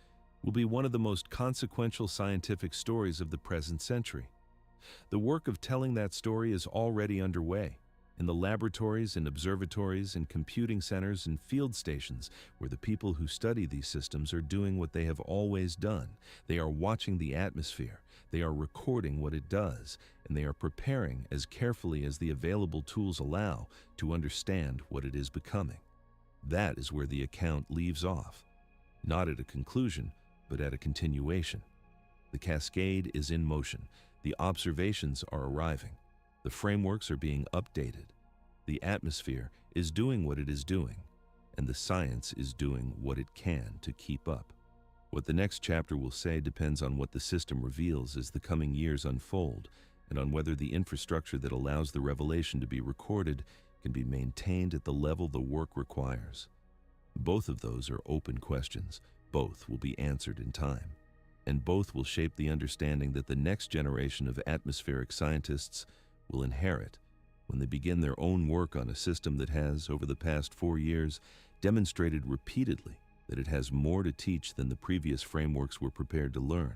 will be one of the most consequential scientific stories of the present century. The work of telling that story is already underway, in the laboratories and observatories and computing centers and field stations where the people who study these systems are doing what they have always done. They are watching the atmosphere, they are recording what it does, and they are preparing as carefully as the available tools allow to understand what it is becoming. That is where the account leaves off, not at a conclusion, but at a continuation. The cascade is in motion, the observations are arriving. The frameworks are being updated. The atmosphere is doing what it is doing, and the science is doing what it can to keep up. What the next chapter will say depends on what the system reveals as the coming years unfold, and on whether the infrastructure that allows the revelation to be recorded can be maintained at the level the work requires. Both of those are open questions. Both will be answered in time, and both will shape the understanding that the next generation of atmospheric scientists will inherit when they begin their own work on a system that has, over the past 4 years, demonstrated repeatedly that it has more to teach than the previous frameworks were prepared to learn.